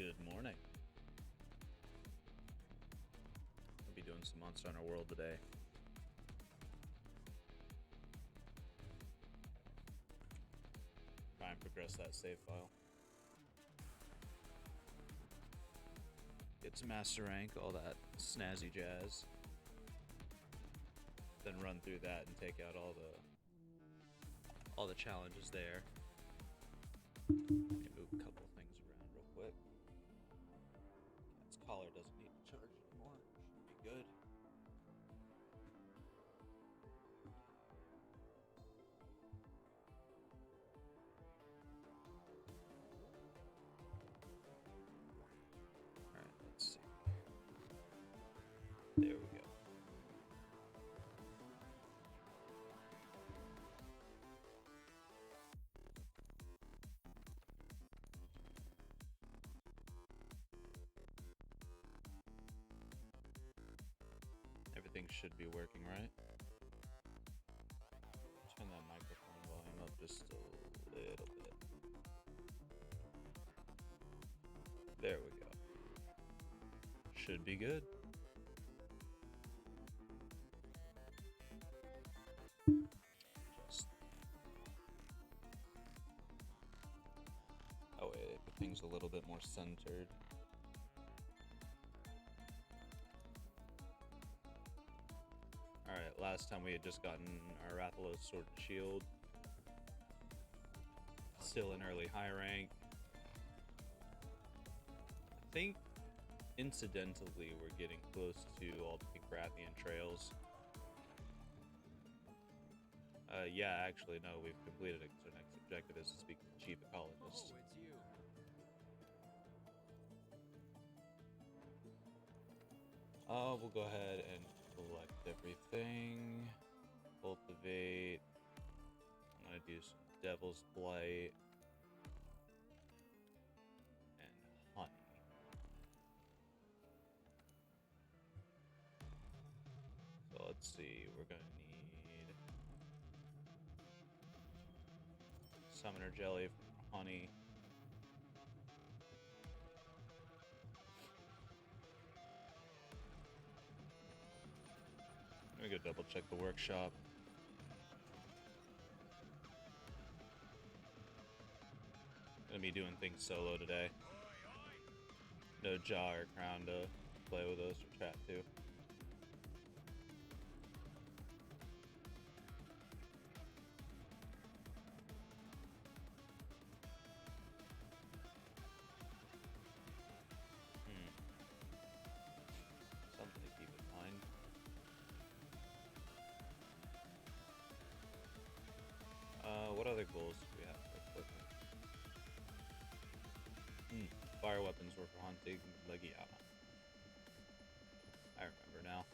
Good morning. I'll be doing some Monster Hunter World today. Try and progress that save file. Get to master rank, all that snazzy jazz. Then run through that and take out all the challenges there. Let me move a couple of things around real quick. Cat's collar doesn't need to charge anymore. Should be good. Alright, let's see. There we go. Everything should be working, right? Turn that microphone volume up just a little bit. There we go. Should be good. Just... Oh wait, everything's a little bit more centered. Alright, last time we had just gotten our Rathalos Sword and Shield. Still in early high rank. I think, incidentally, we're getting close to all the Pink Rathian trails. Yeah, actually, no, we've completed it, so our next objective is to speak to the Chief Ecologist. Oh, it's you. We'll go ahead and collect everything. Cultivate. I'm gonna do some Devil's Blight. And honey. So let's see, we're gonna need Summoner Jelly for honey. Let me go double check the workshop. Gonna be doing things solo today. No Jaw or Crown to play with us or chat to. Something to keep in mind. What other goals do we have for equipment? Fire weapons were for hunting Legiana. I remember now.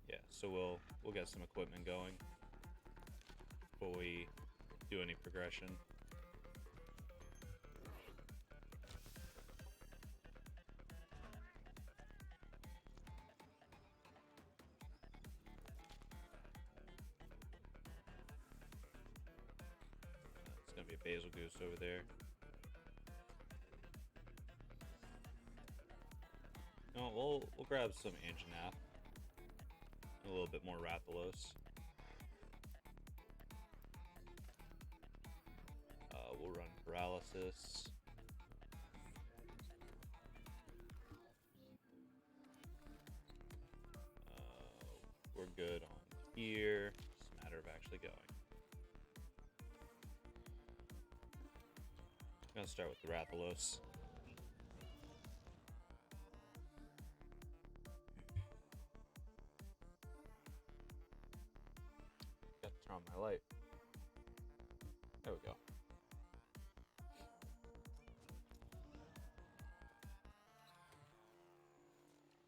Yeah, so we'll get some equipment going before we do any progression. It's gonna be a Basil Goose over there. No, we'll grab some Anjanath. A little bit more Rathalos. We'll run Paralysis. We're good on here. It's a matter of actually going. I'm gonna start with the Rathalos. Got to turn on my light. There we go.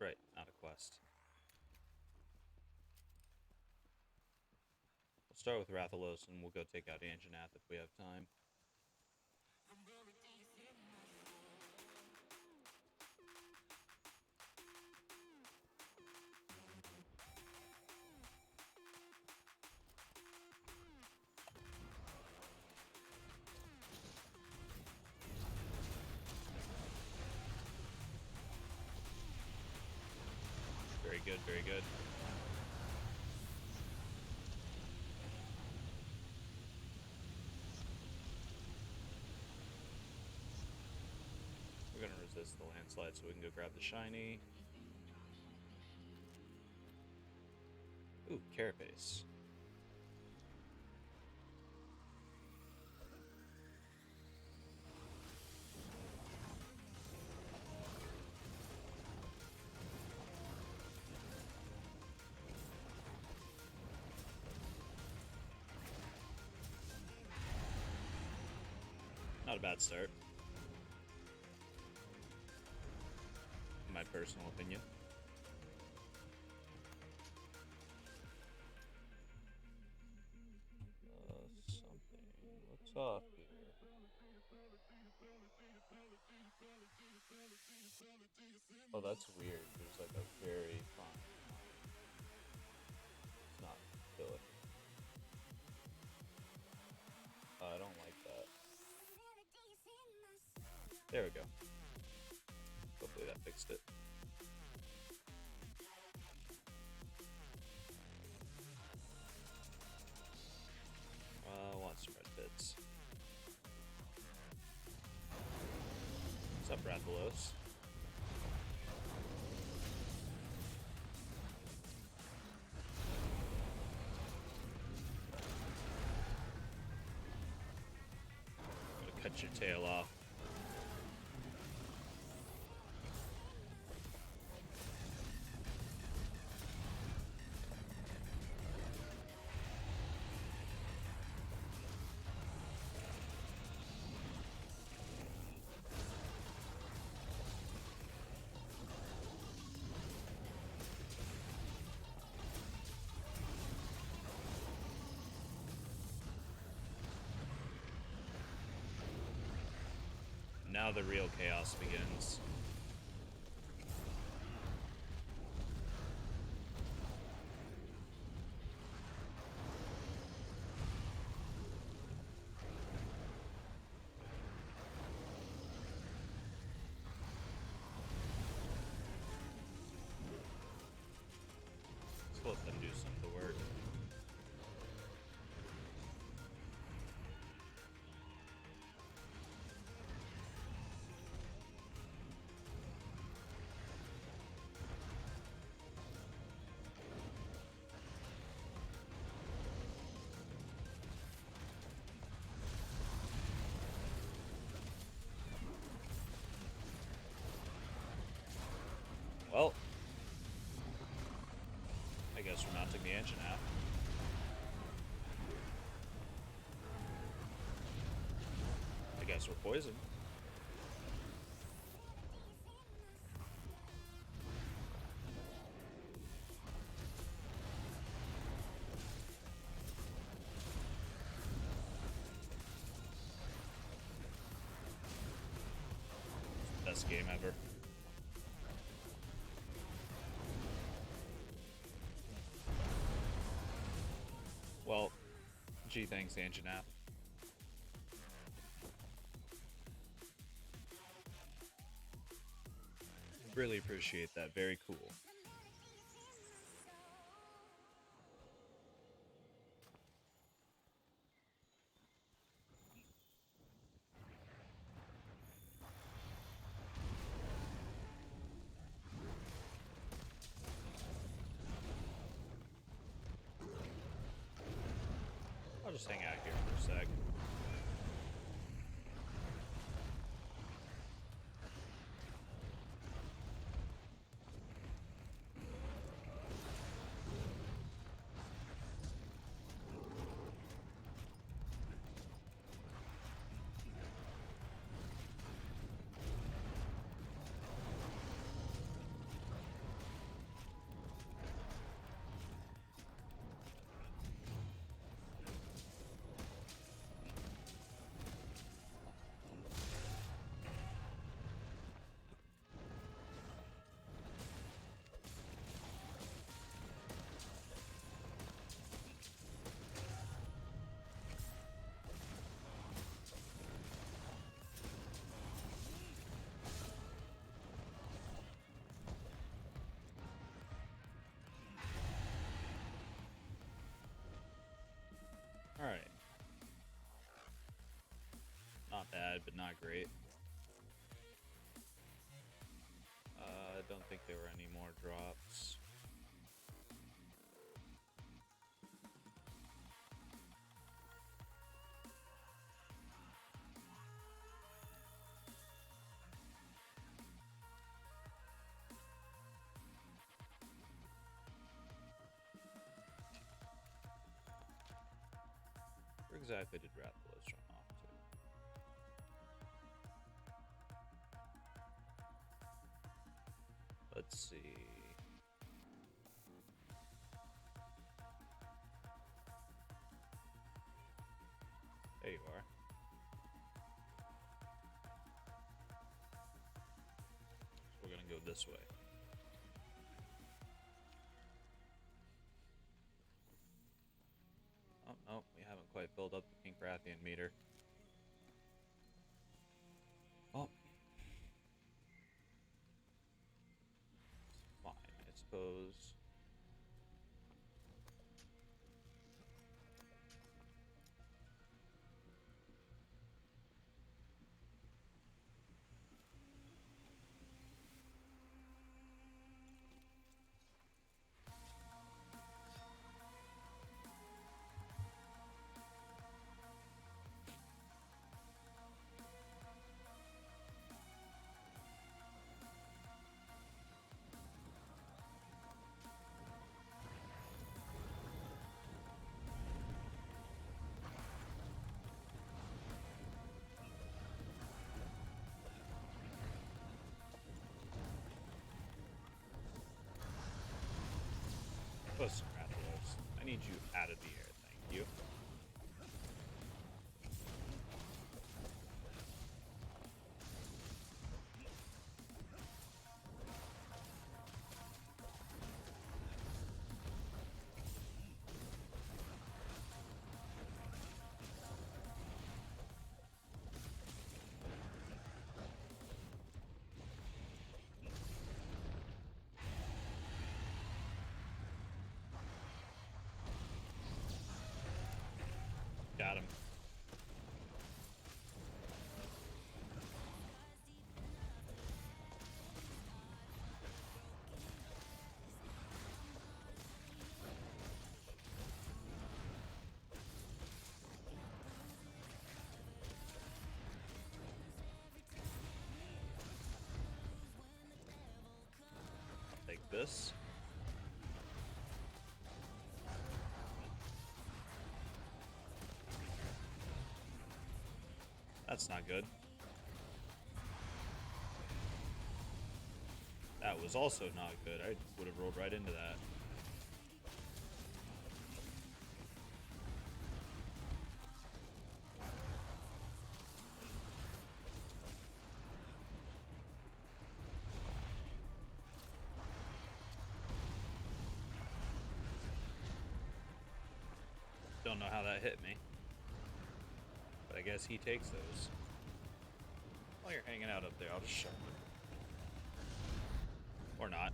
Right, not a quest. We'll start with Rathalos and we'll go take out Anjanath if we have time. good, very good. We're gonna resist the landslide so we can go grab the shiny. Ooh, Carapace. Not a bad start. In my personal opinion. Something. What's up here? Oh, that's weird. There's like a very fine line. It's not filling. I don't like that. There we go. Hopefully that fixed it. I want some red bits. What's up, Rathalos? I'm gonna cut your tail off. Now the real chaos begins. Let's let them do some of the work. Well, I guess we're mounting the engine out. I guess we're poisoned. Best game ever. Well, gee, thanks, Engine app. Really appreciate that. Very cool. I'll just hang out here for a sec. satisfied, but not great. I don't think there were any more drops. Where exactly did Rathalos run off to? Let's see. There you are. So we're gonna go this way. Oh, no, we haven't quite filled up the Pink Rathian meter. Oh. Fine, I suppose. Listen, Rathalos, I need you out of the air, thank you. Got him. I'll take this. That's not good. That was also not good. I would have rolled right into that. Don't know how that hit me. But I guess he takes those. While you're hanging out up there, I'll just show him. Or not.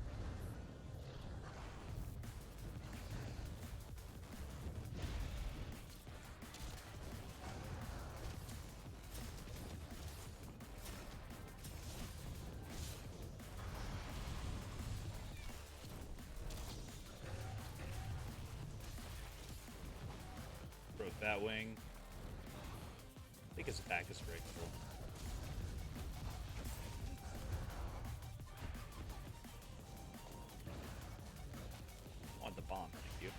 Broke that wing. I think his attack is breakable. On the bomb, thank you.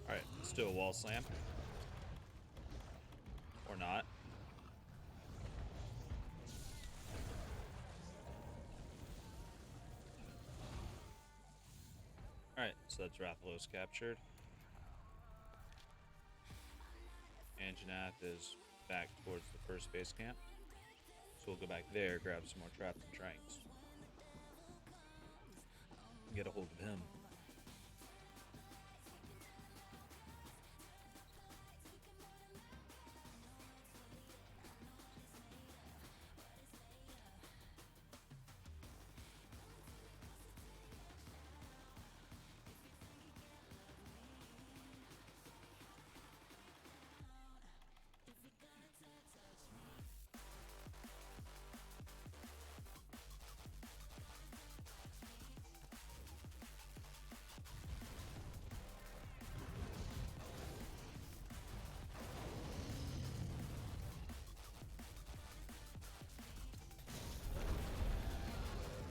Alright, let's do a wall slam. Or not. Alright, so that's Rathalos captured. Anjanath is back towards the first base camp. So we'll go back there, grab some more traps and tranks. Get a hold of him.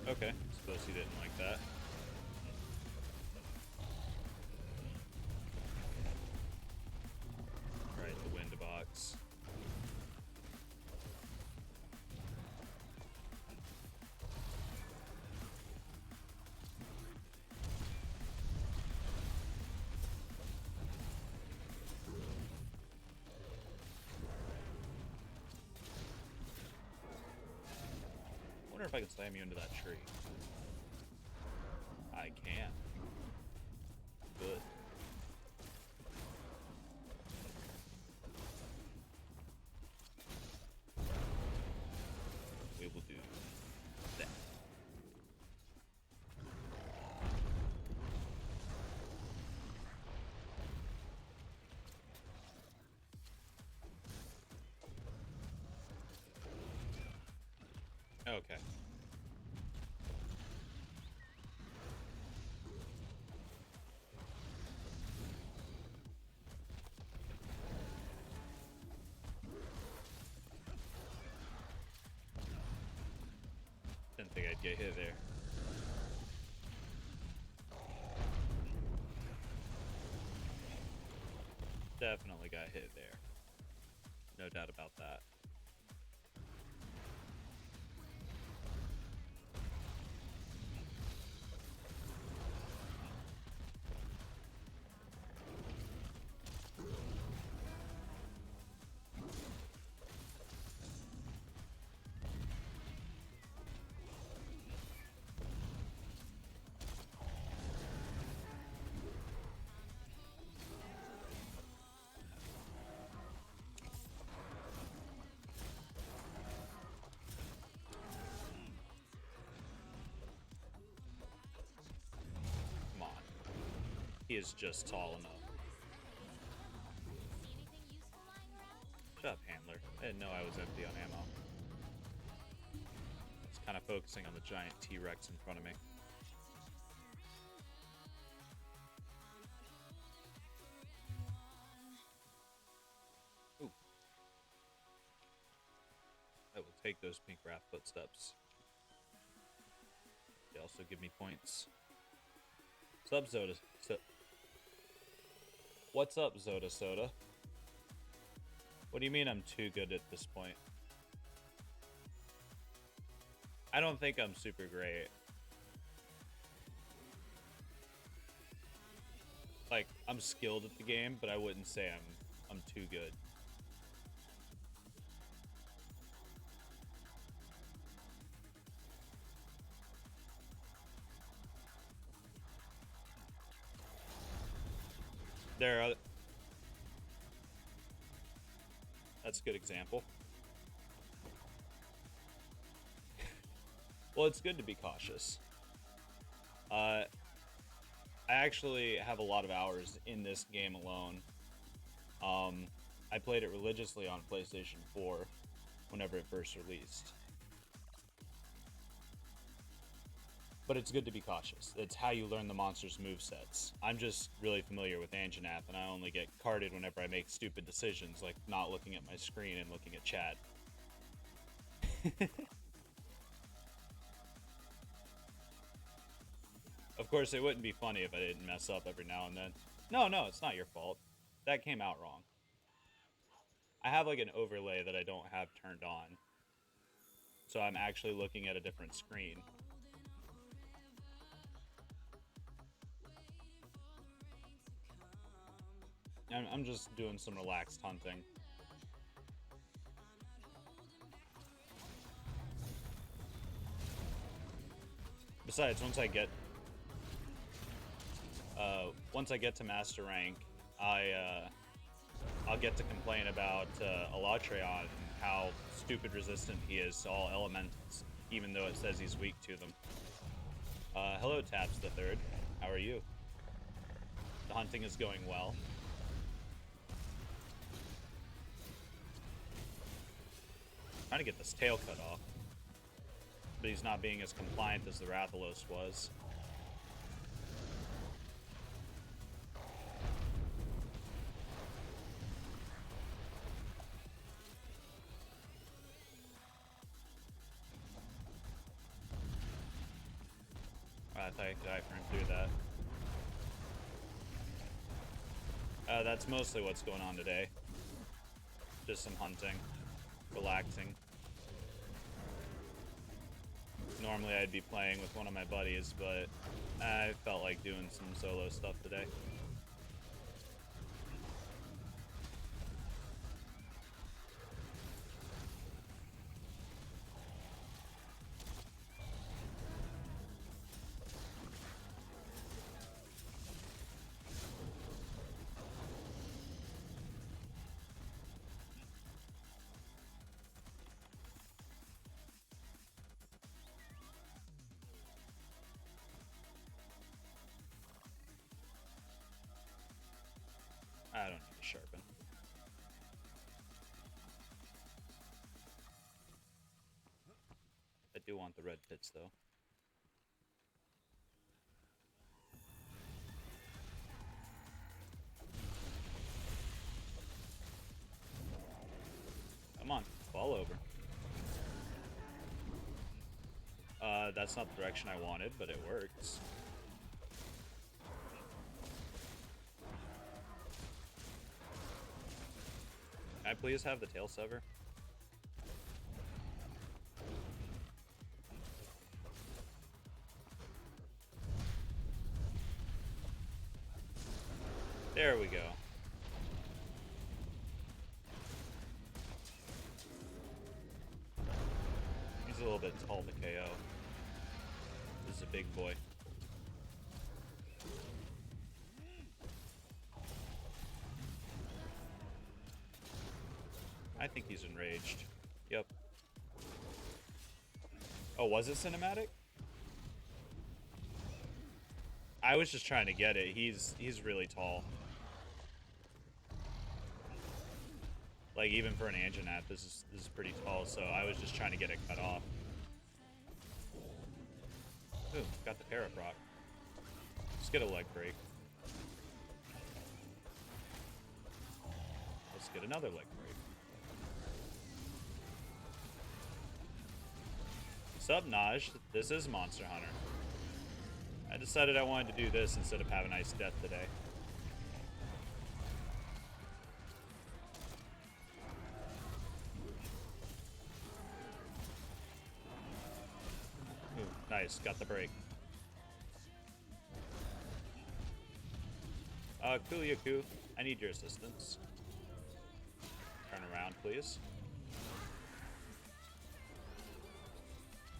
Okay, suppose he didn't like that. Right, the wind box. I wonder if I can slam you into that tree. I can. Good. We will do that. Okay. Didn't think I'd get hit there. Definitely got hit there. No doubt about that. Come on. He is just tall enough. Shut up, handler. I didn't know I was empty on ammo. I was kind of focusing on the giant T-Rex in front of me. Ooh. I will take those pink wrath footsteps. They also give me points. What's up, Zoda? What's up, Zoda Soda? What do you mean I'm too good at this point? I don't think I'm super great. Like, I'm skilled at the game, but I wouldn't say I'm too good. There are... That's a good example. Well, it's good to be cautious. I actually have a lot of hours in this game alone. I played it religiously on PlayStation 4 whenever it first released. But it's good to be cautious. It's how you learn the monster's movesets. I'm just really familiar with Anjanath, and I only get carded whenever I make stupid decisions, like not looking at my screen and looking at chat. Of course, it wouldn't be funny if I didn't mess up every now and then. No, it's not your fault. That came out wrong. I have like an overlay that I don't have turned on. So I'm actually looking at a different screen. I'm just doing some relaxed hunting. Besides, once I get to master rank, I'll get to complain about Alatreon and how stupid resistant he is to all elementals, even though it says he's weak to them. Hello, Taps the Third. How are you? The hunting is going well. Trying to get this tail cut off, but he's not being as compliant as the Rathalos was. thank God for him to do that. That's mostly what's going on today. Just some hunting. Relaxing. Normally I'd be playing with one of my buddies, but I felt like doing some solo stuff today. I don't need to sharpen. I do want the red pits, though. Come on, fall over. That's not the direction I wanted, but it works. Can I please have the tail sever? There we go. He's a little bit tall to KO. This is a big boy. I think he's enraged. Yep. Oh, was it cinematic? I was just trying to get it. He's really tall. Like, even for an Anjanath, this is pretty tall, so I was just trying to get it cut off. Ooh, got the Para proc. Let's get a leg break. Let's get another leg break. What's up, Naj? This is Monster Hunter. I decided I wanted to do this instead of have a nice death today. Ooh, nice, got the break. Kuliaku, I need your assistance. Turn around, please.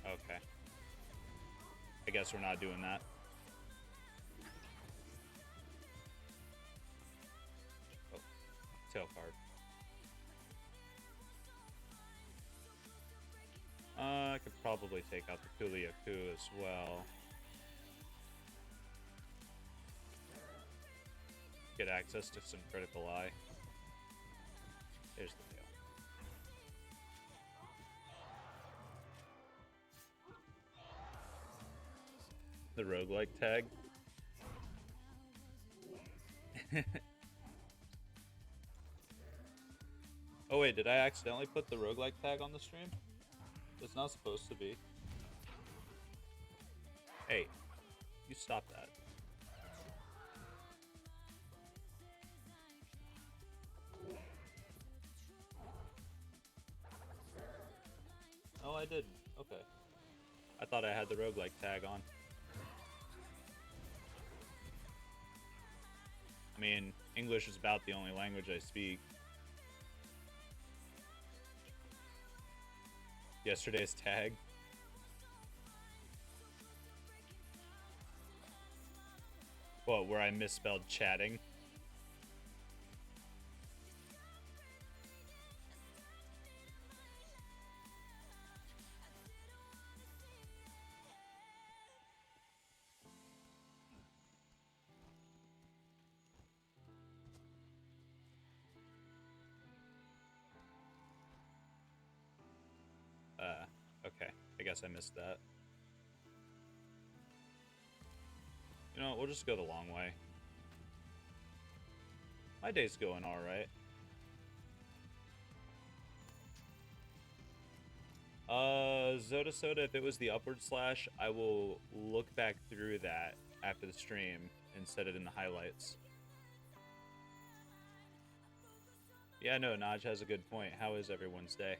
Okay. I guess we're not doing that. Oh, tail card. I could probably take out the Kuliaku as well. Get access to some critical eye. There's the tail. The roguelike tag. Oh wait, did I accidentally put the roguelike tag on the stream? It's not supposed to be. Hey, you stop that. Oh, I didn't. Okay. I thought I had the roguelike tag on. I mean, English is about the only language I speak. Yesterday's tag. What, where I misspelled chatting? Okay. I guess I missed that. You know what, we'll just go the long way. My day's going alright. Zoda Soda, if it was the upward slash, I will look back through that after the stream and set it in the highlights. Yeah, no, Naj has a good point. How is everyone's day?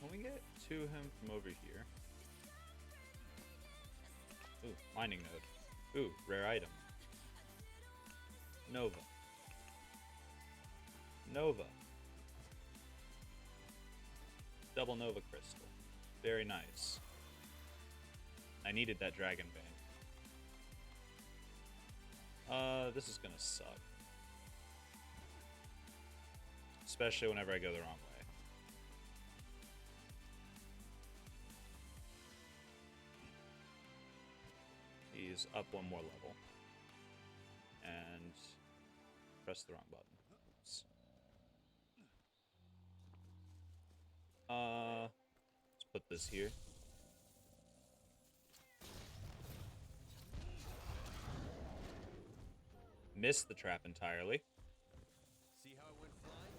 Can we get to him from over here? Ooh, mining node. Ooh, rare item. Nova. Nova. Double Nova crystal. Very nice. I needed that dragon bane. This is gonna suck. Especially whenever I go the wrong way. He's up one more level. And press the wrong button. Oops. Let's put this here. Missed the trap entirely. See how it went flying?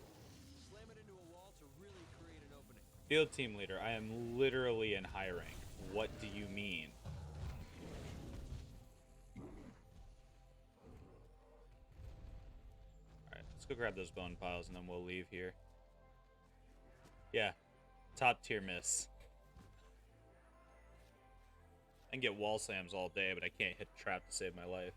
Slam it into a wall to really create an opening. Field team leader, I am literally in high rank. What do you mean? Alright, let's go grab those bone piles and then we'll leave here. Yeah, top tier miss. I can get wall slams all day, but I can't hit the trap to save my life.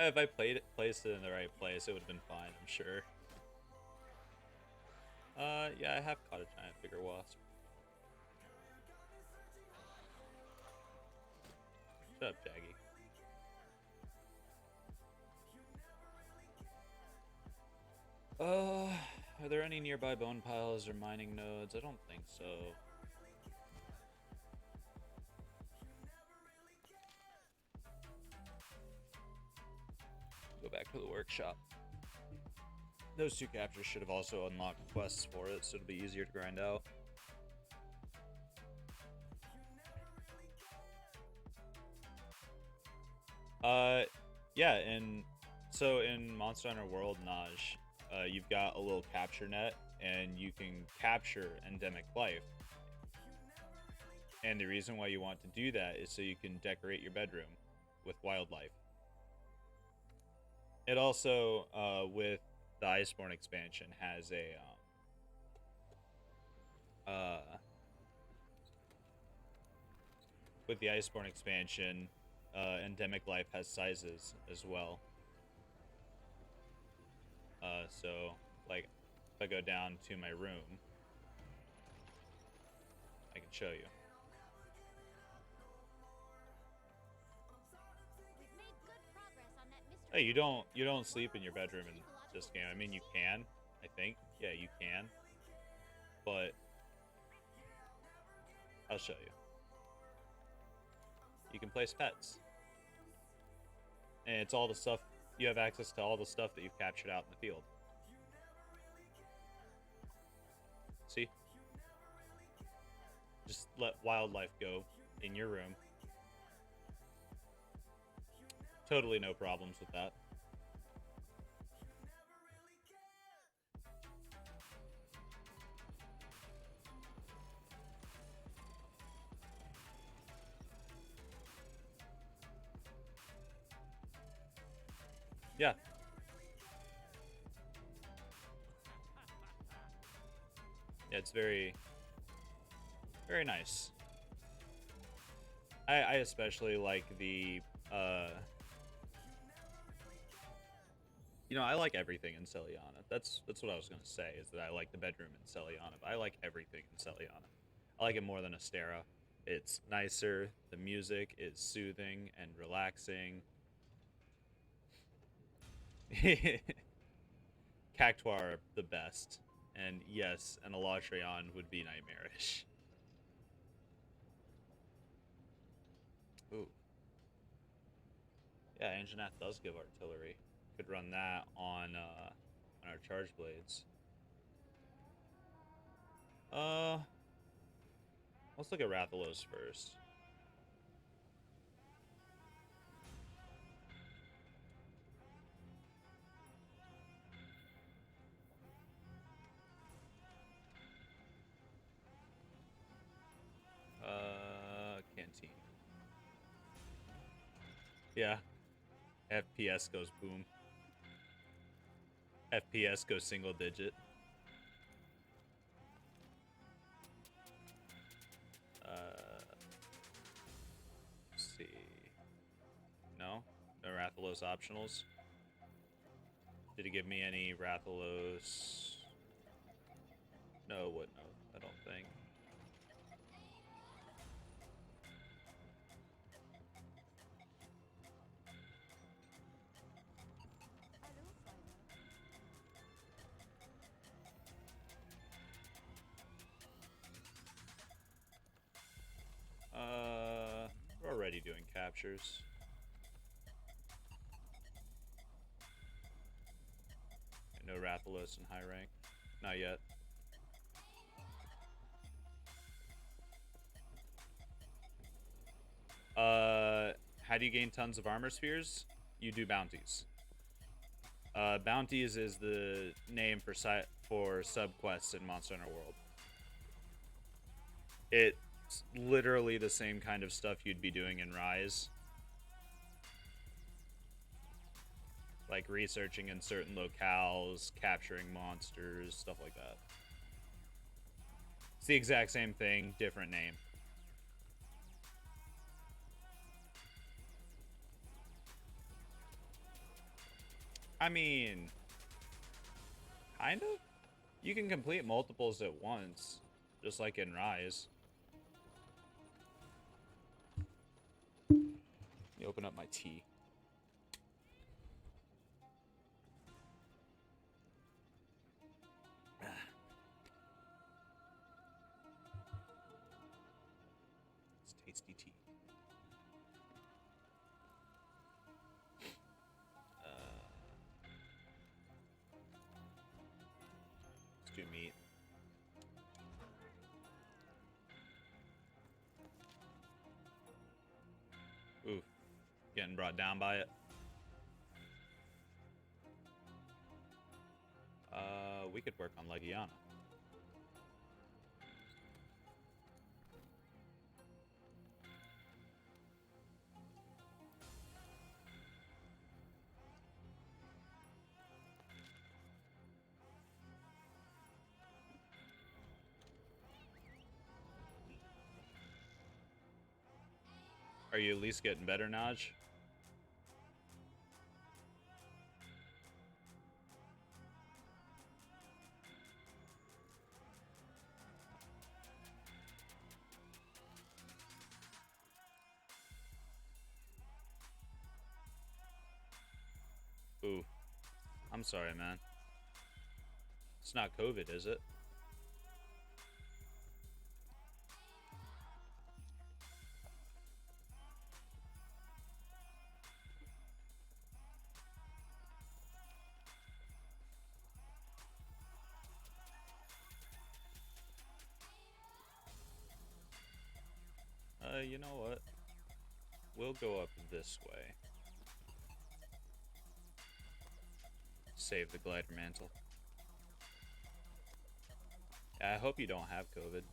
If I placed it in the right place, it would have been fine, I'm sure. Yeah, I have caught a giant bigger wasp. Shut up, Jaggy. Are there any nearby bone piles or mining nodes? I don't think so. Go back to the workshop. Those two captures should have also unlocked quests for it, so it'll be easier to grind out. Yeah, and so in Monster Hunter World, Naj, you've got a little capture net, and you can capture endemic life. And the reason why you want to do that is so you can decorate your bedroom with wildlife. It also, with the Iceborne expansion, has a with the Iceborne expansion, endemic life has sizes as well. So, like, if I go down to my room, I can show you. Hey, you don't sleep in your bedroom in this game. I mean, you can, I think. Yeah, you can. But I'll show you. You can place pets. And it's all the stuff, you have access to all the stuff that you've captured out in the field. See? Just let wildlife go in your room. Totally no problems with that. Yeah. Yeah, it's very, very nice. I especially like the I like everything in Celiana. That's what I was gonna say, is that I like the bedroom in Celiana, but I like everything in Celiana. I like it more than Astera. It's nicer, the music is soothing and relaxing. Cactuar are the best. And yes, an Elatreon would be nightmarish. Ooh. Yeah, Anjanath does give artillery. Could run that on our charge blades. Let's look at Rathalos first. Canteen. Yeah. FPS goes boom. FPS goes single digit. Let's see. No? No Rathalos optionals? Did he give me any Rathalos? No, what? No, I don't think. We're already doing captures. No Rathalos in high rank. Not yet. How do you gain tons of armor spheres? You do bounties. Bounties is the name for subquests in Monster Hunter World. It's literally the same kind of stuff you'd be doing in Rise. Like researching in certain locales, capturing monsters, stuff like that. It's the exact same thing, different name. I mean, kind of. You can complete multiples at once, just like in Rise. You open up my tea. It's tasty tea. Let's do meat. Oof. Getting brought down by it. We could work on Legiana. Are you at least getting better, Naj? Ooh. I'm sorry, man. It's not COVID, is it? You know what? We'll go up this way. Save the glider mantle. Yeah, I hope you don't have COVID.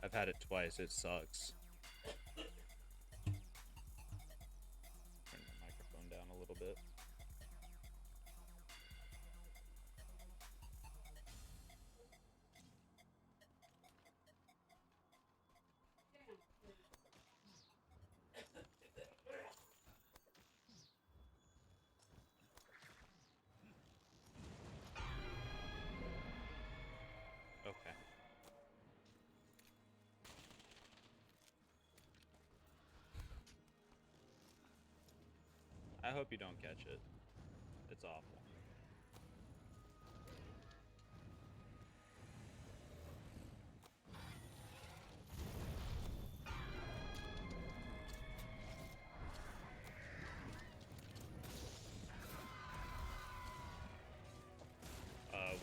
I've had it twice. It sucks. Turn the microphone down a little bit. I hope you don't catch it. It's awful.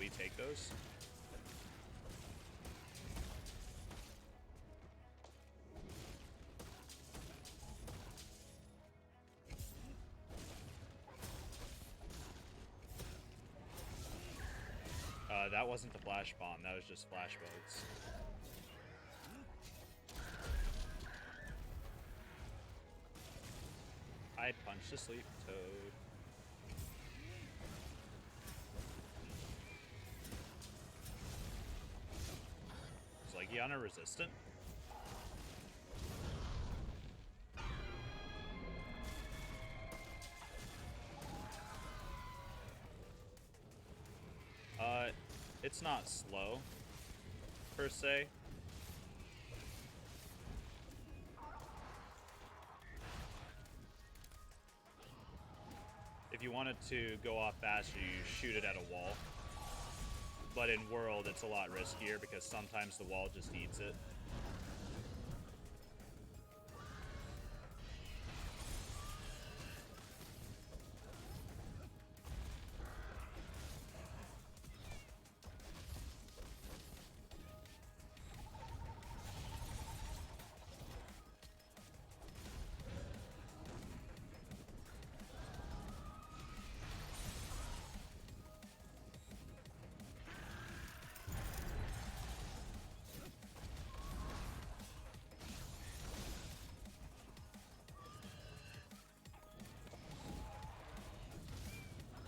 We take those. That wasn't the flash bomb, that was just flash bugs. I punched a sleep toad. Is Legiana resistant? It's not slow, per se. If you wanted to go off faster, you shoot it at a wall. But in World, it's a lot riskier because sometimes the wall just eats it.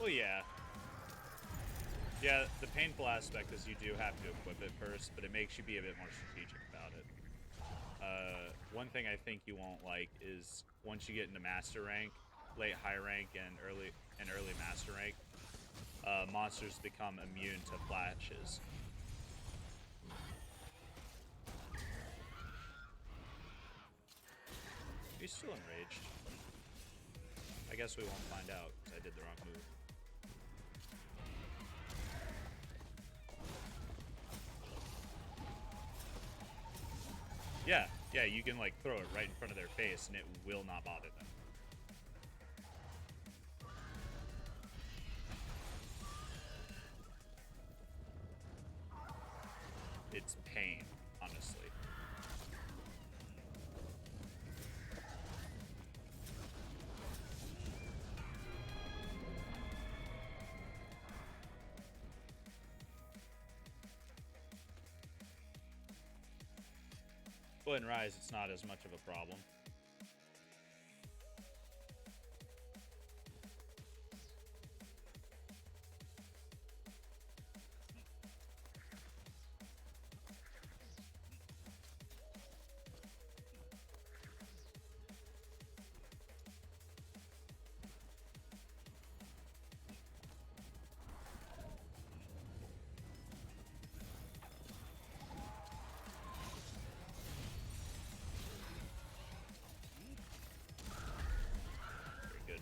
Well, yeah. Yeah, the painful aspect is you do have to equip it first, but it makes you be a bit more strategic about it. One thing I think you won't like is once you get into master rank, late high rank, and early master rank, monsters become immune to flashes. He's still enraged. I guess we won't find out because I did the wrong move. Yeah, you can like throw it right in front of their face and it will not bother them. It's pain, honestly. But in Rise, it's not as much of a problem.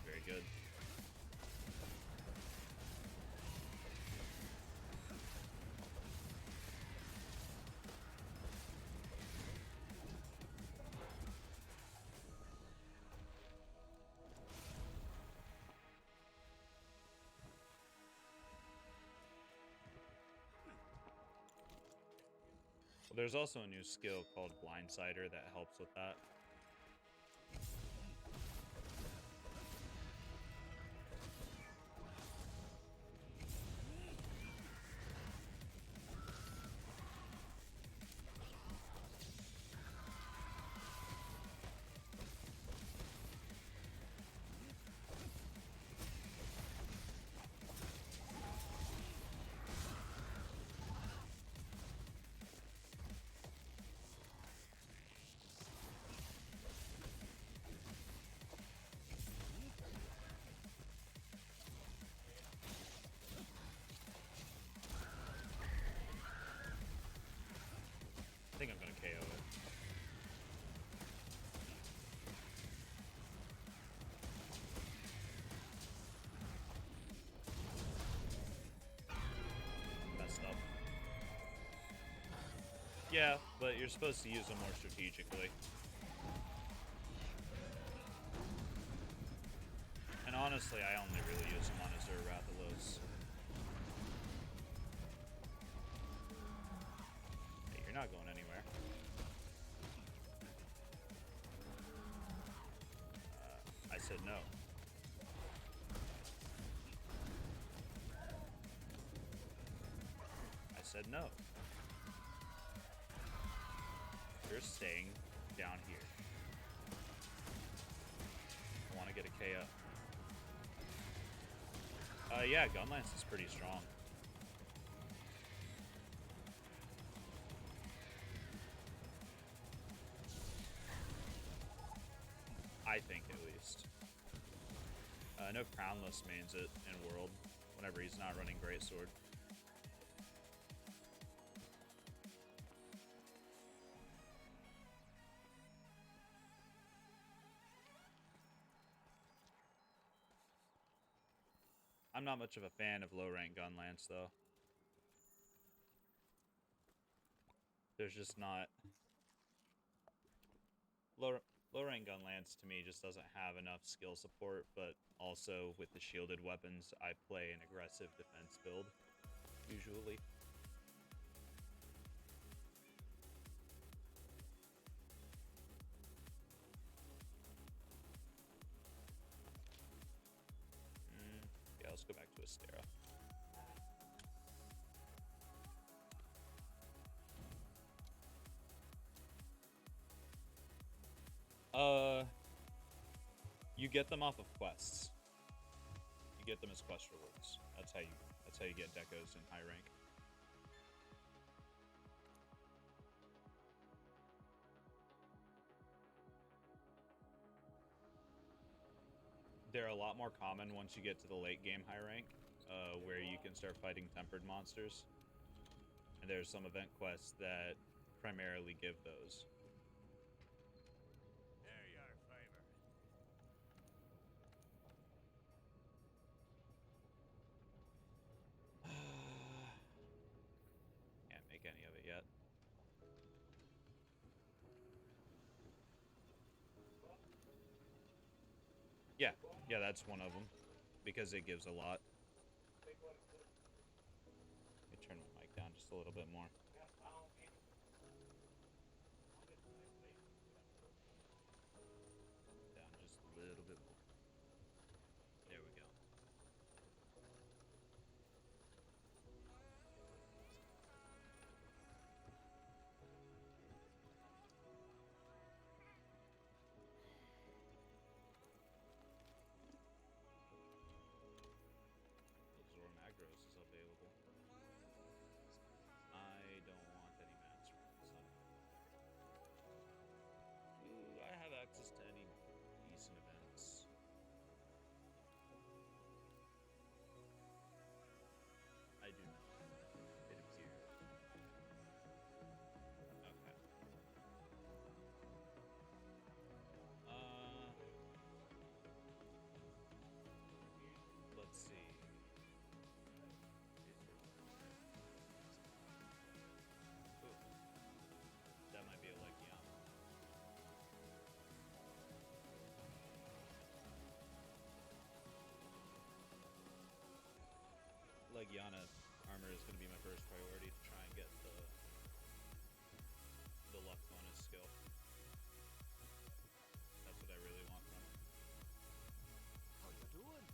Very good. Well, there's also a new skill called Blindsider that helps with that. Yeah, but you're supposed to use them more strategically. And honestly, I only really use them on Azure Rathalos. Hey, you're not going anywhere. I said no. I said no. You're staying down here. I want to get a KO. Yeah, Gunlance is pretty strong. I think, at least. I know Crownless mains it in World whenever he's not running Greatsword. I'm not much of a fan of low-rank Gunlance, though. There's just not... Low-rank Gunlance, to me, just doesn't have enough skill support, but also, with the shielded weapons, I play an aggressive defense build, usually. Yeah, let's go back to Astera. You get them off of quests. You get them as quest rewards. That's how you get decos in high rank. They're a lot more common once you get to the late game high rank, where you can start fighting tempered monsters. And there's some event quests that primarily give those. They're your favorite. Can't make any of it yet. Yeah, that's one of them, because it gives a lot. Let me turn my mic down just a little bit more. Down just a little bit more. There we go. Zor Magros is available. I don't want any mats from this. Ooh, I have access to any decent events. I do not. It appears. Okay. Let's see. Ooh, that might be a Legiana. Legiana armor is going to be my first priority to try and get the luck bonus skill. That's what I really want from it. How you doing?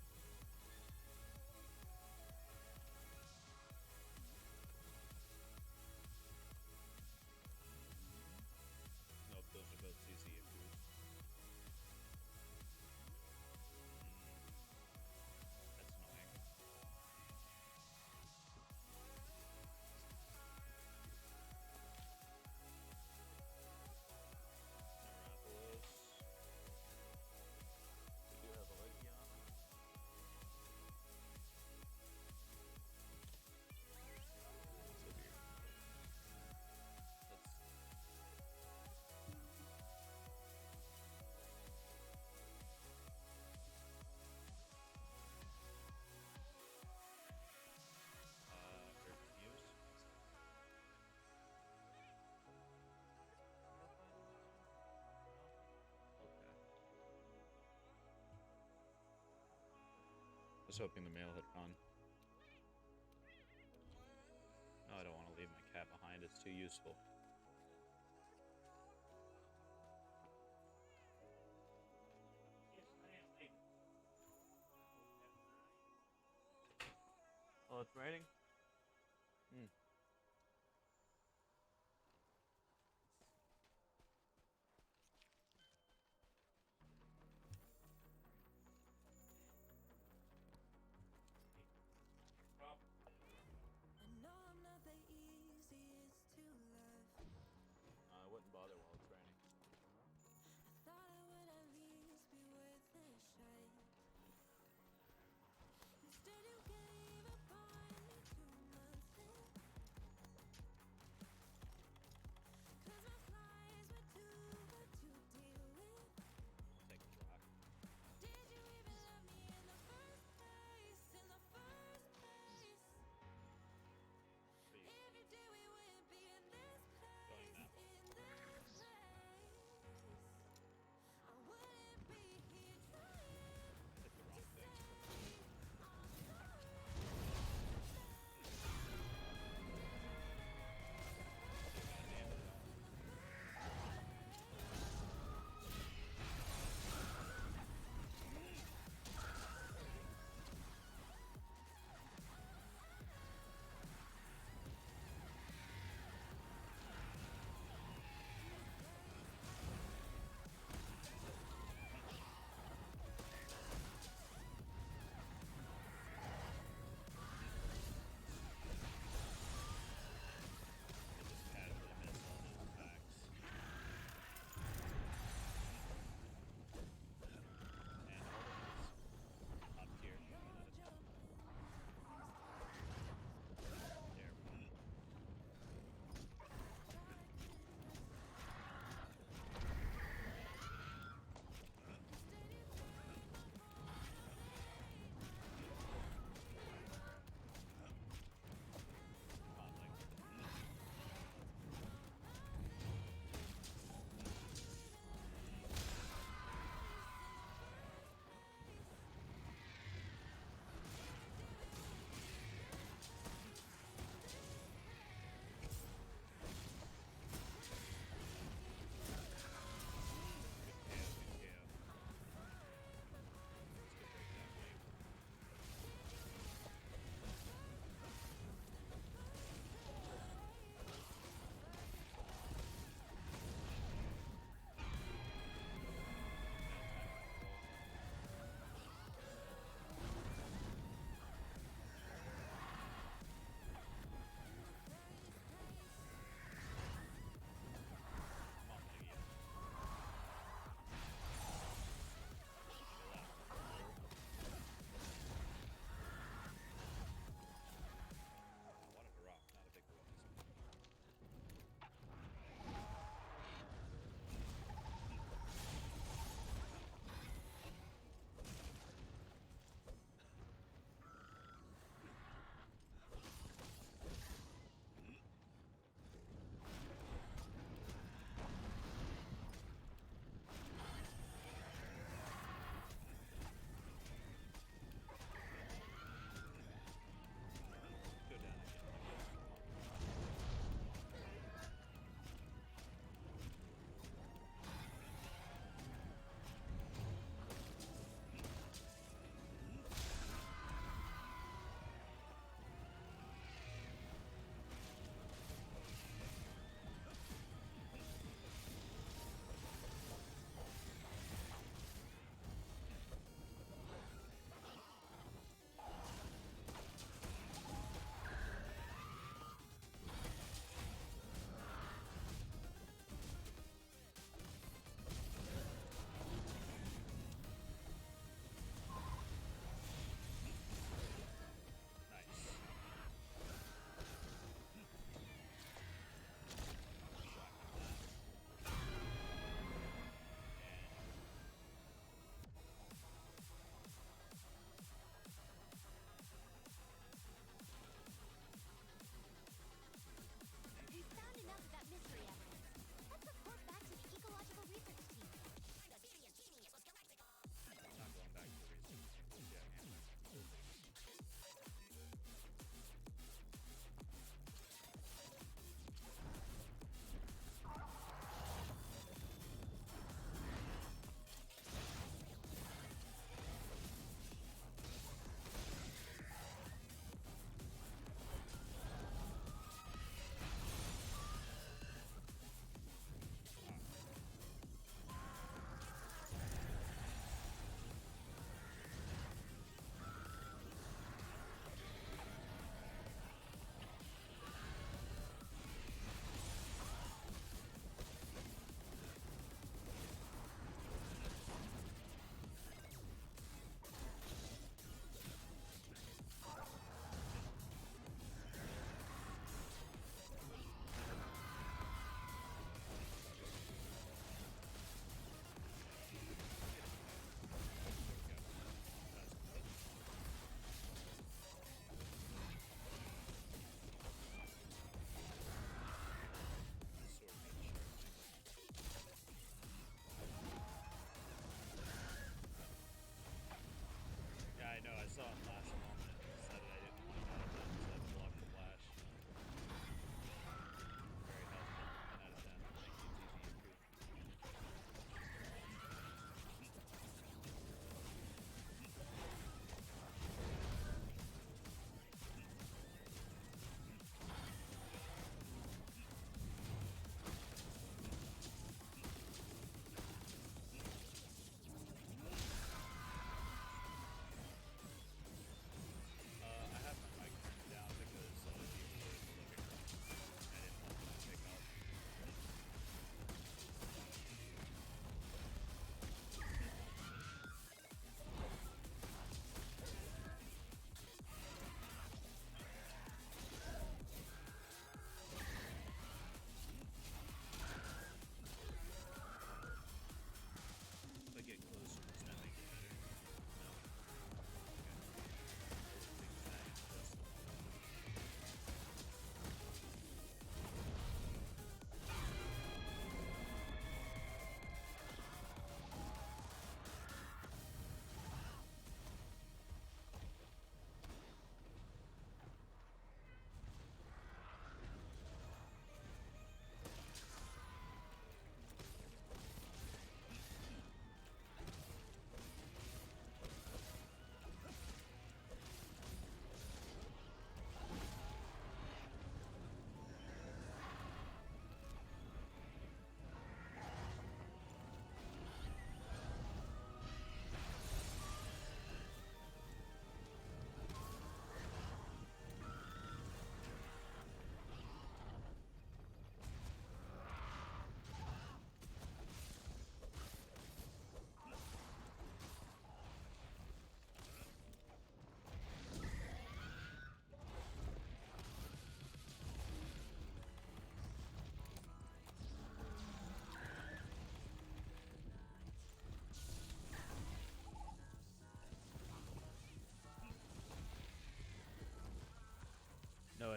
Nope, those are both CC approved. That's annoying. was hoping the mail had gone. No, I don't want to leave my cat behind. It's too useful. Oh, it's raining? Hmm. I wouldn't bother while it's raining. I'll take the rock. Are you going that way?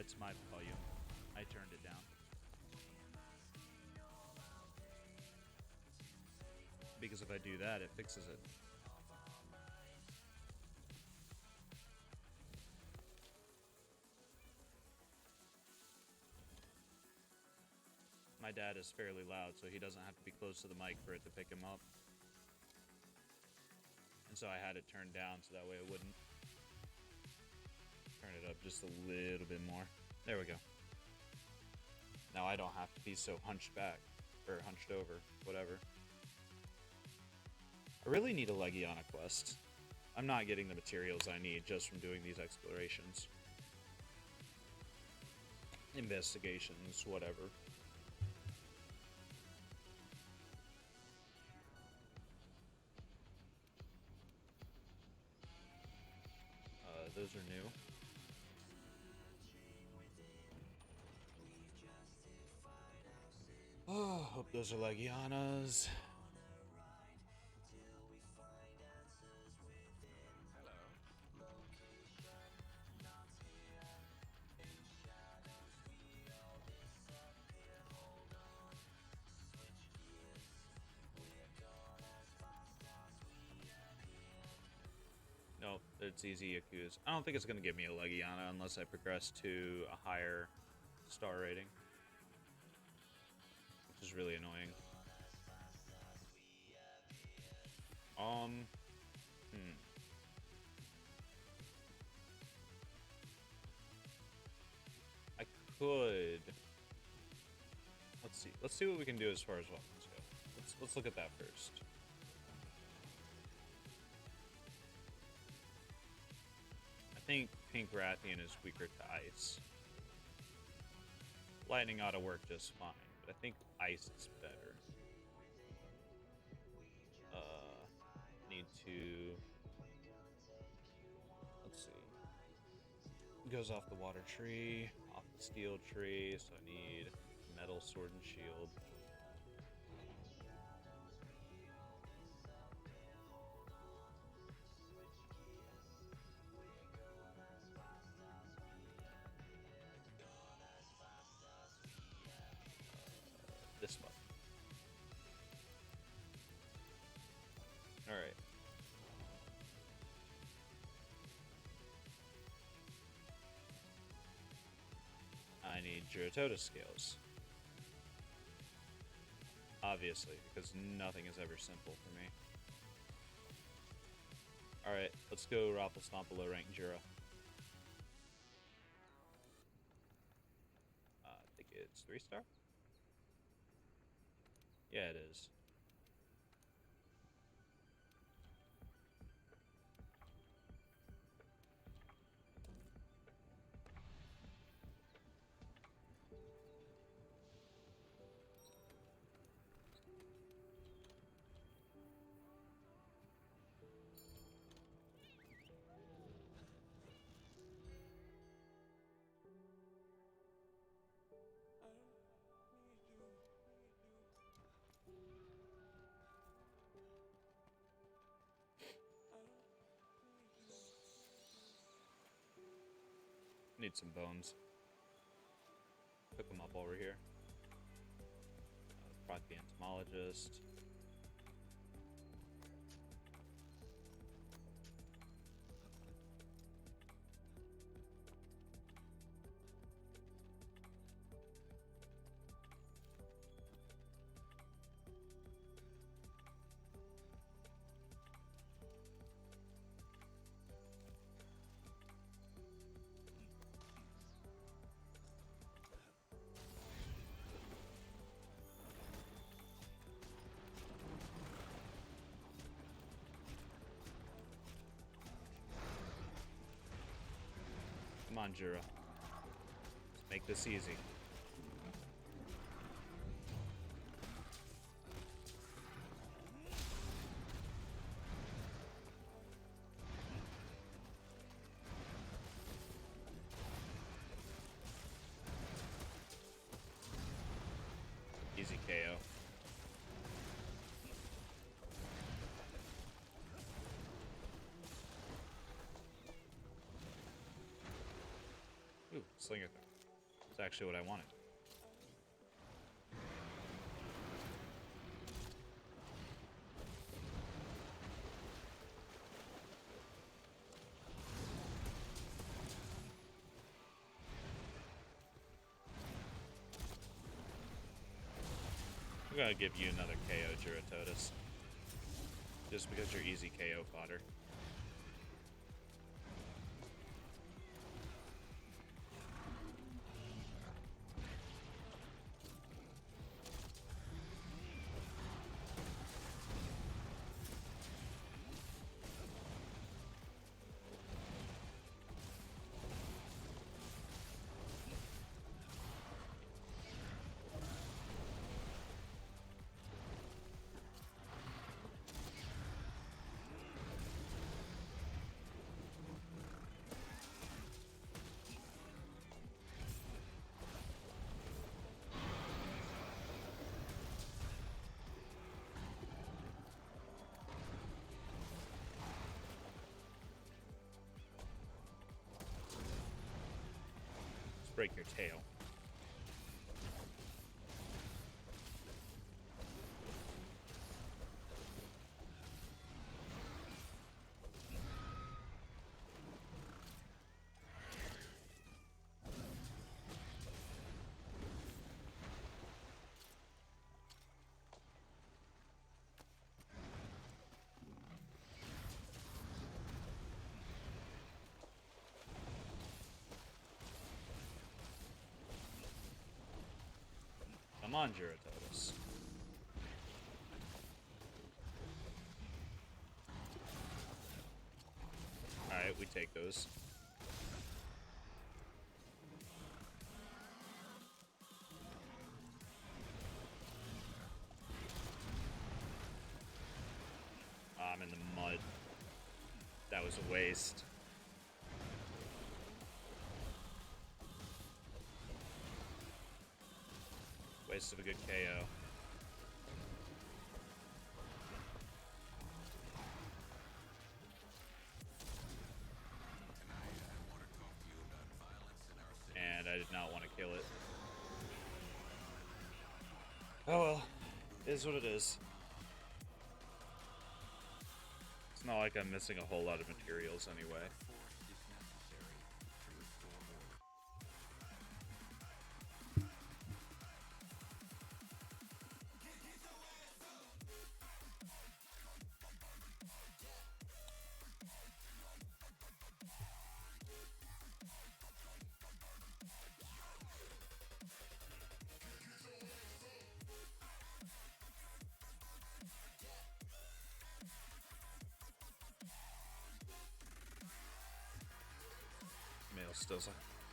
it's my volume. I turned it down. Because if I do that, it fixes it. My dad is fairly loud, so he doesn't have to be close to the mic for it to pick him up. And so I had it turned down so that way it wouldn't. Turn it up just a little bit more. There we go. Now I don't have to be so hunched back, or hunched over, whatever. I really need a Legiana quest. I'm not getting the materials I need just from doing these explorations. Investigations, whatever. Those are new. Oh, hope those are Legianas. Nope, it's easy Yakuza. I don't think it's going to give me a Legiana unless I progress to a higher star rating. Which is really annoying. I could... Let's see. Let's see what we can do as far as weapons go. Let's look at that first. I think Pink Rathian is weaker to ice. Lightning ought to work just fine, but I think ice is better. Need to... Let's see. Goes off the water tree, off the steel tree, so I need metal sword and shield. This one. Alright. I need Girotoda scales. Obviously, because nothing is ever simple for me. Alright, let's go Raffle Stomp a low rank Jiro. I think it's 3-star? Yeah, it is. Need some bones. Cook them up over here. Proc the entomologist. Come on, Jiro. Let's make this easy. Easy KO. Ooh, Slinger thing. actually what I wanted. I'm gonna give you another KO, Giratotus. Just because you're easy KO fodder. Break your tail. Come on, Giratotus. Alright, we take those. I'm in the mud. That was a waste. Waste of a good KO. And I did not want to kill it. Oh well. It is what it is. It's not like I'm missing a whole lot of materials anyway.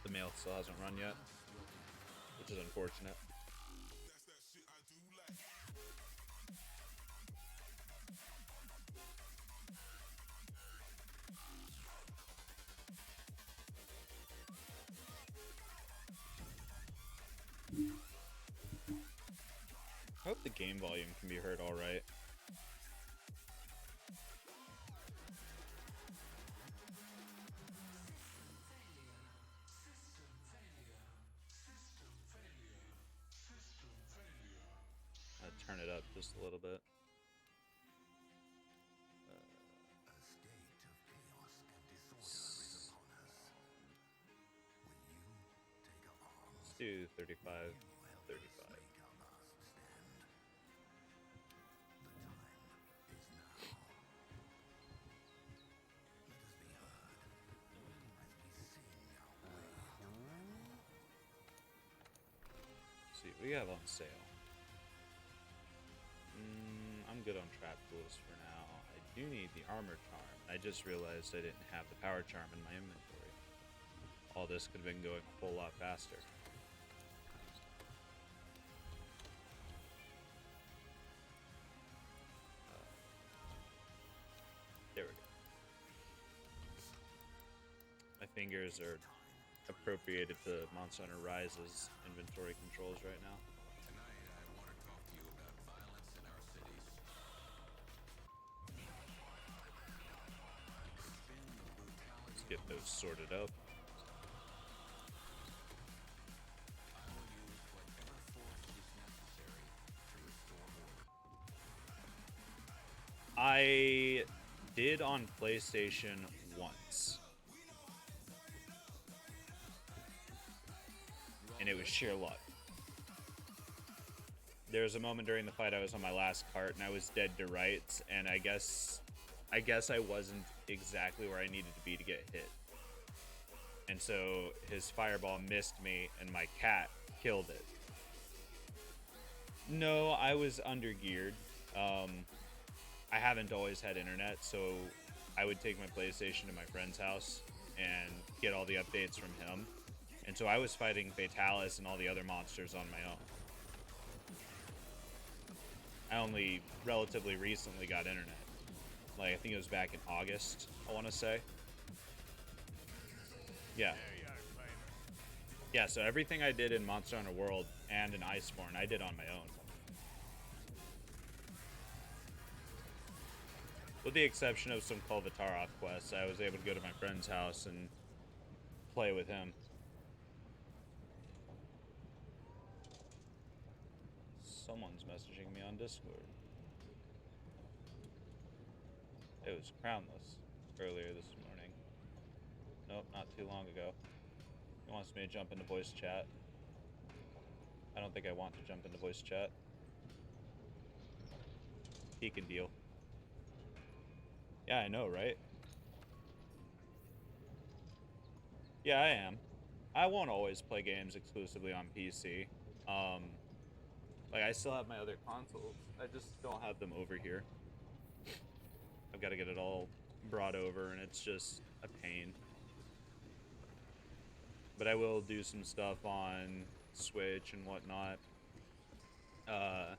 The mail still hasn't run yet, which is unfortunate. I hope the game volume can be heard all right. Turn it up just a little bit. Let's do 35, 35. Let's see what we have on sale. I'm good on trap tools for now. I do need the armor charm. I just realized I didn't have the power charm in my inventory. All this could have been going a whole lot faster. There we go. My fingers are appropriated to Monster Hunter Rise's inventory controls right now. Get those sorted up. on PlayStation once. And it was sheer luck. There was a moment during the fight I was on my last cart and I was dead to rights, and I guess I wasn't exactly where I needed to be to get hit. And so his fireball missed me and my cat killed it. No, I was undergeared. I haven't always had internet, so I would take my PlayStation to my friend's house and get all the updates from him. And so I was fighting Fatalis and all the other monsters on my own. I only relatively recently got internet. Like, I think it was back in August, I want to say. Yeah. Yeah, so everything I did in Monster Hunter World and in Iceborne, I did on my own. With the exception of some Kolvataroth quests, I was able to go to my friend's house and play with him. Someone's messaging me on Discord. It was Crownless earlier this morning. Nope, not too long ago. He wants me to jump into voice chat. I don't think I want to jump into voice chat. He can deal. Yeah, I know, right? Yeah, I am. I won't always play games exclusively on PC. Like, I still have my other consoles. I just don't have them over here. I've got to get it all brought over, and it's just a pain. But I will do some stuff on Switch and whatnot. I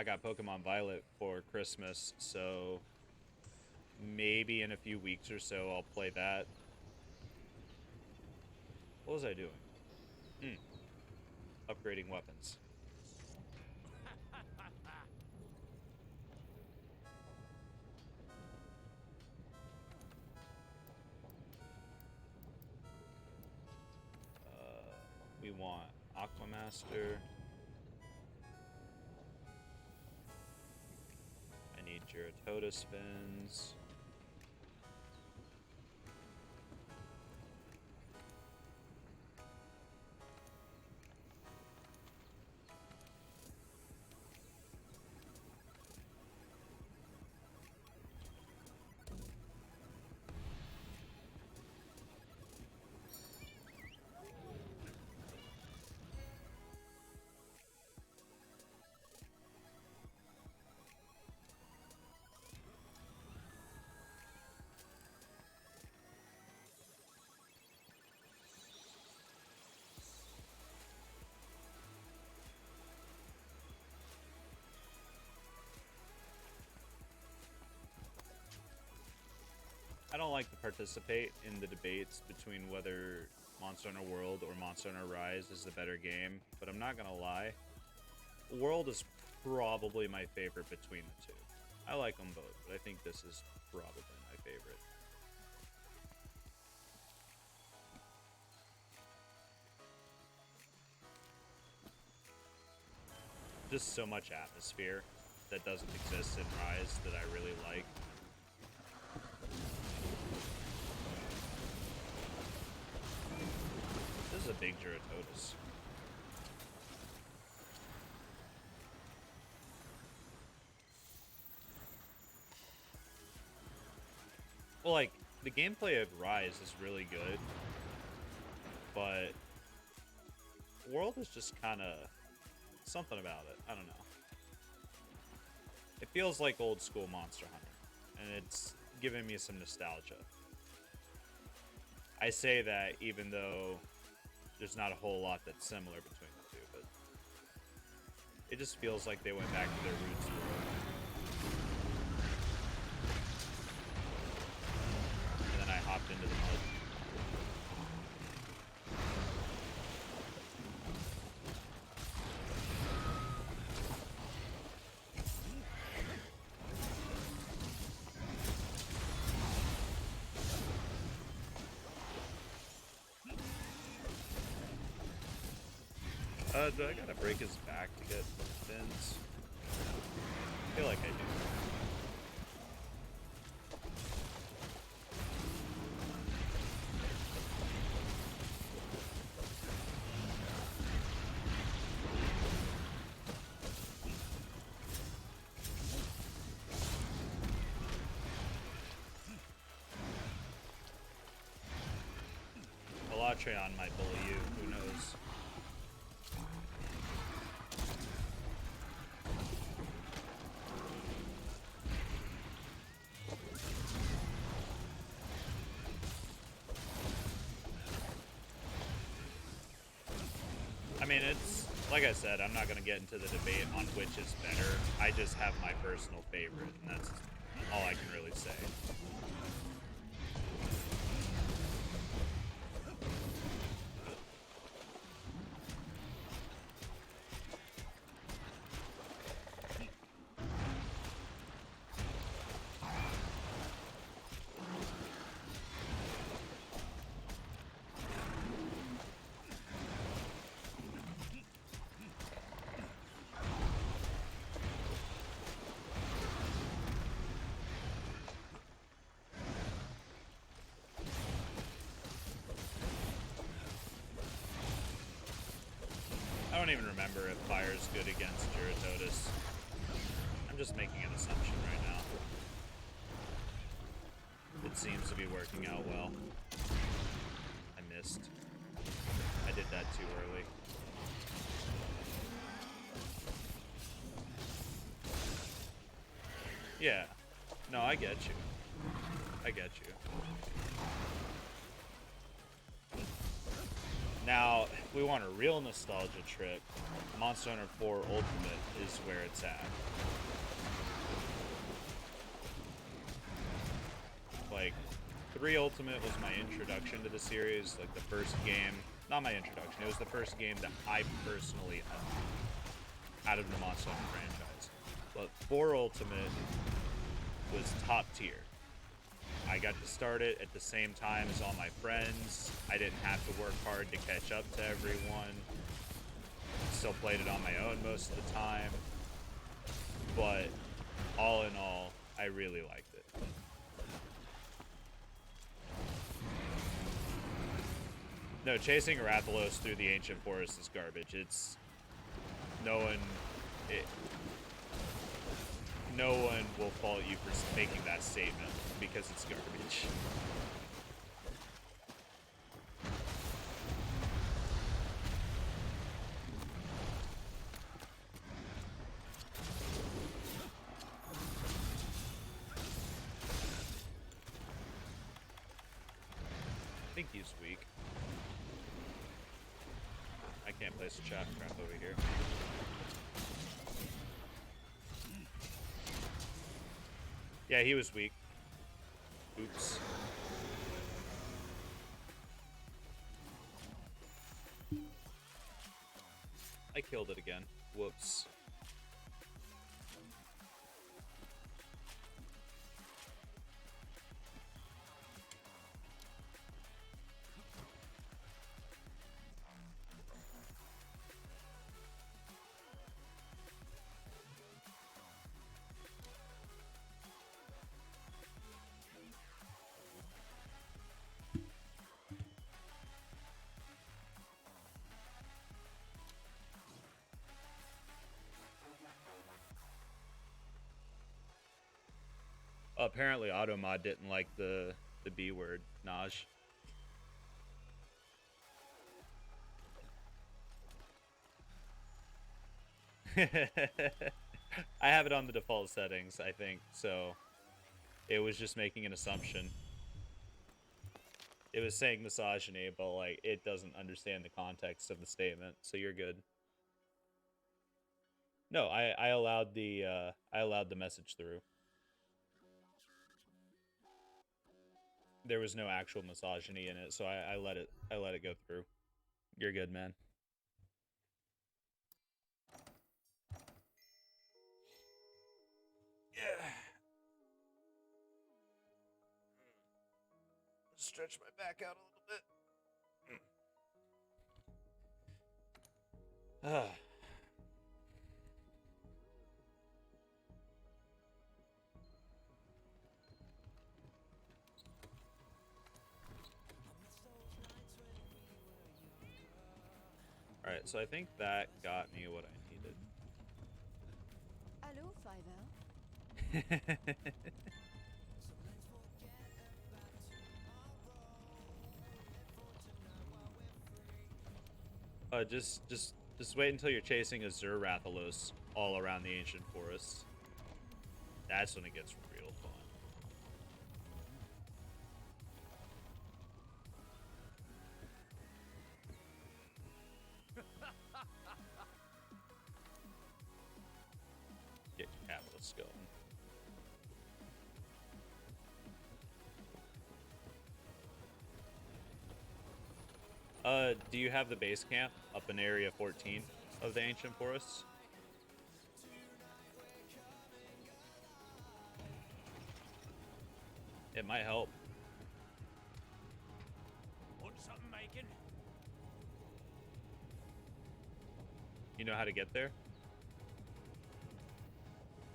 got Pokemon Violet for Christmas, so maybe in a few weeks or so I'll play that. What was I doing? Upgrading weapons. We want Aquamaster. I need Geratodus fins. I don't like to participate in the debates between whether Monster Hunter World or Monster Hunter Rise is the better game, but I'm not gonna lie. World is probably my favorite between the two. I like them both, but I think this is probably my favorite. Just so much atmosphere that doesn't exist in Rise that I really like. This is a big Geratodus. Well, like, the gameplay of Rise is really good, but World is just kind of something about it. I don't know. It feels like old school Monster Hunter, and it's giving me some nostalgia. I say that even though there's not a whole lot that's similar between the two, but it just feels like they went back to their roots. And then I hopped into the mud. Do I gotta break his back to get fins? I feel like I do. Autreon might bully you. Who knows? I mean, it's like I said, I'm not going to get into the debate on which is better. I just have my personal favorite, and that's all I can really say. I don't even remember if fire's good against Gyarados. I'm just making an assumption right now. It seems to be working out well. I missed. I did that too early. Yeah. No, I get you. I get you. Now, if we want a real nostalgia trip, Monster Hunter 4 Ultimate is where it's at. Like, 3 Ultimate was my introduction to the series, like the first game. Not my introduction, it was the first game that I personally owned out of the Monster Hunter franchise. But 4 Ultimate was top tier. I got to start it at the same time as all my friends. I didn't have to work hard to catch up to everyone. Still played it on my own most of the time. But all in all, I really liked it. No, chasing Rathalos through the ancient forest is garbage. It's no one will fault you for making that statement because it's garbage. I think he's weak. I can't place a chat crap over here. Yeah, he was weak. Oops. I killed it again. Whoops. Apparently Automod didn't like the B word, Naj. I have it on the default settings, I think, so it was just making an assumption. It was saying misogyny, but like it doesn't understand the context of the statement, so you're good. No, I allowed the message through. There was no actual misogyny in it, so I let it go through. You're good, man. Yeah. Stretch my back out a little bit. Alright, so I think that got me what I needed. Hello, Fiverr. Just wait until you're chasing a Rathalos all around the ancient forest. That's when it gets real fun. Get capitalists going. Do you have the base camp up in Area 14 of the Ancient Forests? It might help. Want something making? You know how to get there?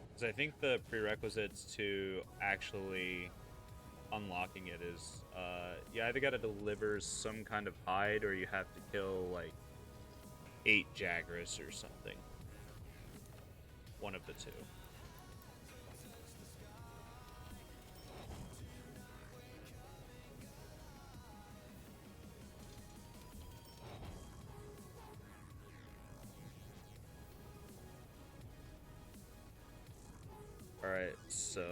Because I think the prerequisites to actually unlocking it is you either gotta deliver some kind of hide or you have to kill like 8 Jagras or something. One of the two. Alright, so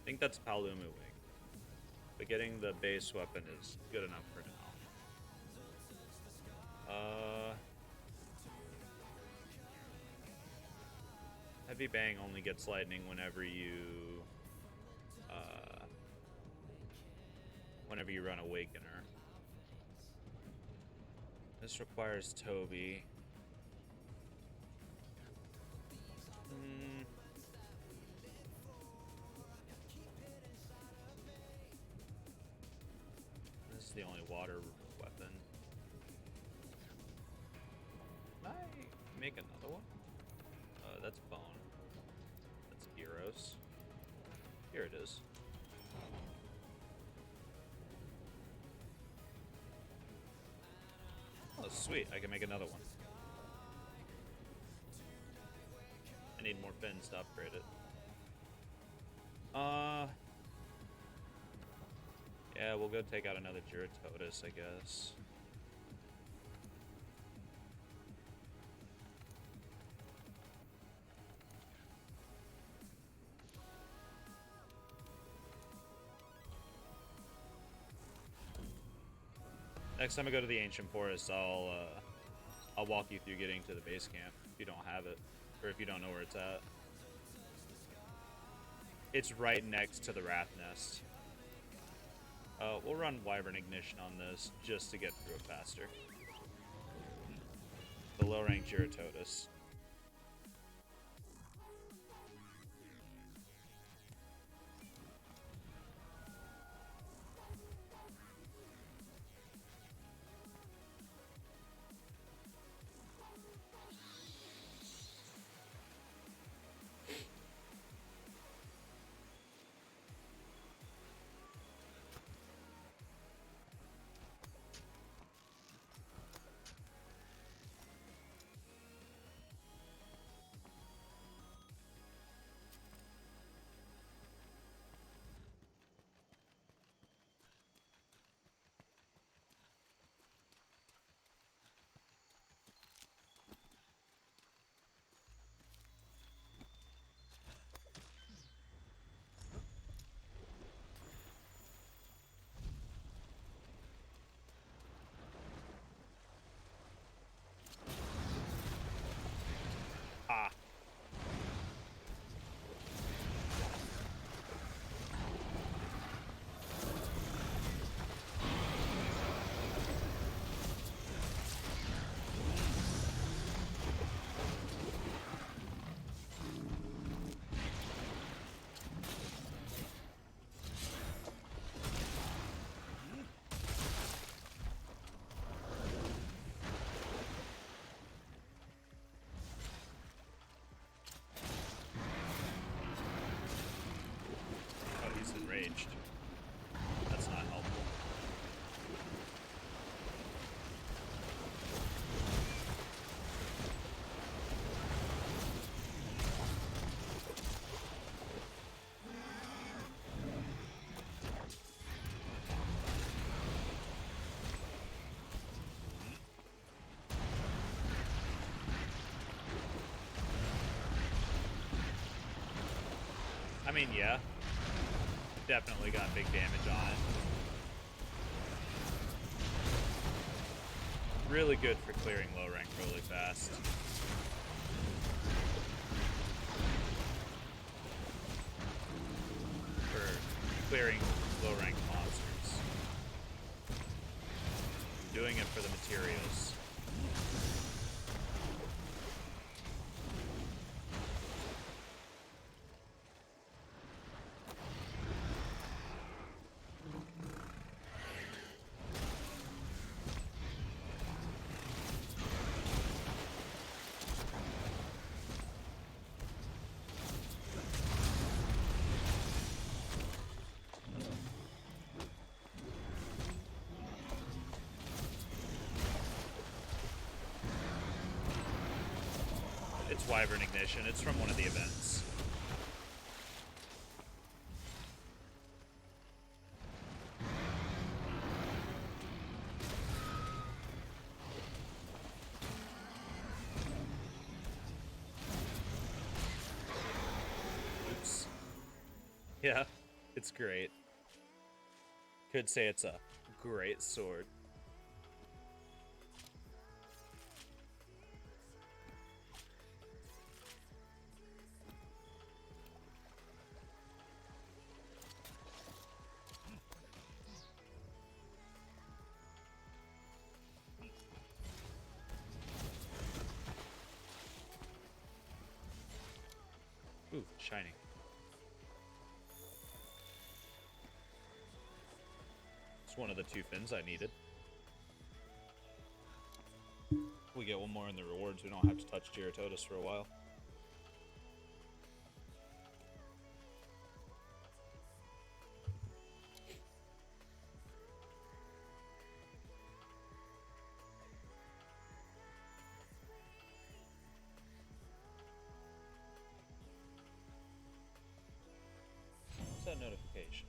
I think that's Palumu Wing. But getting the base weapon is good enough for now. Heavy Bang only gets lightning whenever you run Awakener. This requires Toby. This is the only water weapon. Can I make another one? That's Bone. That's Gyros. Here it is. Oh, sweet. I can make another one. I need more fins to upgrade it. Yeah, we'll go take out another Juratotus, I guess. Next time I go to the Ancient Forest, I'll walk you through getting to the base camp if you don't have it, or if you don't know where it's at. It's right next to the Wrath Nest. We'll run Wyvern Ignition on this just to get through it faster. The low rank Juratotus. mean, yeah. Definitely got big damage on it. Really good for clearing low rank really fast. For clearing low rank monsters. Doing it for the materials. It's Wyvern Ignition. It's from one of the events. Oops. Yeah, it's great. Could say it's a great sword. Ooh, shining. It's one of the 2 fins I needed. We get one more in the rewards. We don't have to touch Geratotus for a while. What's that notification?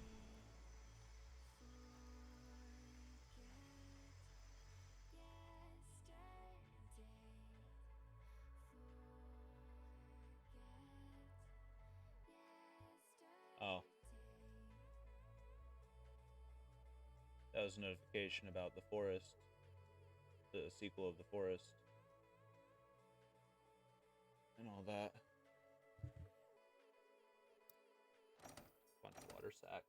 Oh. That was a notification about The Forest. The sequel of The Forest. And all that. Bunch of water sacks.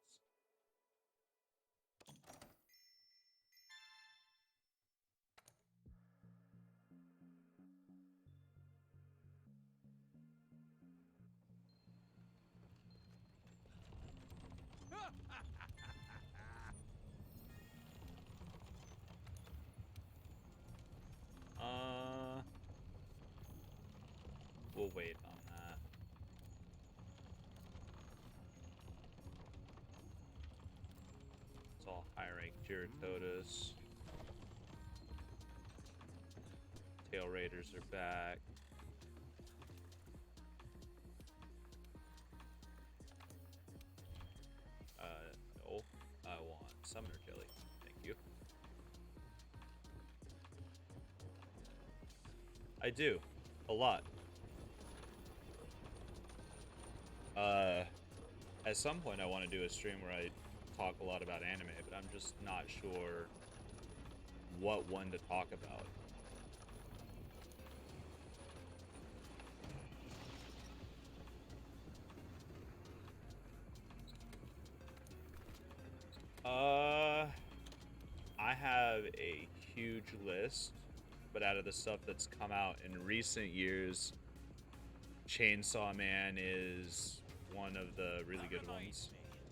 We'll wait on that. It's all high rank Geratotus. Tail Raiders are back. No. I want Summoner Jelly. Thank you. I do. A lot. At some point I want to do a stream where I talk a lot about anime, but I'm just not sure what one to talk about. I have a huge list, but out of the stuff that's come out in recent years, Chainsaw Man is one of the really good ones.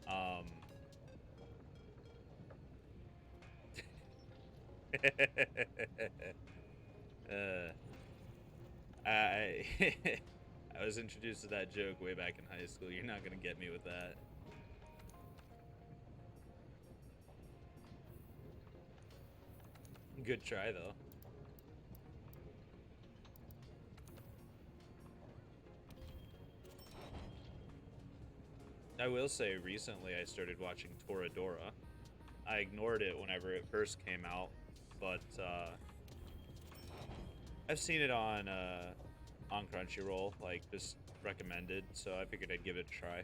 I I was introduced to that joke way back in high school. You're not gonna get me with that. Good try though. I will say recently I started watching Toradora. I ignored it whenever it first came out, but I've seen it on Crunchyroll, like just recommended, so I figured I'd give it a try.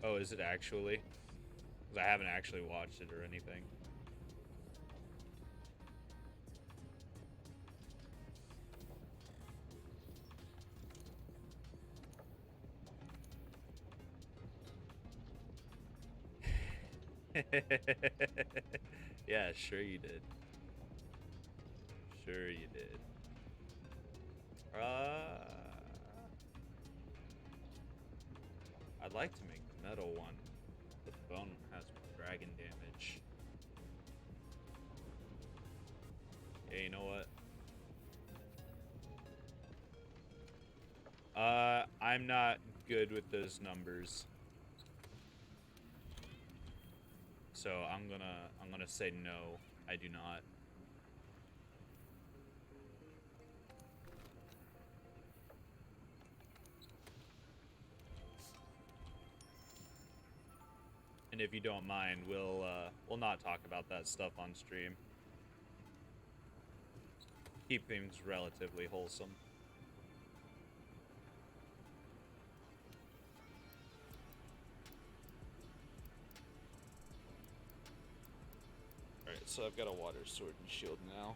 Oh, is it actually? 'Cause I haven't actually watched it or anything. Yeah, sure you did. Sure you did. I'd like to make the metal one, but the bone has more dragon damage. Yeah, you know what? I'm not good with those numbers. So I'm gonna say no, I do not. And if you don't mind, we'll not talk about that stuff on stream. Keep things relatively wholesome. Alright, so I've got a water sword and shield now.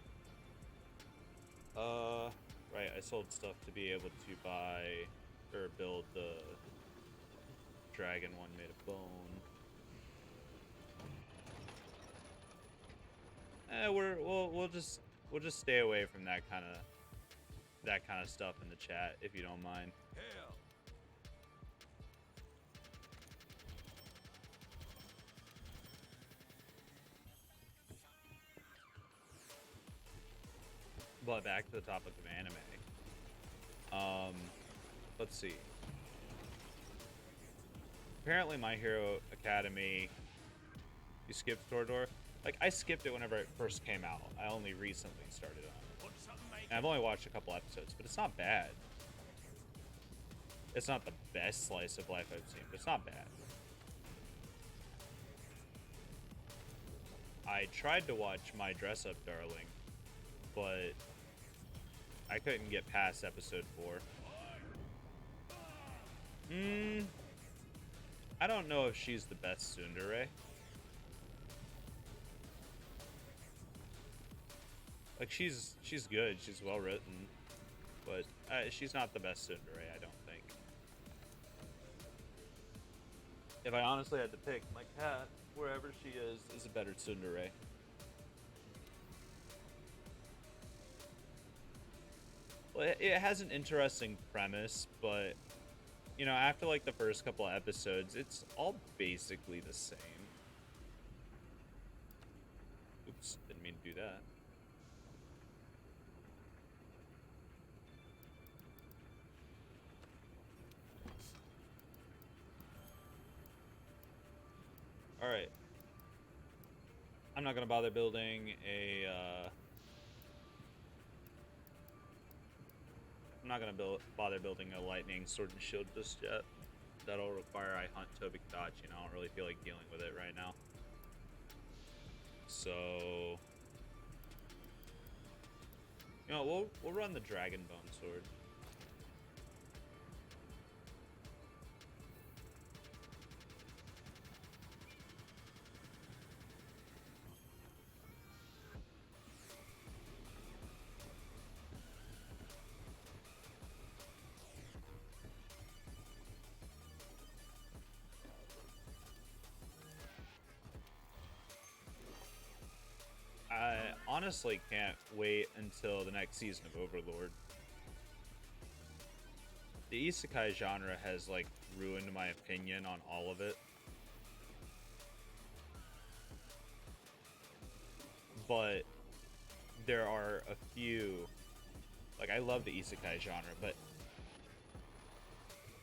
Right, I sold stuff to be able to buy or build the dragon one made of bone. We'll just stay away from that kind of stuff in the chat if you don't mind. Hell. But back to the topic of anime. Let's see. Apparently, My Hero Academy. You skipped Torador. Like, I skipped it whenever it first came out. I only recently started on it. And I've only watched a couple episodes, but it's not bad. It's not the best slice of life I've seen, but it's not bad. I tried to watch My Dress Up Darling, but I couldn't get past episode 4. I don't know if she's the best tsundere. Like, she's good, she's well written, but she's not the best tsundere, I don't think. If I honestly had to pick, my cat, wherever she is a better tsundere. Well, it has an interesting premise, but you know, after like the first couple of episodes, it's all basically the same. Oops, didn't mean to do that. All right. I'm not gonna bother building a. I'm not gonna bother building a lightning sword and shield just yet. That'll require I hunt Tobi-Kadachi, and I don't really feel like dealing with it right now. So, you know, we'll run the Dragon Bone sword. I honestly can't wait until the next season of Overlord. The isekai genre has like ruined my opinion on all of it. But there are a few, like, I love the isekai genre, but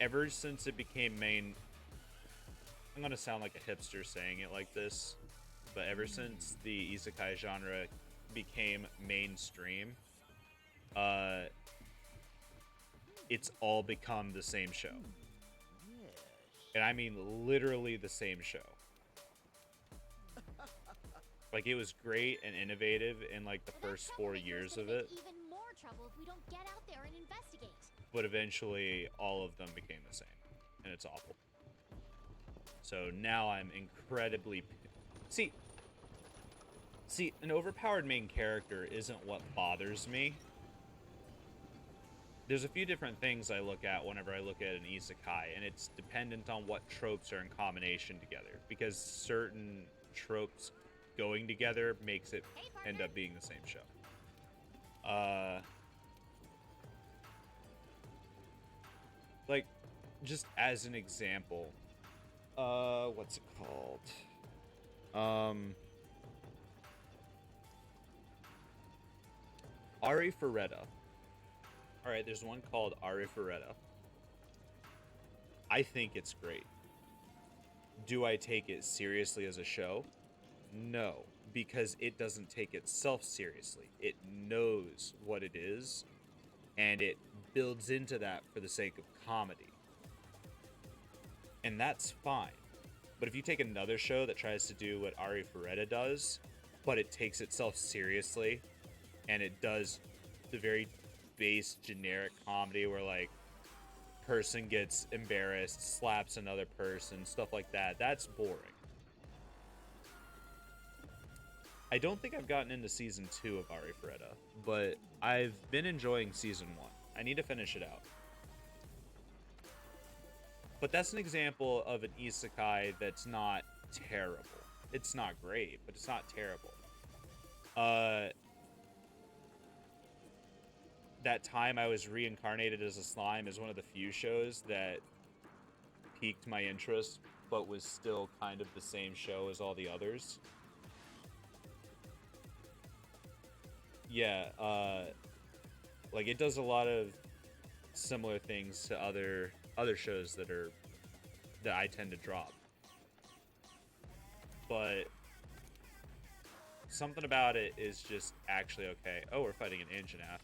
ever since it became main, I'm gonna sound like a hipster saying it like this, but ever since the isekai genre became mainstream, it's all become the same show. And I mean literally the same show. Like, it was great and innovative in like the first 4 years of it. Even more trouble if we don't get out there and investigate. But eventually all of them became the same, and it's awful. So now I'm incredibly see an overpowered main character isn't what bothers me. There's a few different things I look at whenever I look at an isekai, and it's dependent on what tropes are in combination together, because certain tropes going together makes it Hey, end partner. up being the same show. Like, just as an example, what's it called? Arifureta. All right, there's one called Arifureta. I think it's great. Do I take it seriously as a show? No, because it doesn't take itself seriously. It knows what it is, and it builds into that for the sake of comedy. And that's fine. But if you take another show that tries to do what Arifureta does, but it takes itself seriously, and it does the very base generic comedy where, like, person gets embarrassed, slaps another person, stuff like that, that's boring. I don't think I've gotten into season 2 of Arifureta, but I've been enjoying season 1. I need to finish it out. But that's an example of an isekai that's not terrible. It's not great, but it's not terrible. That time I was reincarnated as a slime is one of the few shows that piqued my interest, but was still kind of the same show as all the others. Yeah, like, it does a lot of similar things to other shows that I tend to drop. But something about it is just actually okay. Oh, we're fighting an Anjanath.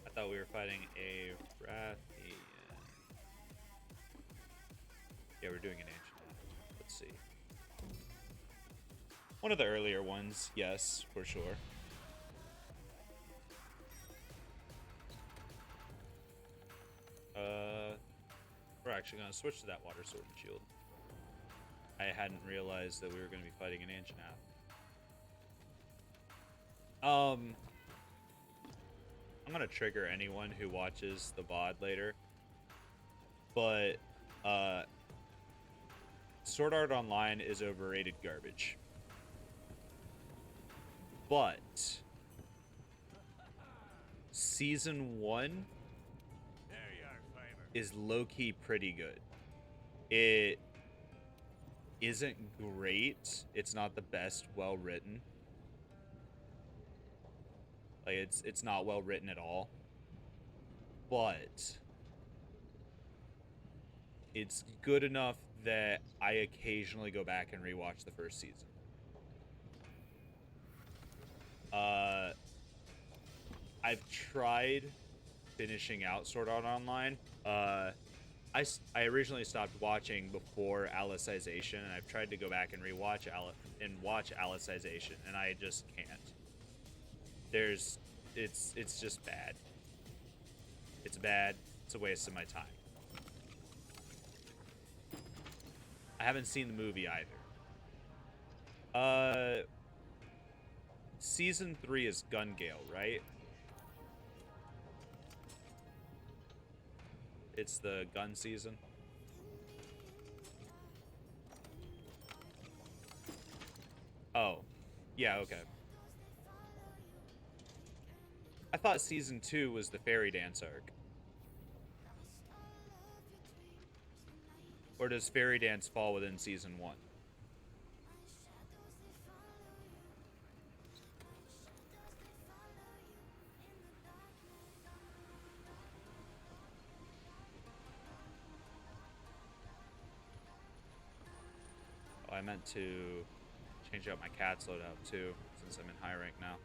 I thought we were fighting a Rathian. Yeah, we're doing an Anjanath. Let's see. One of the earlier ones, yes, for sure. We're actually going to switch to that Water Sword and Shield. I hadn't realized that we were going to be fighting an Anjanath. I'm going to trigger anyone who watches the VOD later. But, Sword Art Online is overrated garbage. But Season 1 is low-key pretty good. It isn't great. It's not the best well-written. Like, it's not well-written at all. But it's good enough that I occasionally go back and rewatch the first season. I've tried finishing out Sword Art Online. I originally stopped watching before Alicization, and I've tried to go back and rewatch watch Alicization, and I just can't. It's just bad. It's bad. It's a waste of my time. I haven't seen the movie either. Season 3 is Gun Gale, right? It's the gun season. Oh. Yeah, okay. I thought season 2 was the fairy dance arc. Or does fairy dance fall within season 1? Oh, I meant to change out my cat's loadout too, since I'm in high rank now.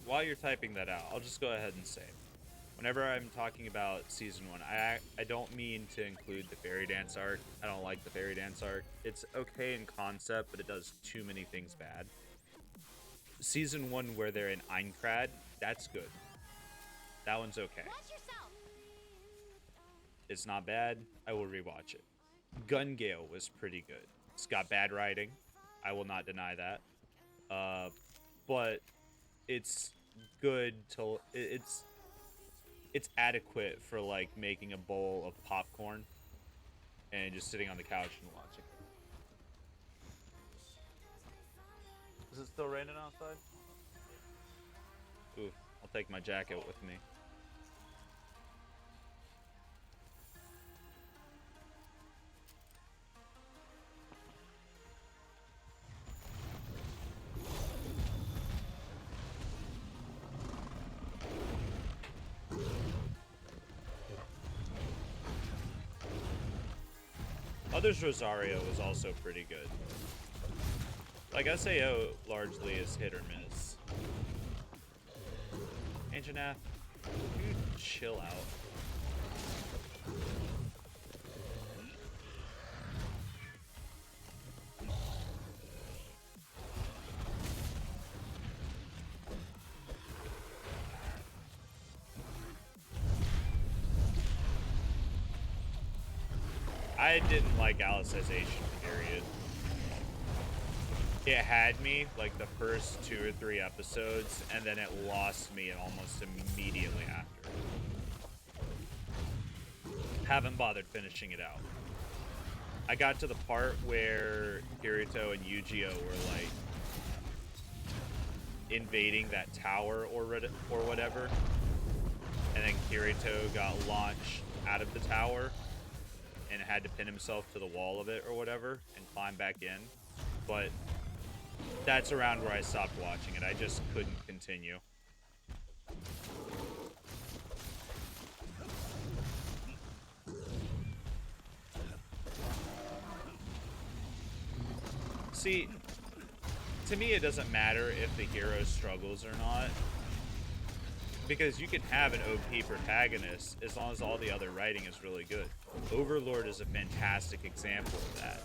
while you're typing that out, I'll just go ahead and say, whenever I'm talking about season 1, I don't mean to include the fairy dance arc. I don't like the fairy dance arc. It's okay in concept, but it does too many things bad. Season 1 where they're in Aincrad, that's good. That one's okay. Watch yourself. It's not bad. I will rewatch it. Gun Gale was pretty good. It's got bad writing. I will not deny that. But it's good to it's adequate for like making a bowl of popcorn and just sitting on the couch and watching. Is it still raining outside? Ooh, I'll take my jacket with me. Others Rosario was also pretty good. Like SAO largely is hit or miss. Ancient Ath, you chill out. I didn't like Alicization, period. It had me like the first 2 or 3 episodes, and then it lost me almost immediately after. Haven't bothered finishing it out. I got to the part where Kirito and Yu-Gi-Oh were like invading that tower or whatever, and then Kirito got launched out of the tower and had to pin himself to the wall of it or whatever and climb back in. But that's around where I stopped watching it. I just couldn't continue. See, to me it doesn't matter if the hero struggles or not, because you can have an OP protagonist as long as all the other writing is really good. Overlord is a fantastic example of that.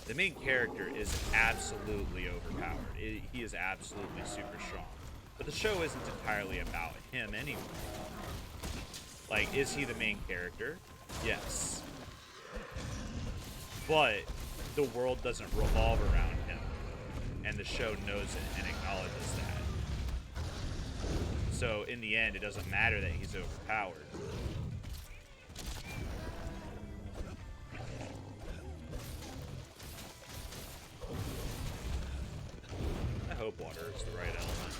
The main character is absolutely overpowered. He is absolutely super strong. But the show isn't entirely about him anyway. Like, is he the main character? Yes. But the world doesn't revolve around him. And the show knows it and acknowledges that. So in the end, it doesn't matter that he's overpowered. I hope water is the right element.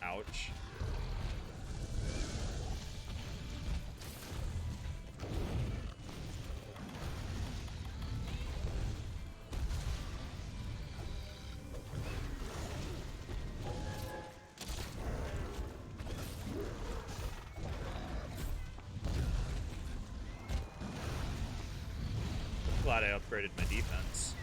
Ouch. Glad I upgraded my defense.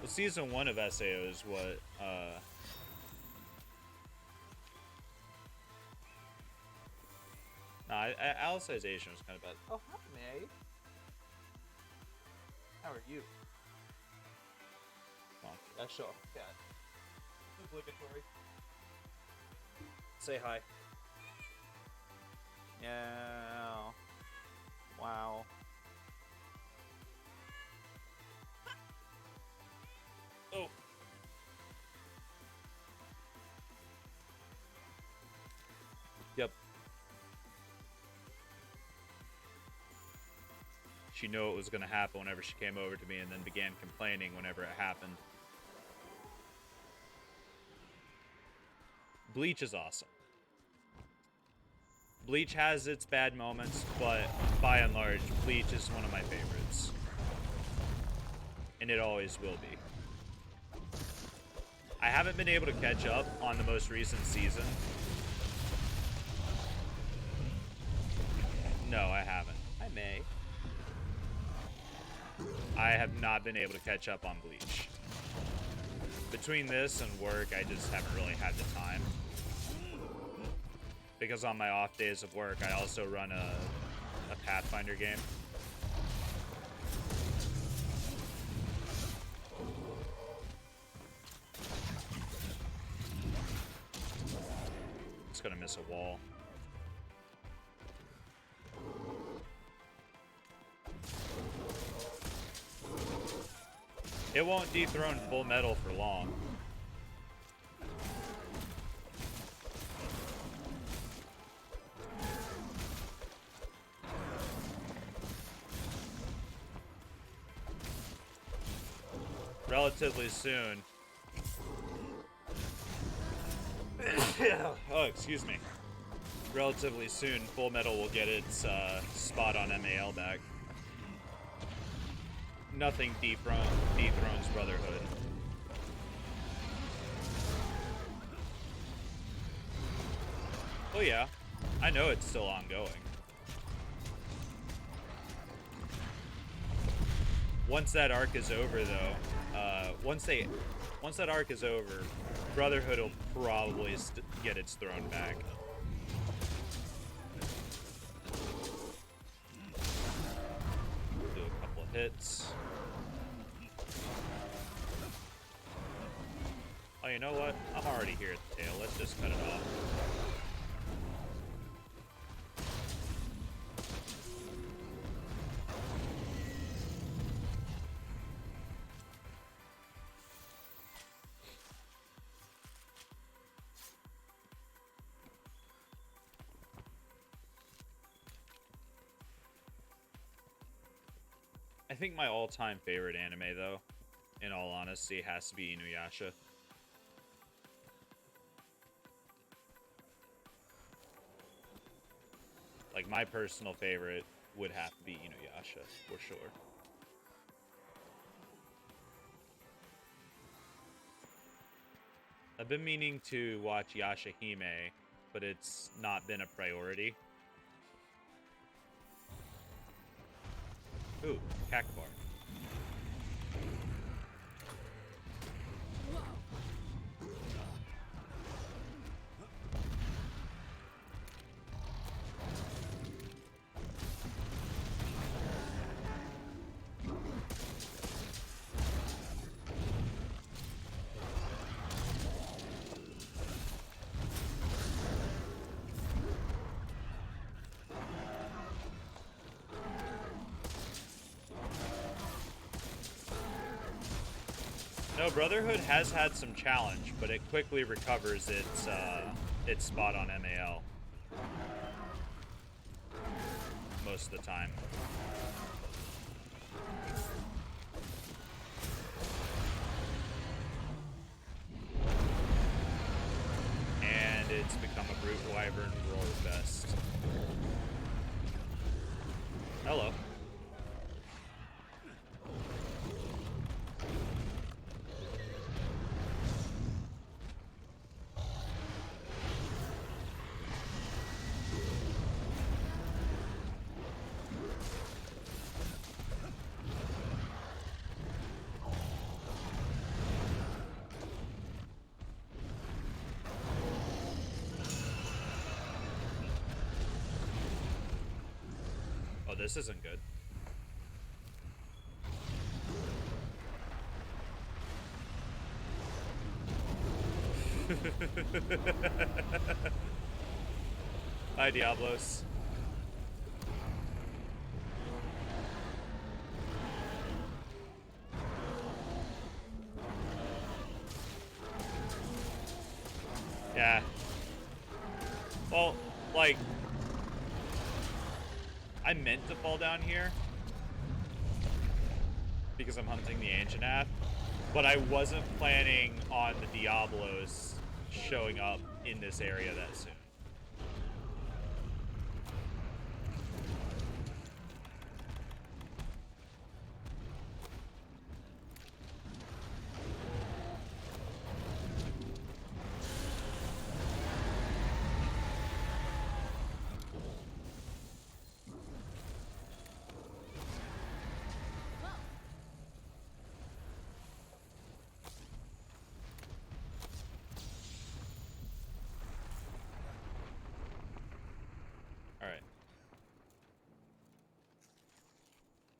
Well, season 1 of SAO is what, Alicization was kind of bad. Oh, hi, May. How are you? That's sure. Yeah. Obligatory. Say hi. Yeah. Wow. Oh. Yep. She knew it was going to happen whenever she came over to me and then began complaining whenever it happened. Bleach is awesome. Bleach has its bad moments, but by and large, Bleach is one of my favorites. And it always will be. I haven't been able to catch up on the most recent season. No, I haven't. I may. I have not been able to catch up on Bleach. Between this and work, I just haven't really had the time. Because on my off days of work, I also run a Pathfinder game. Just gonna miss a wall. It won't dethrone Full Metal for long. Relatively soon. Oh, excuse me. Relatively soon, Full Metal will get its spot on MAL back. Nothing dethrones Brotherhood. Oh yeah, I know it's still ongoing. Once that arc is over, though, once that arc is over, Brotherhood will probably get its throne back. Do a couple of hits. Oh, you know what? I'm already here at the tail. Let's just cut it off. I think my all-time favorite anime, though, in all honesty, has to be Inuyasha. Like, my personal favorite would have to be Inuyasha, for sure. I've been meaning to watch Yashahime, but it's not been a priority. Ooh, Cactuar. No, Brotherhood has had some challenge, but it quickly recovers its spot on MAL. Most of the time. And it's become a Brute Wyvern Roar Fest. Hello. This isn't good. Hi, Diablos. Yeah. Well, like, I meant to fall down here because I'm hunting the Anjanath, but I wasn't planning on the Diablos showing up in this area that soon.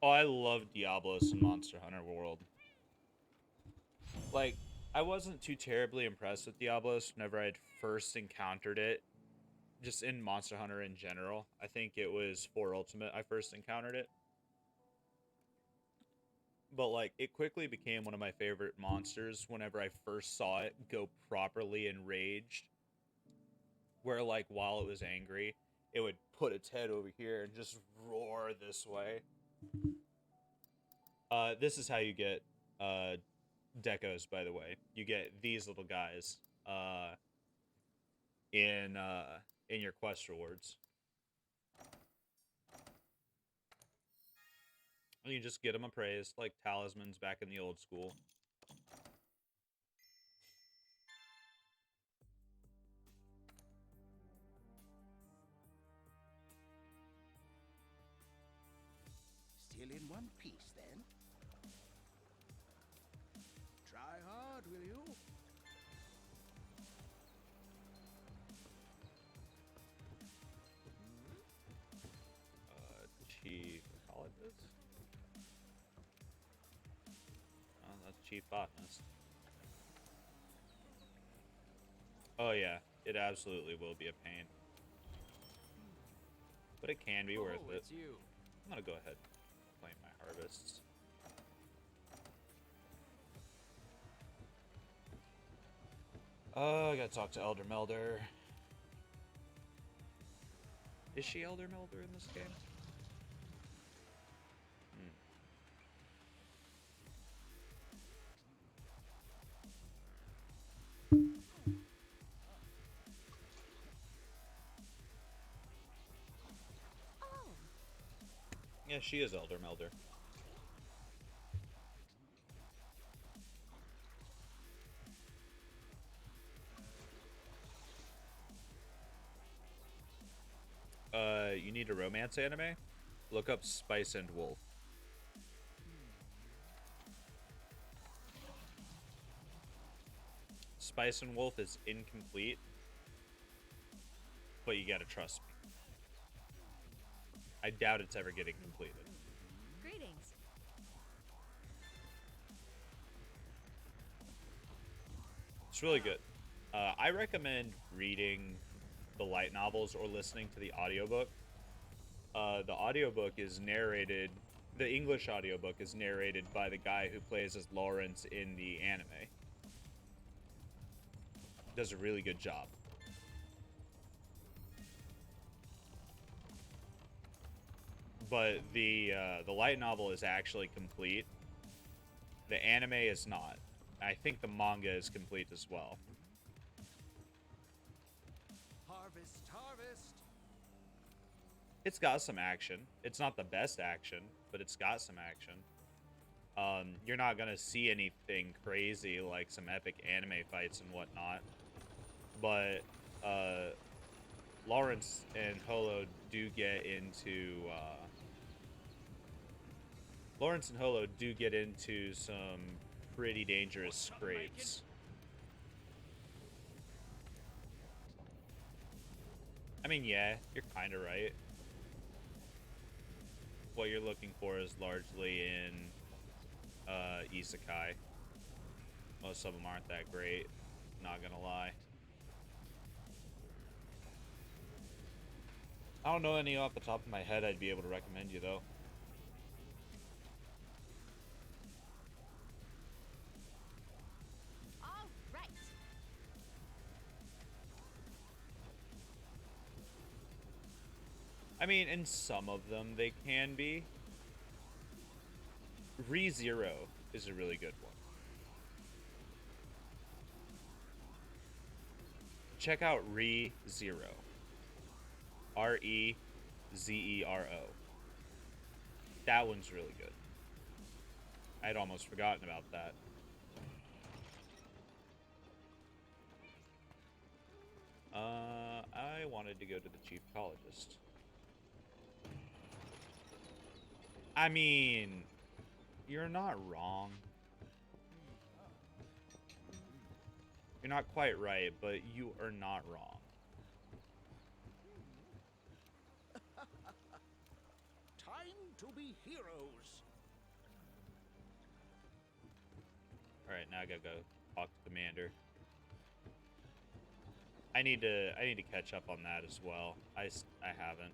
Oh, I love Diablos in Monster Hunter World. Like, I wasn't too terribly impressed with Diablos whenever I'd first encountered it, just in Monster Hunter in general. I think it was 4 Ultimate I first encountered it. But, like, it quickly became one of my favorite monsters whenever I first saw it go properly enraged. Where, like, while it was angry, it would put its head over here and just roar this way. This is how you get decos, by the way. You get these little guys in your quest rewards. And you just get them appraised like talismans back in the old school. Still in one piece, then? Try hard, will you? Chief Colleges? Oh, that's Chief Botanist. Oh yeah, it absolutely will be a pain. But it can be worth it. It's you. I'm gonna go ahead and claim my harvests. Oh, I gotta talk to Elder Melder. Is she Elder Melder in this game? Oh, Yeah, she is Elder Melder. You need a romance anime? Look up Spice and Wolf. Spice and Wolf is incomplete, but you gotta trust me. I doubt it's ever getting completed. greetings. It's really good. I recommend reading the light novels or listening to the audiobook. The audiobook is narrated, the English audiobook is narrated by the guy who plays as Lawrence in the anime. Does a really good job. But the light novel is actually complete. The anime is not. I think the manga is complete as well. Harvest, harvest. It's got some action. It's not the best action, but it's got some action. You're not gonna see anything crazy like some epic anime fights and whatnot. But Lawrence and Holo do get into some pretty dangerous scrapes. I mean, yeah, you're kind of right. What you're looking for is largely in isekai. Most of them aren't that great, not gonna lie. I don't know any off the top of my head I'd be able to recommend you, though. All right. I mean, in some of them, they can be. ReZero is a really good one. Check out ReZero. ReZero. That one's really good. I'd almost forgotten about that. I wanted to go to the chief ecologist. I mean, you're not wrong. You're not quite right, but you are not wrong. Time to be heroes. All right, now I gotta go talk to Commander. I need to catch up on that as well. I haven't.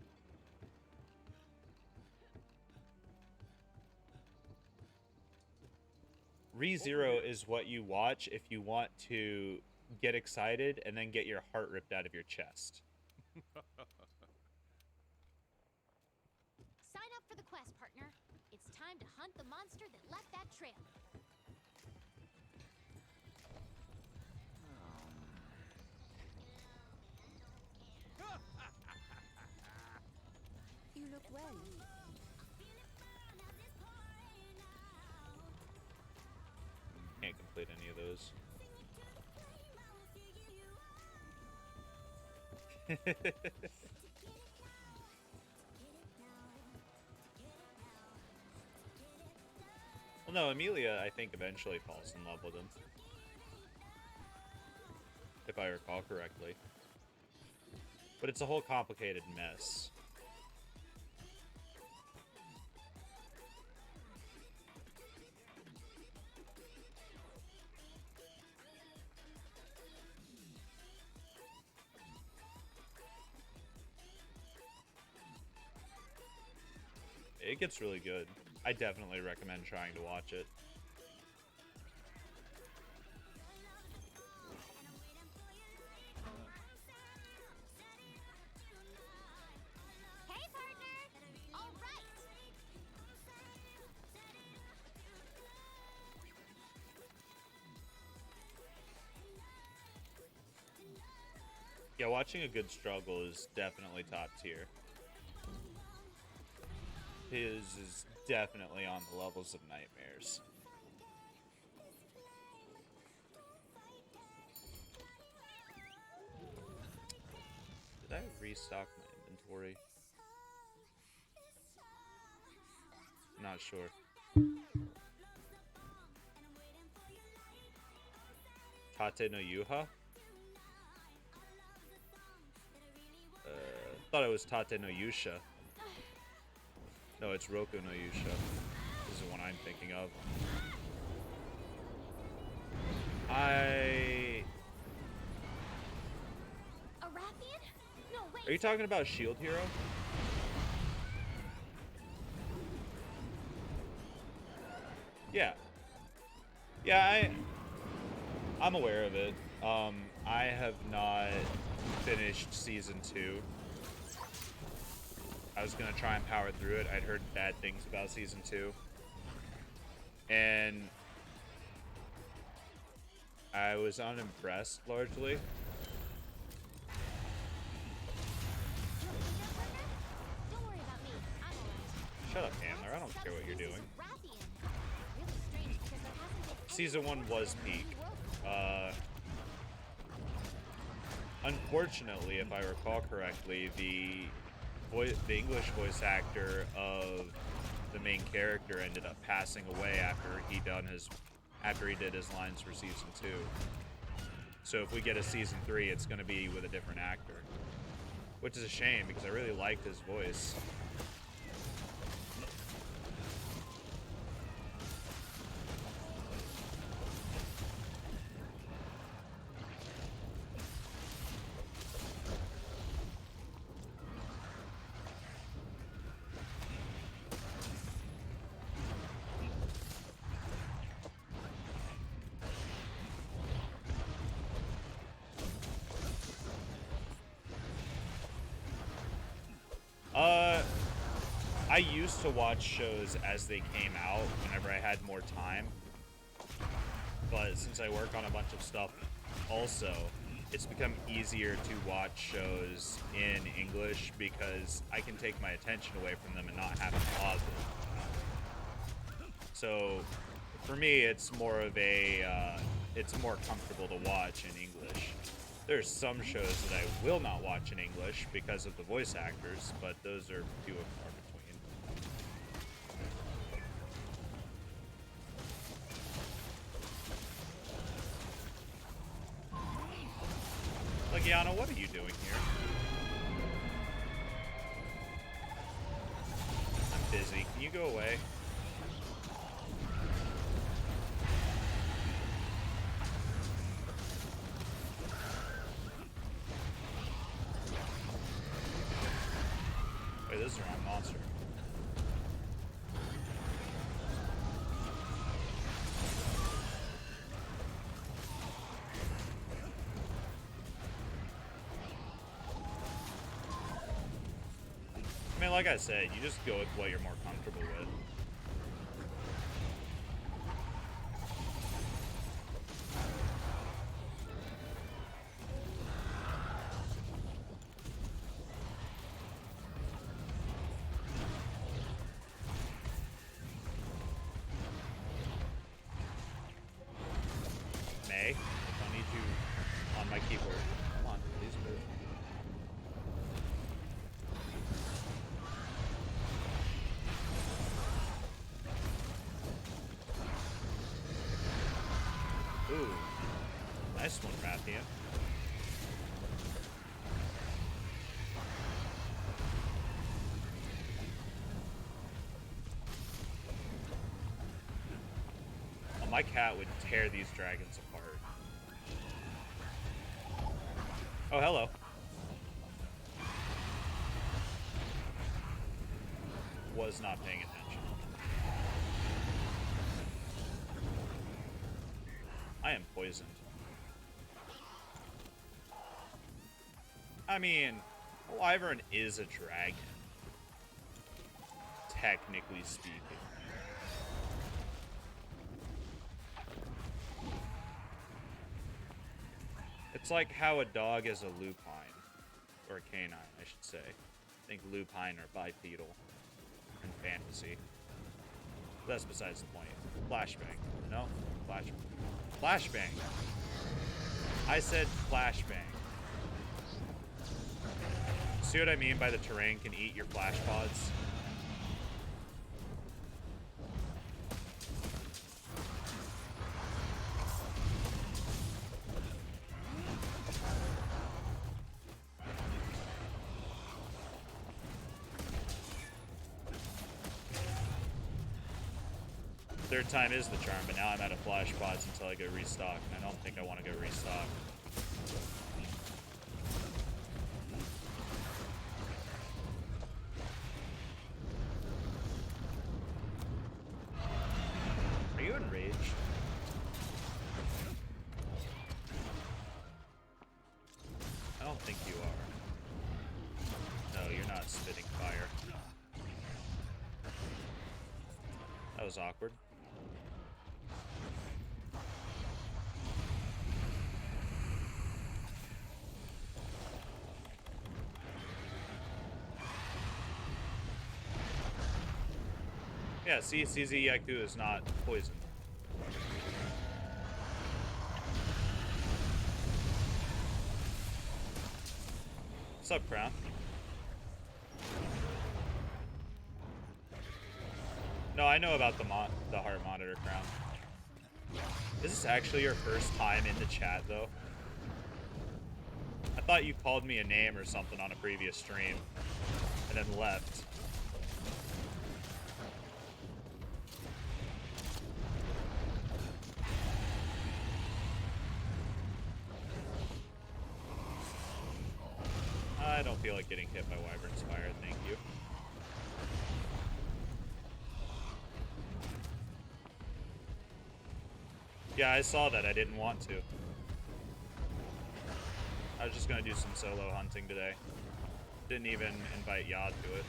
ReZero is what you watch if you want to get excited and then get your heart ripped out of your chest. Sign up for the quest, partner. It's time to hunt the monster that left that trail. You look well. Can't complete any of those. Well, no, Amelia, I think, eventually falls in love with him. If I recall correctly. But it's a whole complicated mess. It gets really good. I definitely recommend trying to watch it. Hey, partner! All right! Yeah, watching a good struggle is definitely top tier. His is definitely on the levels of Nightmares. Did I restock my inventory? Not sure. Tate no Yuha? Thought it was Tate no Yusha. No, it's Roku no Yusha. This is the one I'm thinking of. Arathian? No, wait! Are you talking about Shield Hero? Yeah. Yeah, I'm aware of it. I have not finished Season 2. I was going to try and power through it. I'd heard bad things about Season 2. And I was unimpressed, largely. Don't worry about me. I'm alright. Shut up, Handler. I don't care what you're doing. Arathian. Really strange because there hasn't been any Season 1 was peak. Unfortunately, if I recall correctly, the English voice actor of the main character ended up passing away after he did his lines for Season 2. So if we get a Season 3, it's going to be with a different actor. Which is a shame, because I really liked his voice. I used to watch shows as they came out whenever I had more time, but since I work on a bunch of stuff also, it's become easier to watch shows in English because I can take my attention away from them and not have to pause it. So for me, it's more of a, it's more comfortable to watch in English. There's some shows that I will not watch in English because of the voice actors, but those are few and far between. Legiana, what are you doing here? busy. Can you go away? Wait, this is the wrong monster. I mean, like I said, you just go with what you're more comfortable with. May, I need you on my keyboard. Come on, please move. Ooh, nice one, Rathia. Oh, my cat would tear these dragons apart. Oh, hello. Was not paying attention. I am poisoned. I mean, a wyvern is a dragon. Technically speaking. It's like how a dog is a lupine. Or a canine, I should say. I think lupine are bipedal in fantasy. That's besides the point. Flashbang. No? Flashbang. Flashbang. I said flashbang. See what I mean by the terrain can eat your flash pods? Third time is the charm, but now I'm out of flash pods until I go restock. I don't think I want to go restock. Are you enraged? I don't think you are. No, you're not spitting fire. That was awkward. Yeah, see, CZ Yaku is not poisoned. What's up, Crown? No, I know about the heart monitor, Crown. Is this actually your first time in the chat, though? I thought you called me a name or something on a previous stream, and then left. I don't feel like getting hit by Wyvern's Fire, thank you. Yeah, I saw that. I didn't want to. I was just gonna do some solo hunting today. Didn't even invite Yad to it.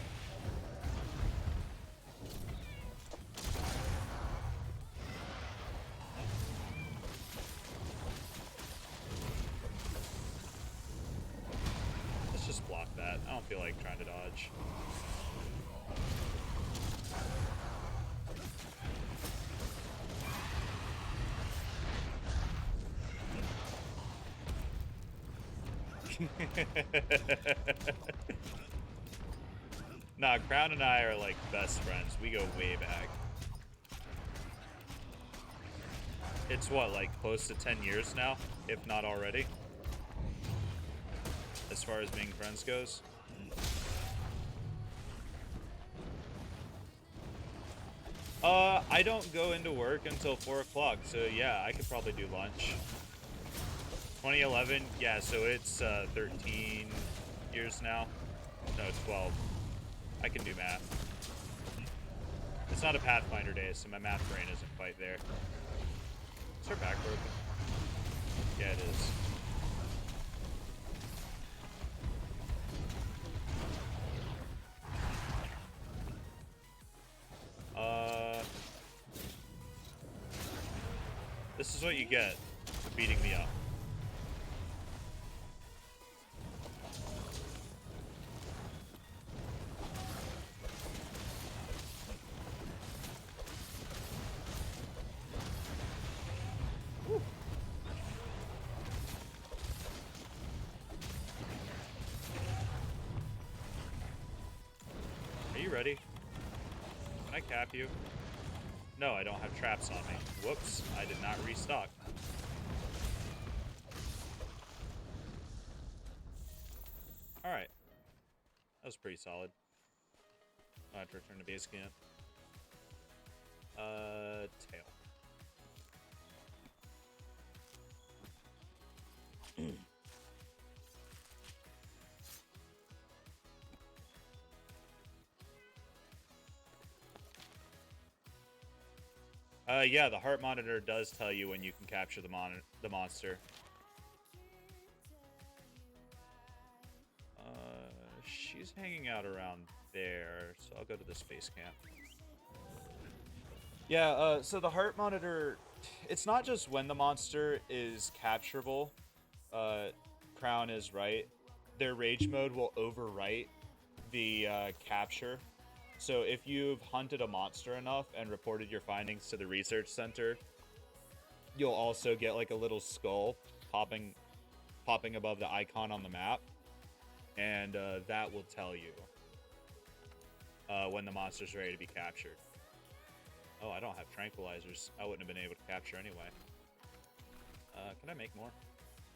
Let's just block that. I don't feel like trying to dodge. Nah, Crown and I are like best friends. We go way back. It's what, like close to 10 years now, if not already, as far as being friends goes. I don't go into work until 4 o'clock, so yeah, I could probably do lunch. 2011, yeah, so it's 13 years now. No, 12. I can do math. It's not a Pathfinder day, so my math brain isn't quite there. Is her back broken? Yeah, it is. This is what you get for beating me up. Woo. Are you ready? Can I cap you? No, I don't have traps on me. Whoops, I did not restock. Alright. That was pretty solid. I have to return to base camp. Tail. Yeah, the heart monitor does tell you when you can capture the monster. She's hanging out around there, so I'll go to the space camp. Yeah, so the heart monitor, it's not just when the monster is capturable. Crown is right. Their rage mode will overwrite the capture. So if you've hunted a monster enough and reported your findings to the research center, you'll also get like a little skull popping above the icon on the map, and that will tell you when the monster's ready to be captured. Oh, I don't have tranquilizers. I wouldn't have been able to capture anyway. Can I make more?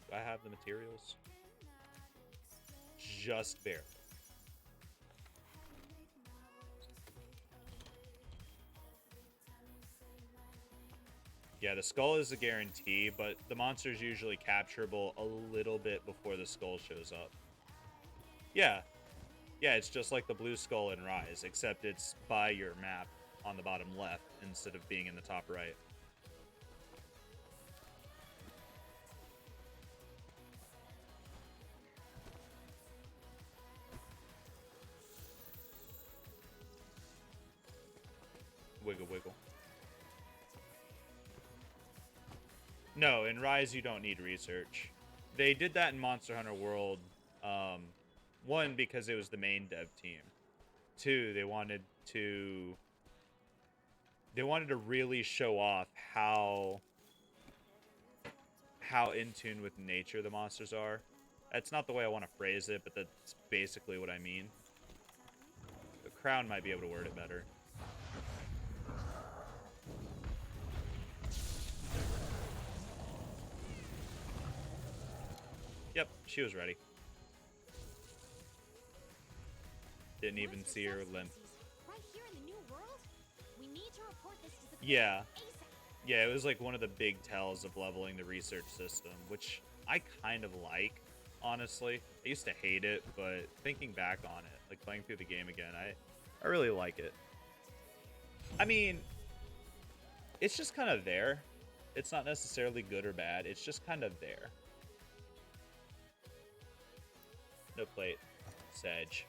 Do I have the materials? Just barely. Yeah, the skull is a guarantee, but the monster's usually capturable a little bit before the skull shows up. Yeah. Yeah, it's just like the blue skull in Rise, except it's by your map on the bottom left instead of being in the top right. Wiggle, wiggle. No, in Rise you don't need research. They did that in Monster Hunter World. One, because it was the main dev team. Two, they wanted to really show off how in tune with nature the monsters are. That's not the way I want to phrase it, but that's basically what I mean. The Crown might be able to word it better. Yep, she was ready. Didn't even see her limp. Right here in the new world? We need to report this to the Yeah. ASAP. Yeah, it was like one of the big tells of leveling the research system, which I kind of like, honestly. I used to hate it, but thinking back on it, like playing through the game again, I really like it. I mean, it's just kind of there. It's not necessarily good or bad. It's just kind of there. No plate. Sedge.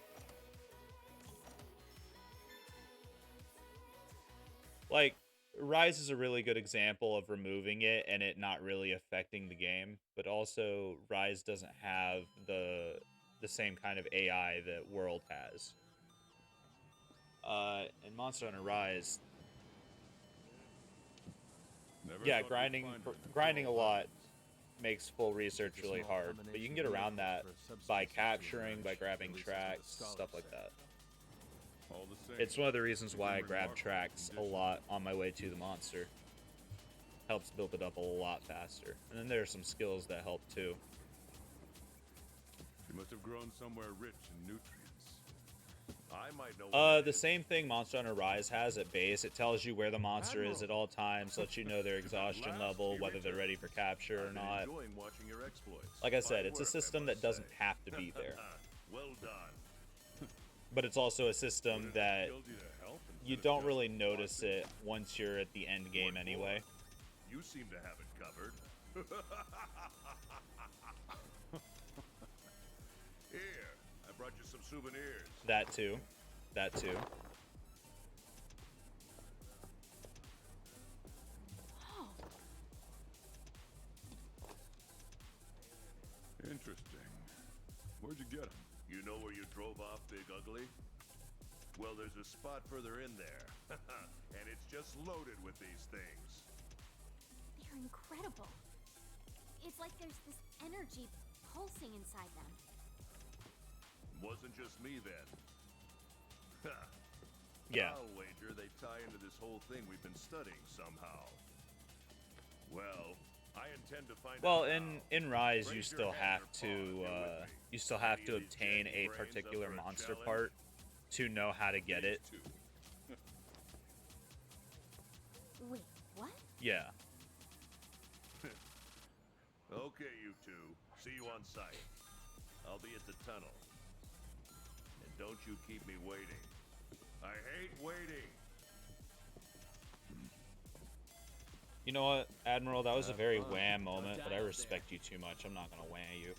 Like, Rise is a really good example of removing it and it not really affecting the game, but also Rise doesn't have the same kind of AI that World has. In Monster Hunter Rise, yeah, grinding a lot makes full research really hard, but you can get around that by capturing, by grabbing tracks, stuff like that. It's one of the reasons why I grab tracks a lot on my way to the monster. Helps build it up a lot faster. And then there are some skills that help too. She must have grown somewhere rich in nutrients. I might know. What The same thing Monster Hunter Rise has at base. It tells you where the monster is at all times, lets you know their exhaustion level, whether they're ready for capture or not. Enjoying watching your exploits. Like I said, Fine it's a work, I system must that doesn't say. have to be there. Well done. But it's also a system that Killed you to help instead you of don't just really notice watching? it once you're at the end game What anyway. for? You seem to have it covered. Here, I brought you some souvenirs. That too. That too. Oh, Interesting. Where'd you get them? You know where you drove off, Big Ugly? Well, there's a spot further in there. And it's just loaded with these things. they're incredible. It's like there's this energy pulsing inside them. Wasn't just me then. Yeah. I'll wager they tie into this whole thing we've been studying somehow. Well, I intend to find Well, out in how. Rise, you Raise still your hand have or paw if to you're with me. you still have to Any of these obtain janky a brains up particular for a monster challenge? part to know how to get it. These two. Wait, what? Yeah. Okay, you two. See you on site. I'll be at the tunnel. And don't you keep me waiting. I hate waiting. You know what, Admiral? That was a very fun. wham Go moment, but I down respect you too much. I'm not gonna wham you.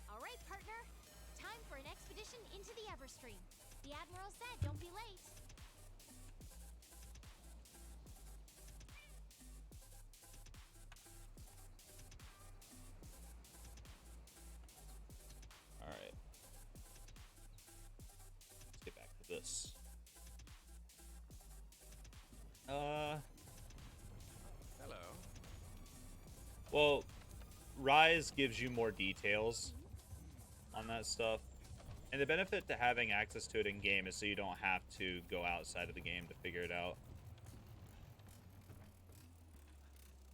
All right, partner. Time for an expedition into the Everstream. The Admiral said don't be late. All right. Let's get back to this. Hello. Well, Rise gives you more details on that stuff. And the benefit to having access to it in game is so you don't have to go outside of the game to figure it out.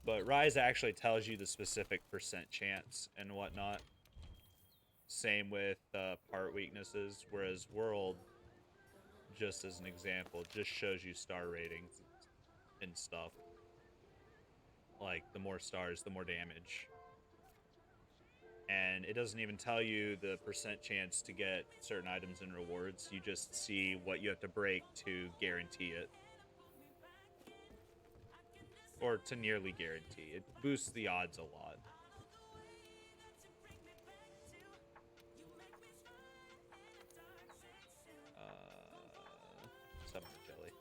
But Rise actually tells you the specific percent chance and whatnot. Same with part weaknesses, whereas World, just as an example, just shows you star ratings and stuff. Like, the more stars, the more damage. And it doesn't even tell you the percent chance to get certain items and rewards. You just see what you have to break to guarantee it. Or to nearly guarantee. It boosts the odds a lot. Summoner Jelly.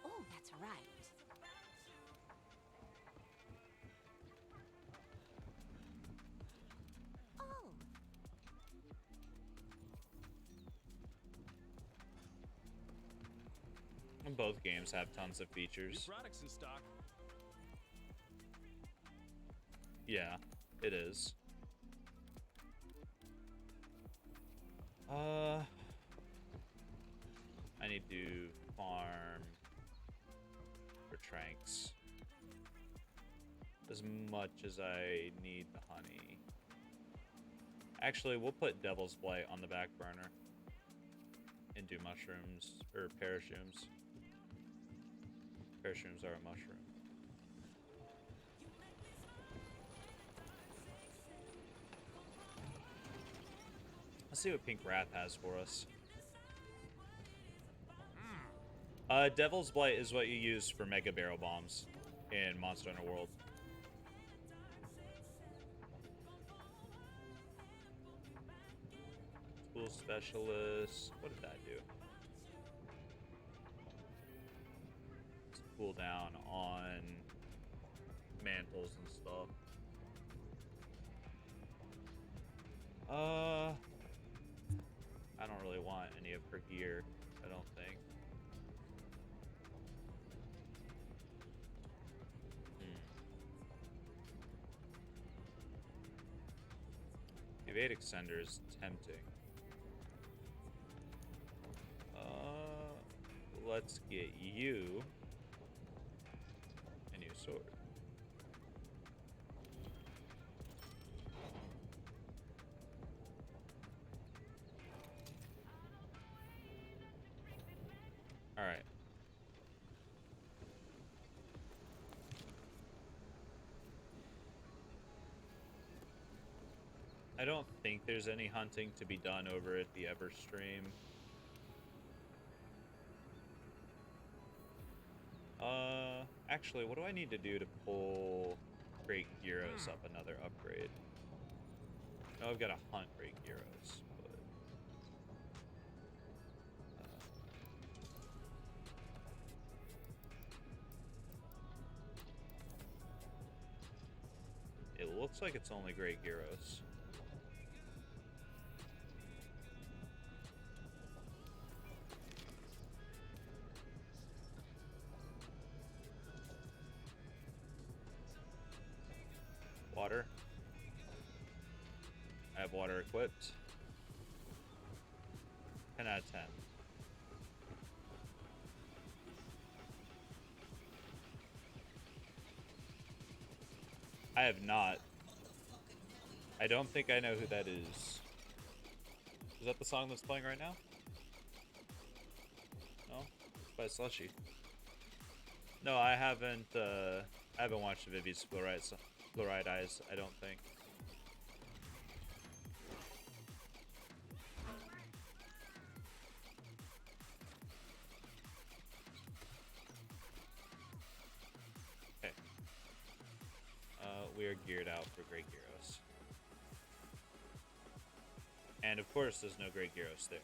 Oh, that's right. Oh, And both games have tons of New features. products in stock. Yeah, it is. I need to farm for Tranks as much as I need the honey. Actually, we'll put Devil's Blight on the back burner and do mushrooms or parashrooms. Parashrooms are a mushroom. Let's see what Pink Wrath has for us. Devil's Blight is what you use for Mega Barrel Bombs in Monster Hunter World. School Specialist. What did that do? It's cool down on mantles and stuff. I don't really want any of her gear, I don't think. Evade Extender is tempting. Let's get you a new sword. I don't think there's any hunting to be done over at the Everstream. Actually, what do I need to do to pull Great Gyros up another upgrade? No, I've got to hunt Great Gyros, but... it looks like it's only Great Gyros. Water. I have water equipped. 10 out of 10. I have not. I don't think I know who that is. Is that the song that's playing right now? No? It's by Slushy. No, I haven't watched Vivi's Fluoride Eyes, I don't think. Okay. We are geared out for Great Gyros. And of course, there's no Great Gyros there.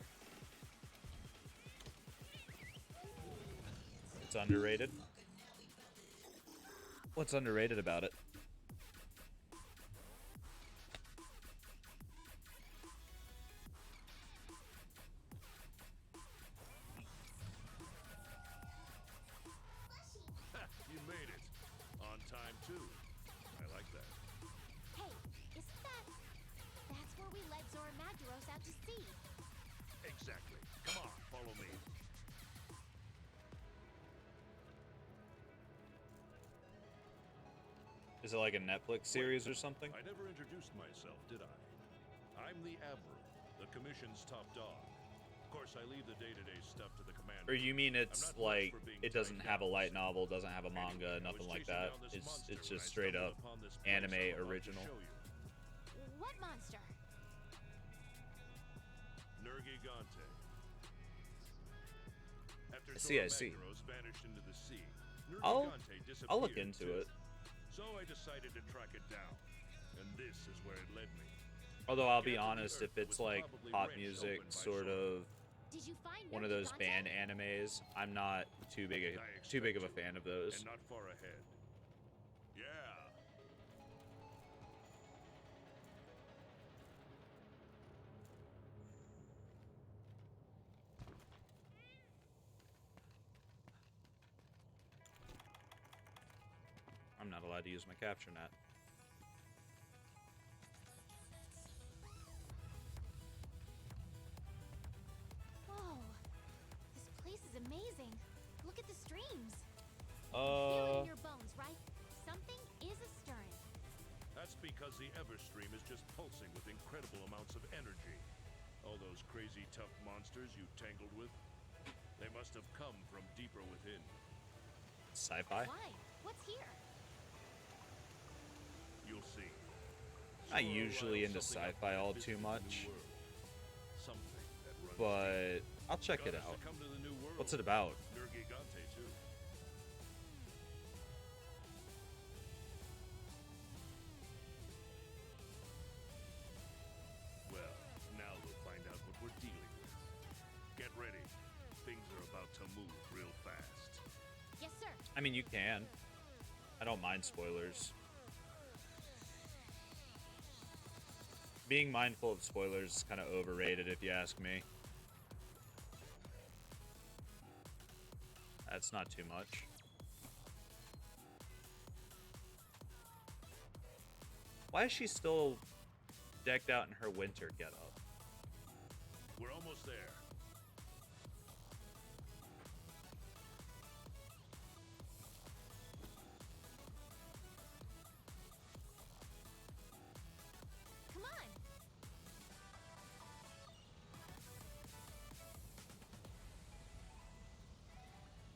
It's underrated. What's underrated about it? You made it. On time, too. I like that. Hey, isn't that's where we led Zora Magdaros out to sea. Exactly. Come on, follow me. Is it like a Netflix series or something? I never introduced myself, did I? I'm the Admiral, the Commission's top dog. Of course, I leave the day-to-day stuff to the commander. Or you mean it's I'm not like much for being it doesn't tied have a down, light so- novel, doesn't have a manga, I was nothing like chasing that. down this monster It's when just I straight up stumbled upon this place anime I'm about to original. show you. What monster? Nergigante. After I see, Zora I see. Magdaros vanished into the sea, I'll Nergigante look disappeared into too. it. So I decided to track it down, and this is where it led me. Although I'll be Get to the honest, if Earth it's was like probably pop wrenched music, open by sort Zora. of Did you find one of those Nergigante? band animes, I'm not too big I of a expect fan of to, those. and not far ahead. Yeah. I'm not allowed to use my capture net. Whoa. This place is amazing. Look at the streams. Feel it in your bones, right? Something is astirring. That's because the Everstream is just pulsing with incredible amounts of energy. All those crazy tough monsters you tangled with, they must have come from deeper within. Sci-fi? Why? What's here? You'll see. Not Zora usually riles into something up sci-fi that all visits too the new much, world. Something that runs but I'll check deep. it Gotta out. succumb to the new world. What's it about? Nergigante, too. Well, now we'll find out what we're dealing with. Get ready. Things are about to move real fast. Yes, sir. I mean, you can. I don't mind spoilers. Being mindful of spoilers is kind of overrated, if you ask me. That's not too much. Why is she still decked out in her winter getup? We're almost there. Come on.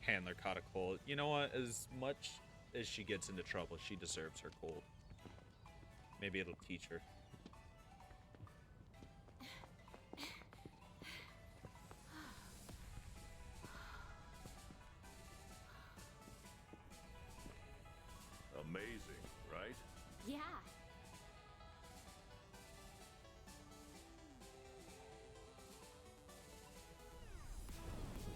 Handler caught a cold. You know what? As much as she gets into trouble, she deserves her cold. Maybe it'll teach her. Amazing, right? Yeah.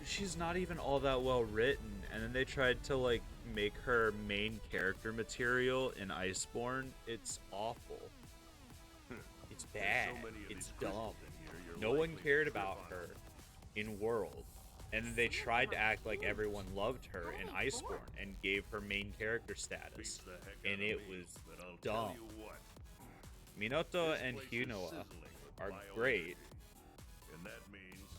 She's not even all that well written, and then they tried to like make her main character material in Iceborne. It's awful. It's There's bad. so many of It's these dumb. crystals in here, you're No one likely to cared trip about on her them. in World, and then they tried to act like everyone loved her in Iceborne and gave her main character Beats status, the heck and out it of me, was but I'll dumb. tell you what, Minato this and place is Hinoa sizzling with are bioenergy, great and that means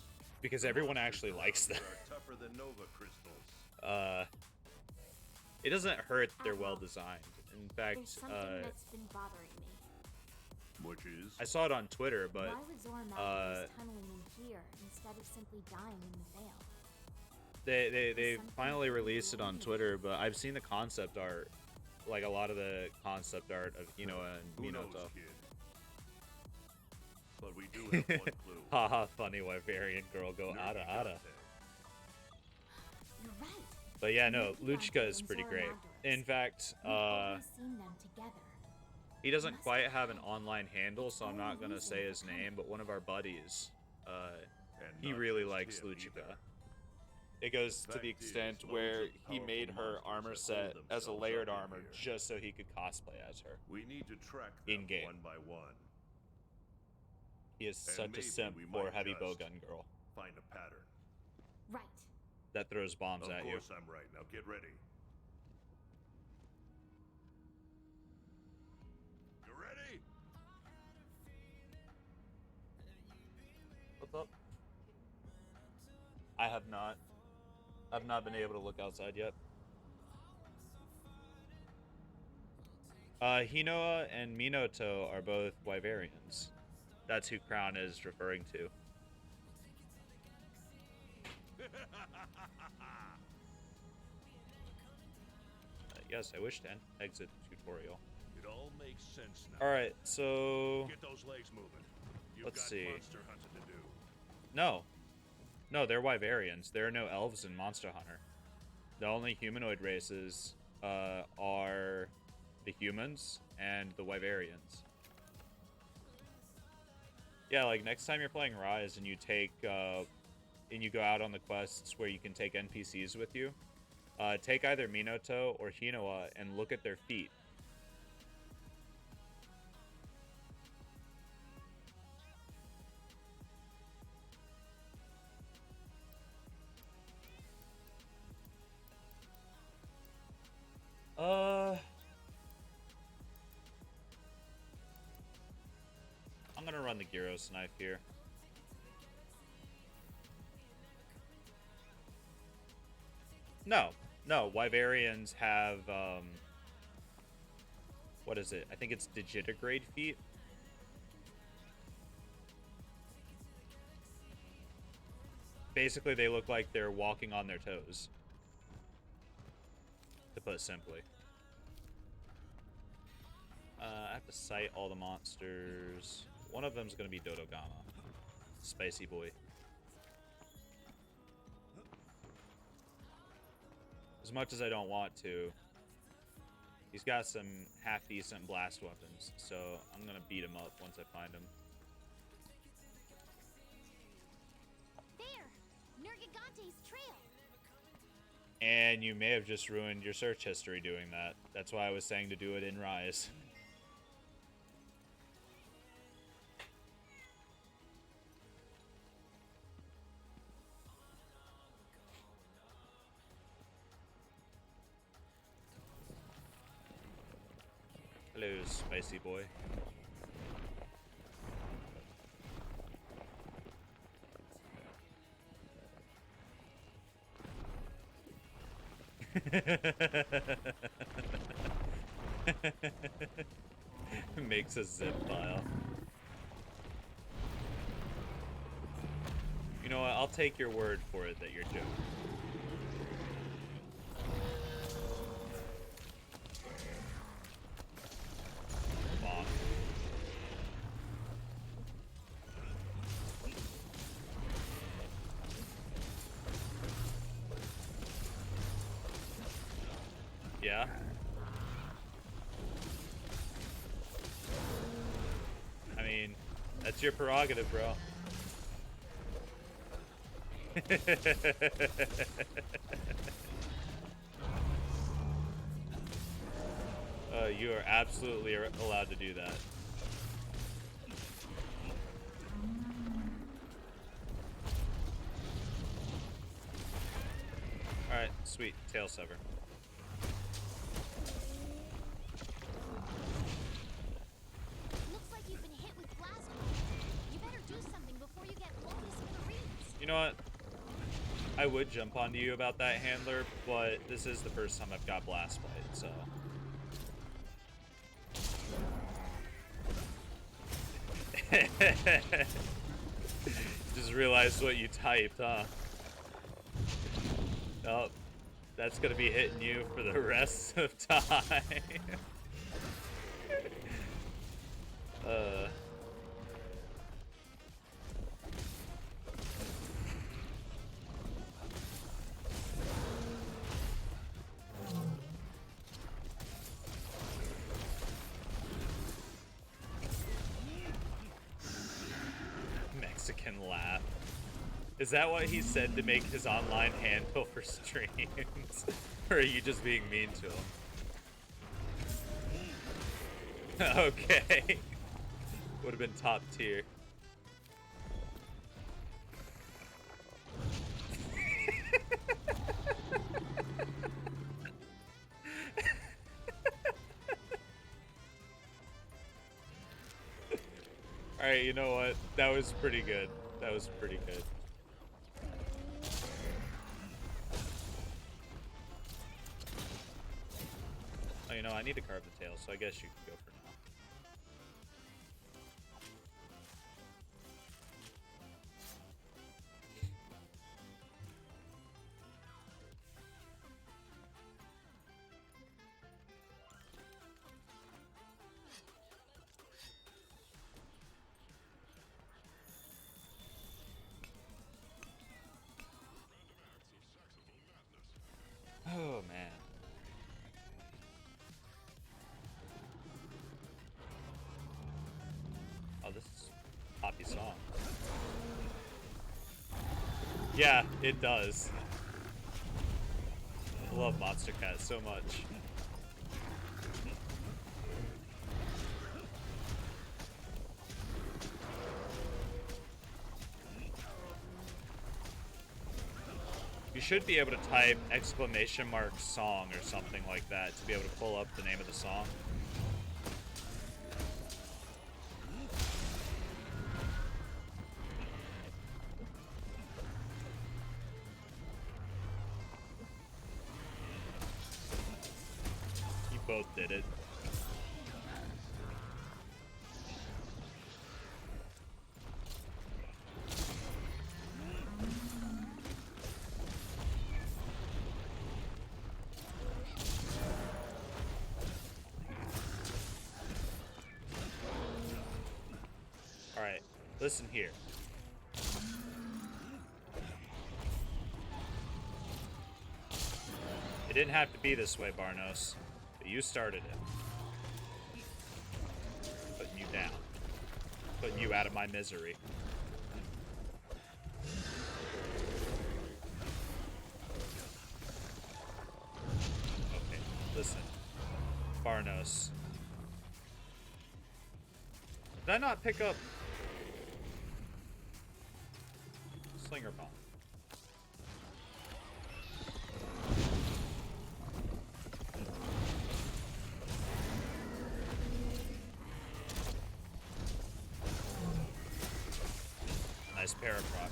because the everyone monsters actually around likes here them. are tougher than Nova crystals. It doesn't hurt they're Admiral, well designed. In There's fact, something that's been bothering me. Which is I saw it on Twitter, but Why would Zoramagus tunneling in here instead of simply dying in the Vale? they finally released it on Twitter, but I've seen the concept art, like a lot of the concept art of Hinoa and who knows, Minato. kid? But we do have one clue. Haha, funny Wyverian girl go Nerdy ada ada. Dante. You're right. But yeah, no, Nerdy Luchka Dante is and pretty great. Zoromagus. In fact, We've always seen them together. he doesn't quite have an online handle, so I'm not gonna say his name, but one of our buddies, And he not really just likes him Luchika. either. It goes to Fact the is, extent loads where of he powerful made her monsters armor that set hold as a themselves layered up in armor here. just so he could cosplay as her. We need to track them In-game. one by one. He is And such a maybe simp we for might heavy just bowgun girl Find a pattern. Right. that throws bombs Of at you. course I'm right. Now get ready. You ready? What's up? I have not. I've not been able to look outside yet. Hinoa and Minato are both Wyverians. That's who Crown is referring to. Yes, I wish to exit tutorial. It all makes sense now. Alright, so... Get those legs moving. You've Let's got see. monster hunting to do. No. No, they're Wyverians. There are no elves in Monster Hunter. The only humanoid races are the humans and the Wyverians. Yeah, like next time you're playing Rise and you take and you go out on the quests where you can take NPCs with you, take either Minato or Hinoa and look at their feet. I'm gonna run the Gyros knife here. No, no, Wyverians have, what is it? I think it's digitigrade feet. Basically, they look like they're walking on their toes, to put simply. I have to cite all the monsters. One of them's gonna be Dodogama. Spicy boy. As much as I don't want to, he's got some half-decent blast weapons, so I'm gonna beat him up once I find him. There! Nergigante's trail! And you may have just ruined your search history doing that. That's why I was saying to do it in Rise. Hello, spicy boy. Makes a zip file. You know what? I'll take your word for it that you're joking. Bonk. Yeah. That's your prerogative, bro. You are absolutely allowed to do that. Alright, sweet. Tail sever. Looks like you've been hit with blast. You better do something before you get Lotus in the reeds. You know what? I would jump onto you about that handler, but this is the first time I've got Blast Blade, so... Just realized what you typed, huh? Oh, that's gonna be hitting you for the rest of time. Mexican laugh. Is that what he said to make his online handle for streams? Or are you just being mean to him? Okay. Would have been top tier. Alright, you know what? That was pretty good. That was pretty good. Oh, you know, I need to carve the tail, so I guess you can go for now. Oh, man. Oh, this is a poppy song. Yeah, it does. I love Monster Cat so much. You should be able to type !! song or something like that to be able to pull up the name of the song. You both did it. Alright, listen here. It didn't have to be this way, Barnos, but you started it. Putting you down. Putting you out of my misery. Okay, listen. Barnos. Did I not pick up Slinger Bomb? Nice paraproc.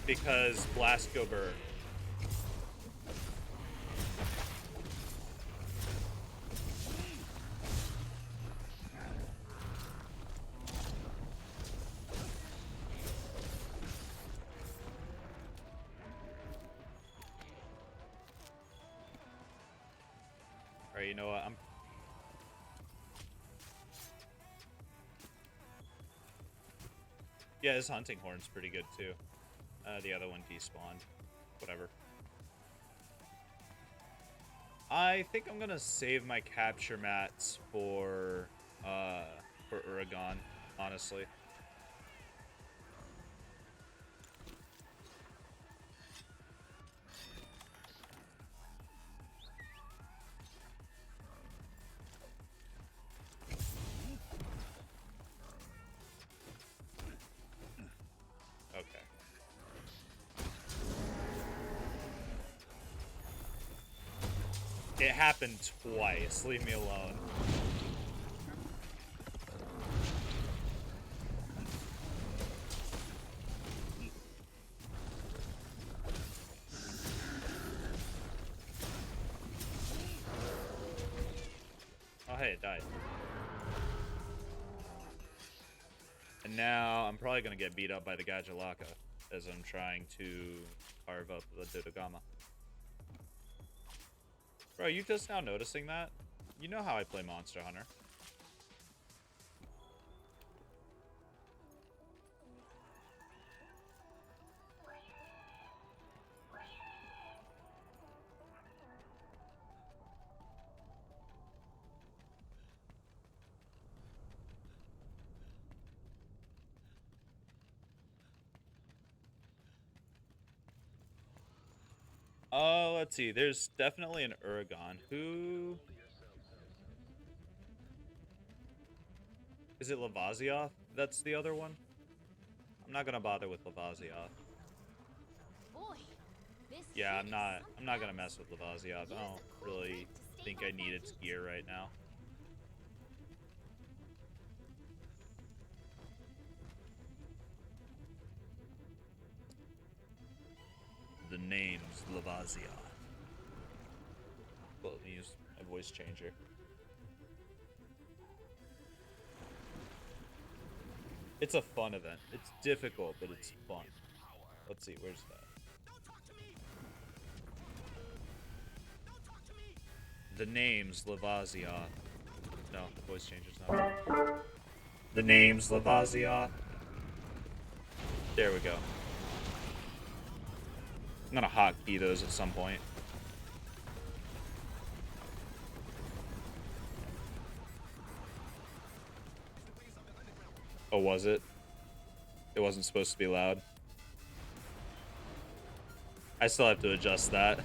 Because Blast Go Burr. Alright, you know what? Yeah, his hunting horn's pretty good too. The other one despawned. Whatever. I think I'm gonna save my capture mats for Uragaan, honestly. Okay. It happened twice. Leave me alone. Oh, hey, it died. And now I'm probably going to get beat up by the Gajalaka as I'm trying to carve up the Dodogama. Bro, you just now noticing that? You know how I play Monster Hunter. Oh, let's see. There's definitely an Uragaan. Who... Is it Lavazioth? That's the other one? I'm not gonna bother with Lavazioth. Boy, this Yeah, heat I'm not gonna is mess with Lavazioth. something I else. don't Use a cool really drink to think stave I off need that its heat. gear right now. The name's Lavazioth. Well, let me use a voice changer. It's a fun event. It's difficult, but it's fun. Let's see, where's that? Don't talk to me! Don't talk to me! The name's Lavazioth. No, the voice changer's not right. The name's Lavazioth. There we go. I'm gonna hotkey those at some point. Oh, was it? It wasn't supposed to be loud. I still have to adjust that.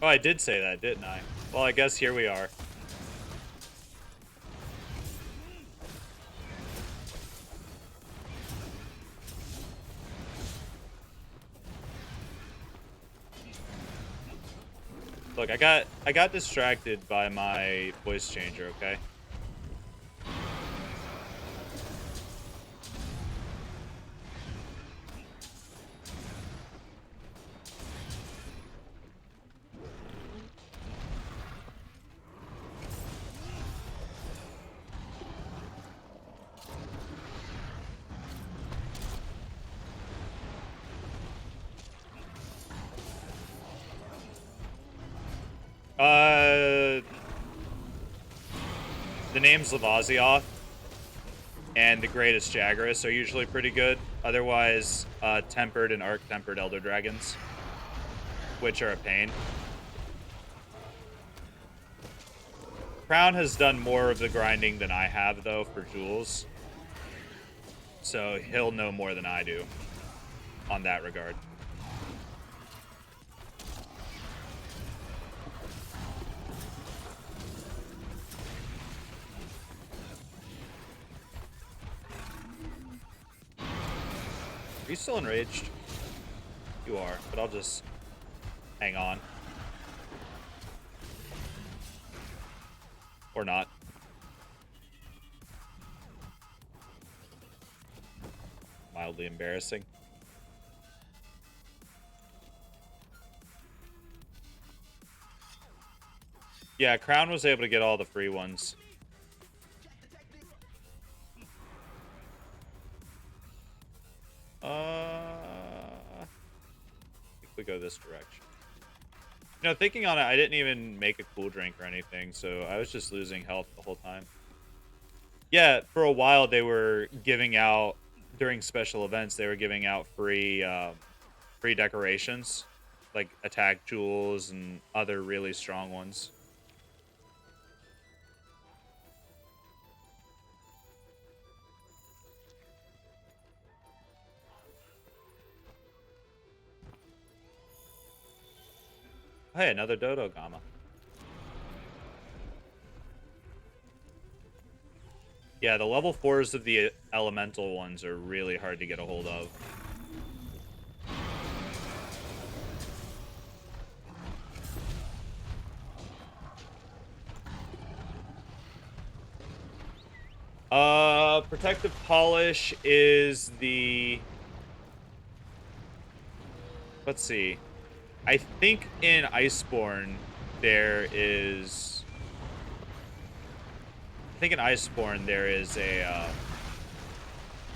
Oh, I did say that, didn't I? Well, I guess here we are. Look, I got distracted by my voice changer, okay? The names Lavazioth and the Greatest Jagras are usually pretty good. Otherwise, Tempered and Arc-Tempered Elder Dragons, which are a pain. Crown has done more of the grinding than I have, though, for Jules. So he'll know more than I do on that regard. Are you still enraged? You are, but I'll just hang on. Or not. Mildly embarrassing. Yeah, Crown was able to get all the free ones. go this direction. You know, thinking on it, I didn't even make a cool drink or anything, so I was just losing health the whole time. Yeah, for a while they were giving out, during special events, they were giving out free decorations, like attack jewels and other really strong ones. Hey, another Dodo Gamma. Yeah, the level 4s of the elemental ones are really hard to get a hold of. Protective Polish is the... Let's see. I think in Iceborne there is... I think in Iceborne there is a,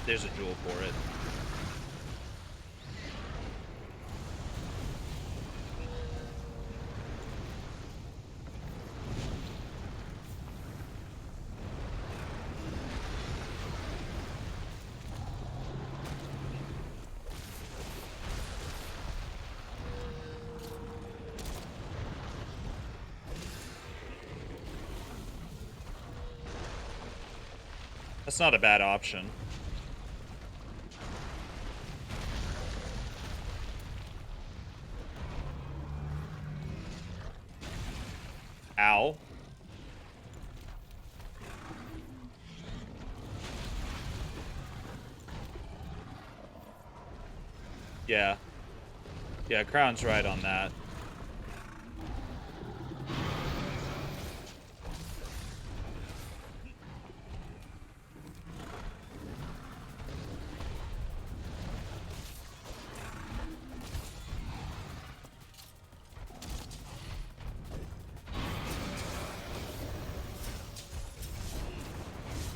there's a jewel for it. That's not a bad option. Ow. Yeah. Yeah, Crown's right on that.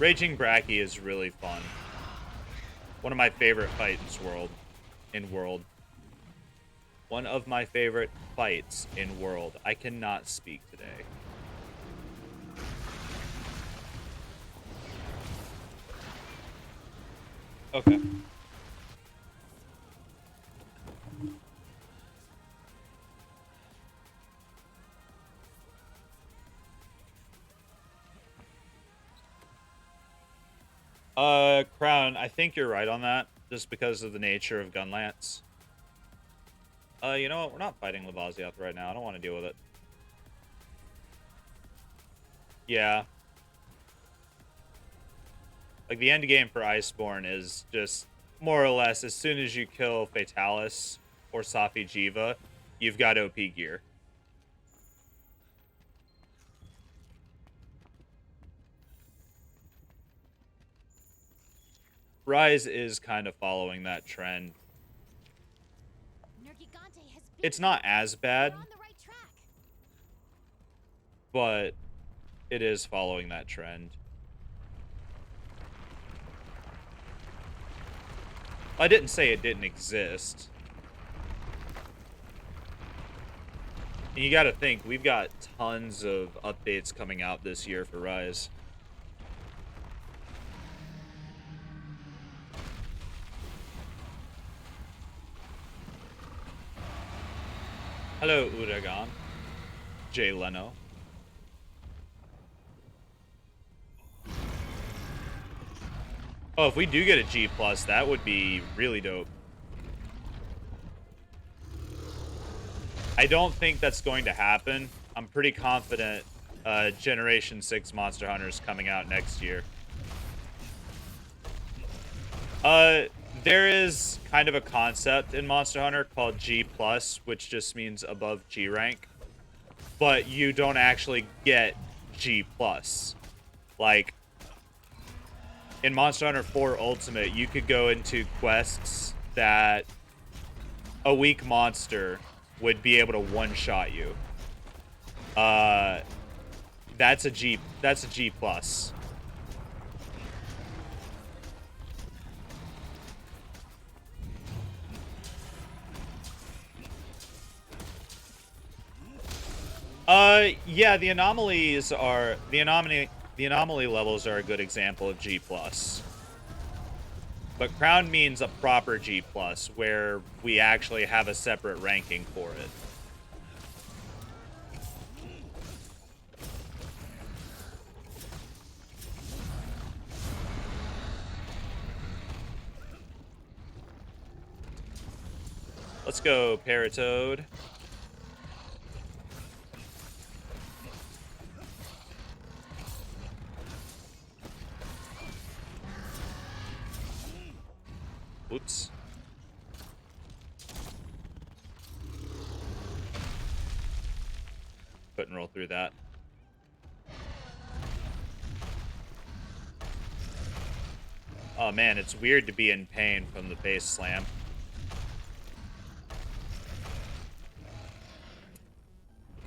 Raging Bracky is really fun. One of my favorite fights in World. One of my favorite fights in World. I cannot speak today. Okay. Crown, I think you're right on that, just because of the nature of Gunlance. You know what? We're not fighting Lavaziath right now. I don't want to deal with it. Yeah. Like, the end game for Iceborne is just, more or less, as soon as you kill Fatalis or Safi Jiva, you've got OP gear. Rise is kind of following that trend. It's not as bad, but it is following that trend. I didn't say it didn't exist. And you gotta think, we've got tons of updates coming out this year for Rise. Hello, Uragan. Jay Leno. Oh, if we do get a G+, that would be really dope. I don't think that's going to happen. I'm pretty confident Generation 6 Monster Hunter is coming out next year. There is kind of a concept in Monster Hunter called G+, which just means above G rank. But you don't actually get G+. Like, in Monster Hunter 4 Ultimate, you could go into quests that a weak monster would be able to one-shot you. That's a G+. Yeah, the anomalies are the anomaly levels are a good example of G+. But crown means a proper G+, where we actually have a separate ranking for it. Let's go, Paratoad. Whoops. Couldn't roll through that. Oh man, it's weird to be in pain from the base slam.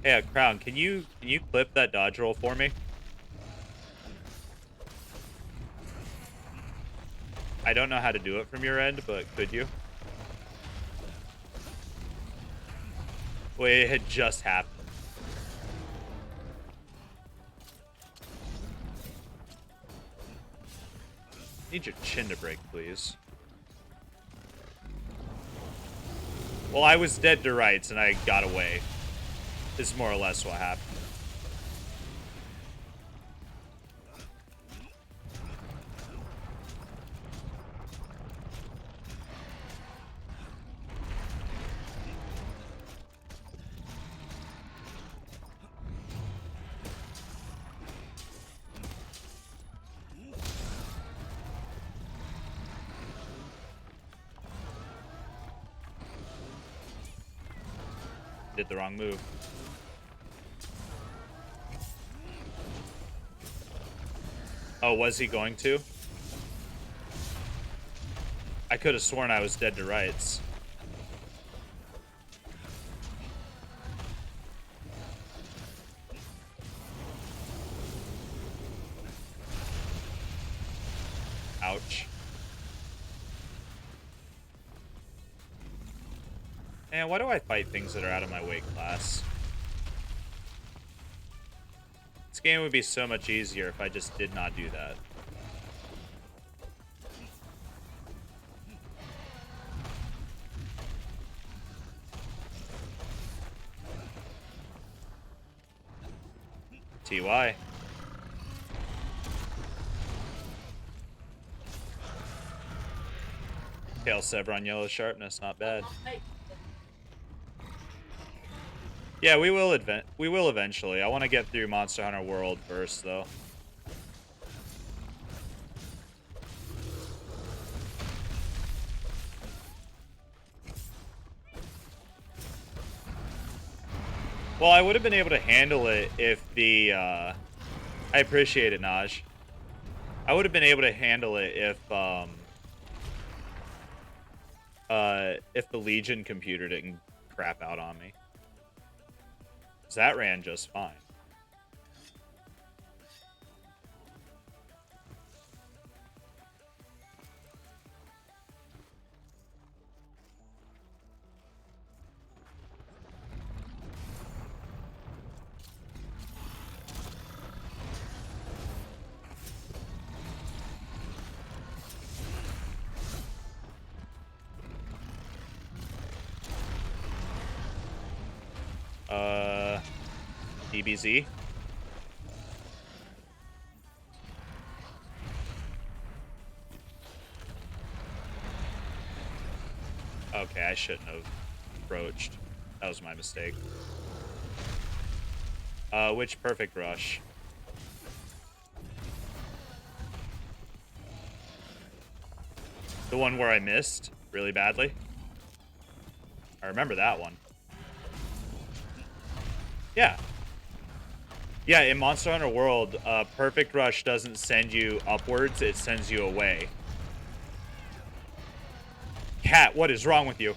Hey, Crown, can you clip that dodge roll for me? I don't know how to do it from your end, but could you? Wait, it had just happened. Need your chin to break, please. Well, I was dead to rights and I got away. This is more or less what happened. Did the wrong move. Oh, was he going to? I could have sworn I was dead to rights. Ouch. Man, why do I fight things that are out of my weight class? This game would be so much easier if I just did not do that. TY. Tail Sever on yellow sharpness, not bad. Yeah, we will eventually. I want to get through Monster Hunter World first, though. Well, I would have been able to handle it if the, I appreciate it, Naj. I would have been able to handle it if the Legion computer didn't crap out on me. 'Cause that ran just fine. DBZ. Okay, I shouldn't have approached. That was my mistake. Which Perfect Rush? The one where I missed really badly? I remember that one. Yeah. Yeah, in Monster Hunter World, Perfect Rush doesn't send you upwards, it sends you away. Cat, what is wrong with you?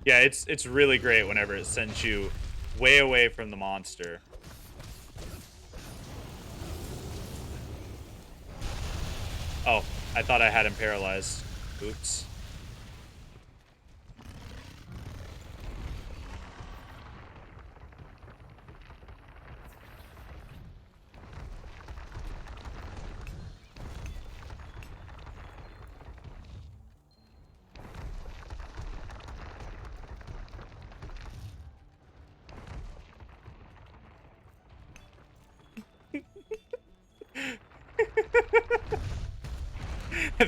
Yeah, it's really great whenever it sends you way away from the monster. Oh, I thought I had him paralyzed. Oops.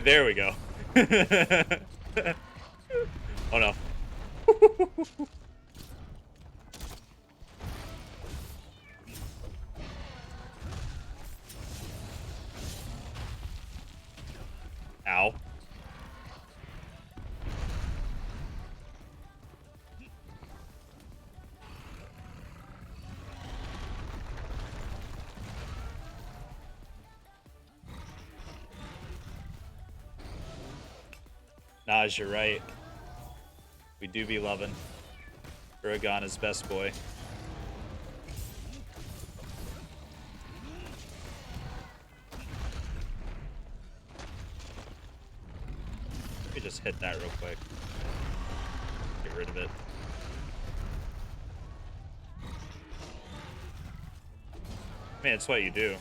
There we go. Oh no. Ow. Naj, you're right. We do be loving Uragaan is best boy. Let me just hit that real quick. Get rid of it. Man, it's what you do.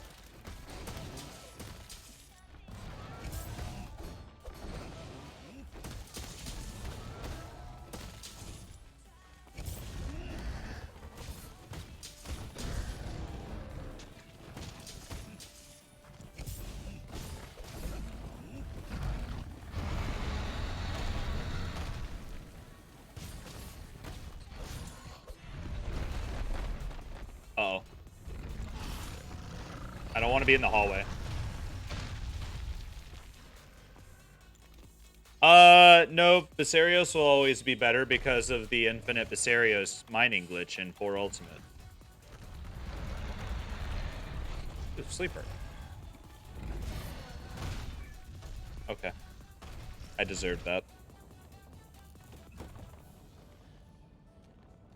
Uh-oh. I don't want to be in the hallway. No, Viserios will always be better because of the infinite Viserios mining glitch in 4 Ultimate. Ooh, sleeper. Okay. I deserve that.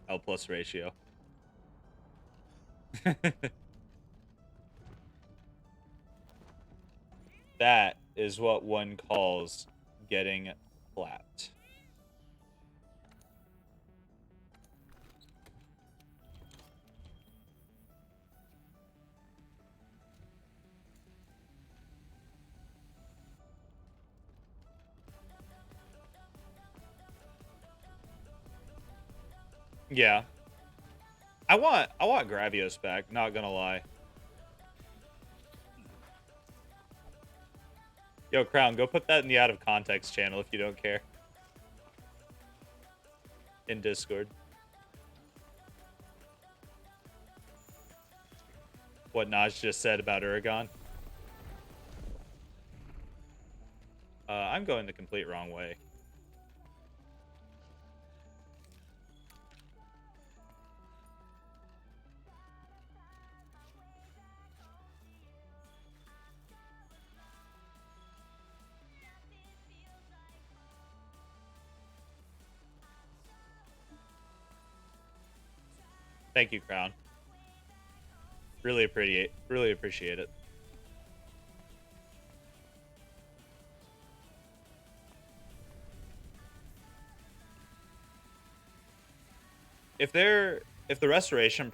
L plus ratio. That is what one calls getting clapped. Yeah. I want Gravios back, not gonna lie. Yo, Crown, go put that in the out of context channel if you don't care. In Discord. What Naj just said about Uragaan. I'm going the complete wrong way. Thank you, Crown. Really appreciate it. If the restoration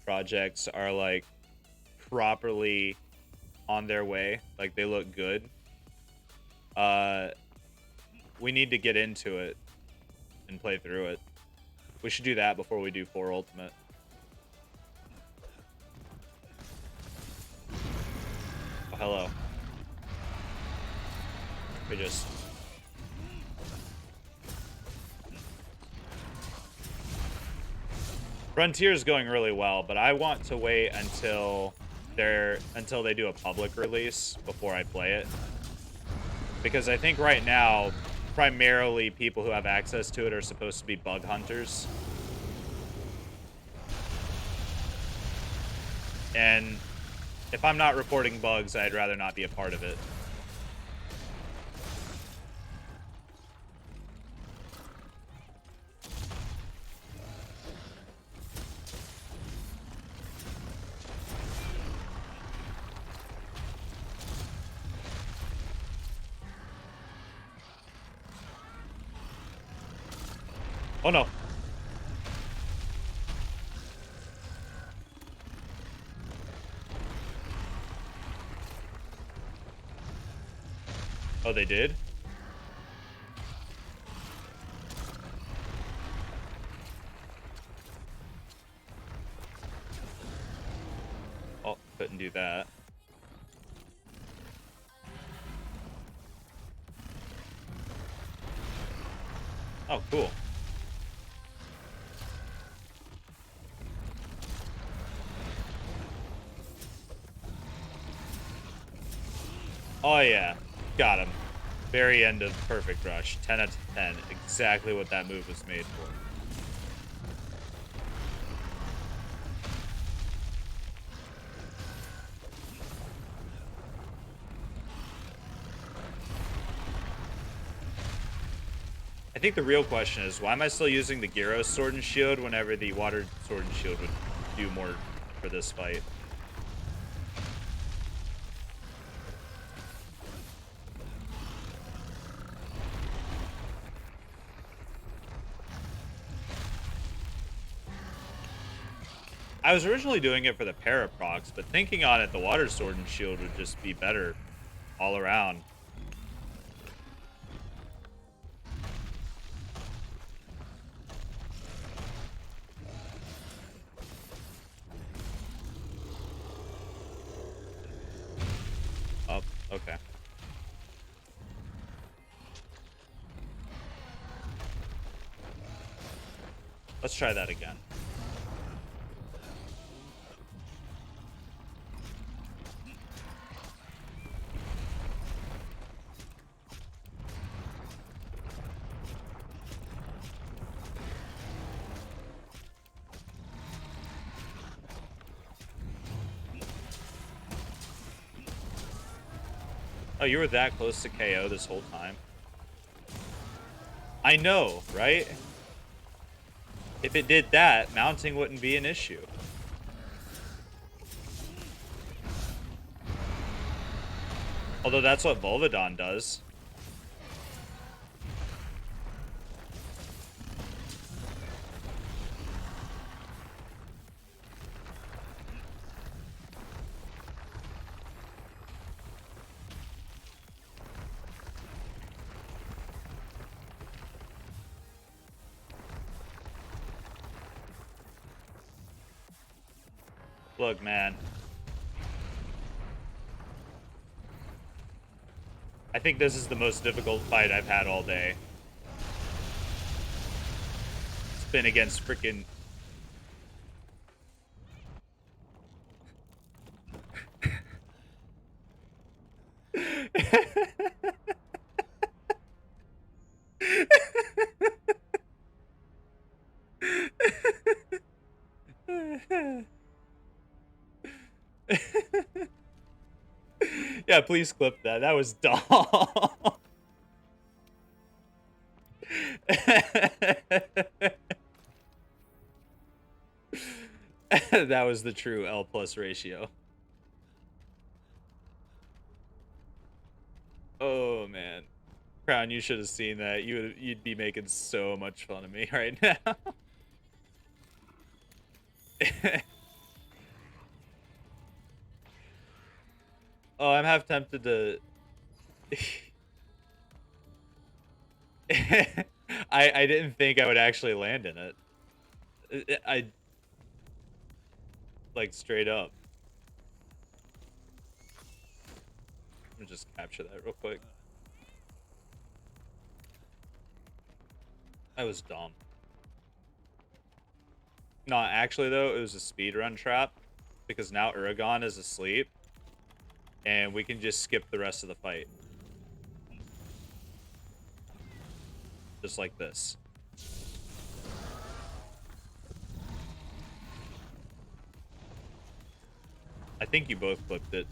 projects are like properly on their way, like they look good, we need to get into it and play through it. We should do that before we do 4 Ultimate. Oh, hello. We just... Frontier is going really well, but I want to wait until they do a public release before I play it. Because I think right now, primarily people who have access to it are supposed to be bug hunters. And if I'm not reporting bugs, I'd rather not be a part of it. Oh no. Oh, they did? Oh, couldn't do that. Oh, cool. Oh, yeah. Got him. Very end of Perfect Rush. 10 out of 10. Exactly what that move was made for. I think the real question is, why am I still using the Gyros Sword and Shield whenever the Water Sword and Shield would do more for this fight? I was originally doing it for the Paraprox, but thinking on it, the Water Sword and Shield would just be better all around. Oh, okay. Let's try that again. Oh, you were that close to KO this whole time? I know, right? If it did that, mounting wouldn't be an issue. Although that's what Volvidon does. Look, man. I think this is the most difficult fight I've had all day. It's been against freaking... Yeah, please clip that. That was dumb. That was the true L plus ratio. Oh man, Crown, you should have seen that. You'd be making so much fun of me right now. Oh, I'm half tempted to. I didn't think I would actually land in it. I like straight up. Let me just capture that real quick. I was dumb. No, actually though, it was a speedrun trap because now Uragon is asleep and we can just skip the rest of the fight. Just like this. I think you both clipped it.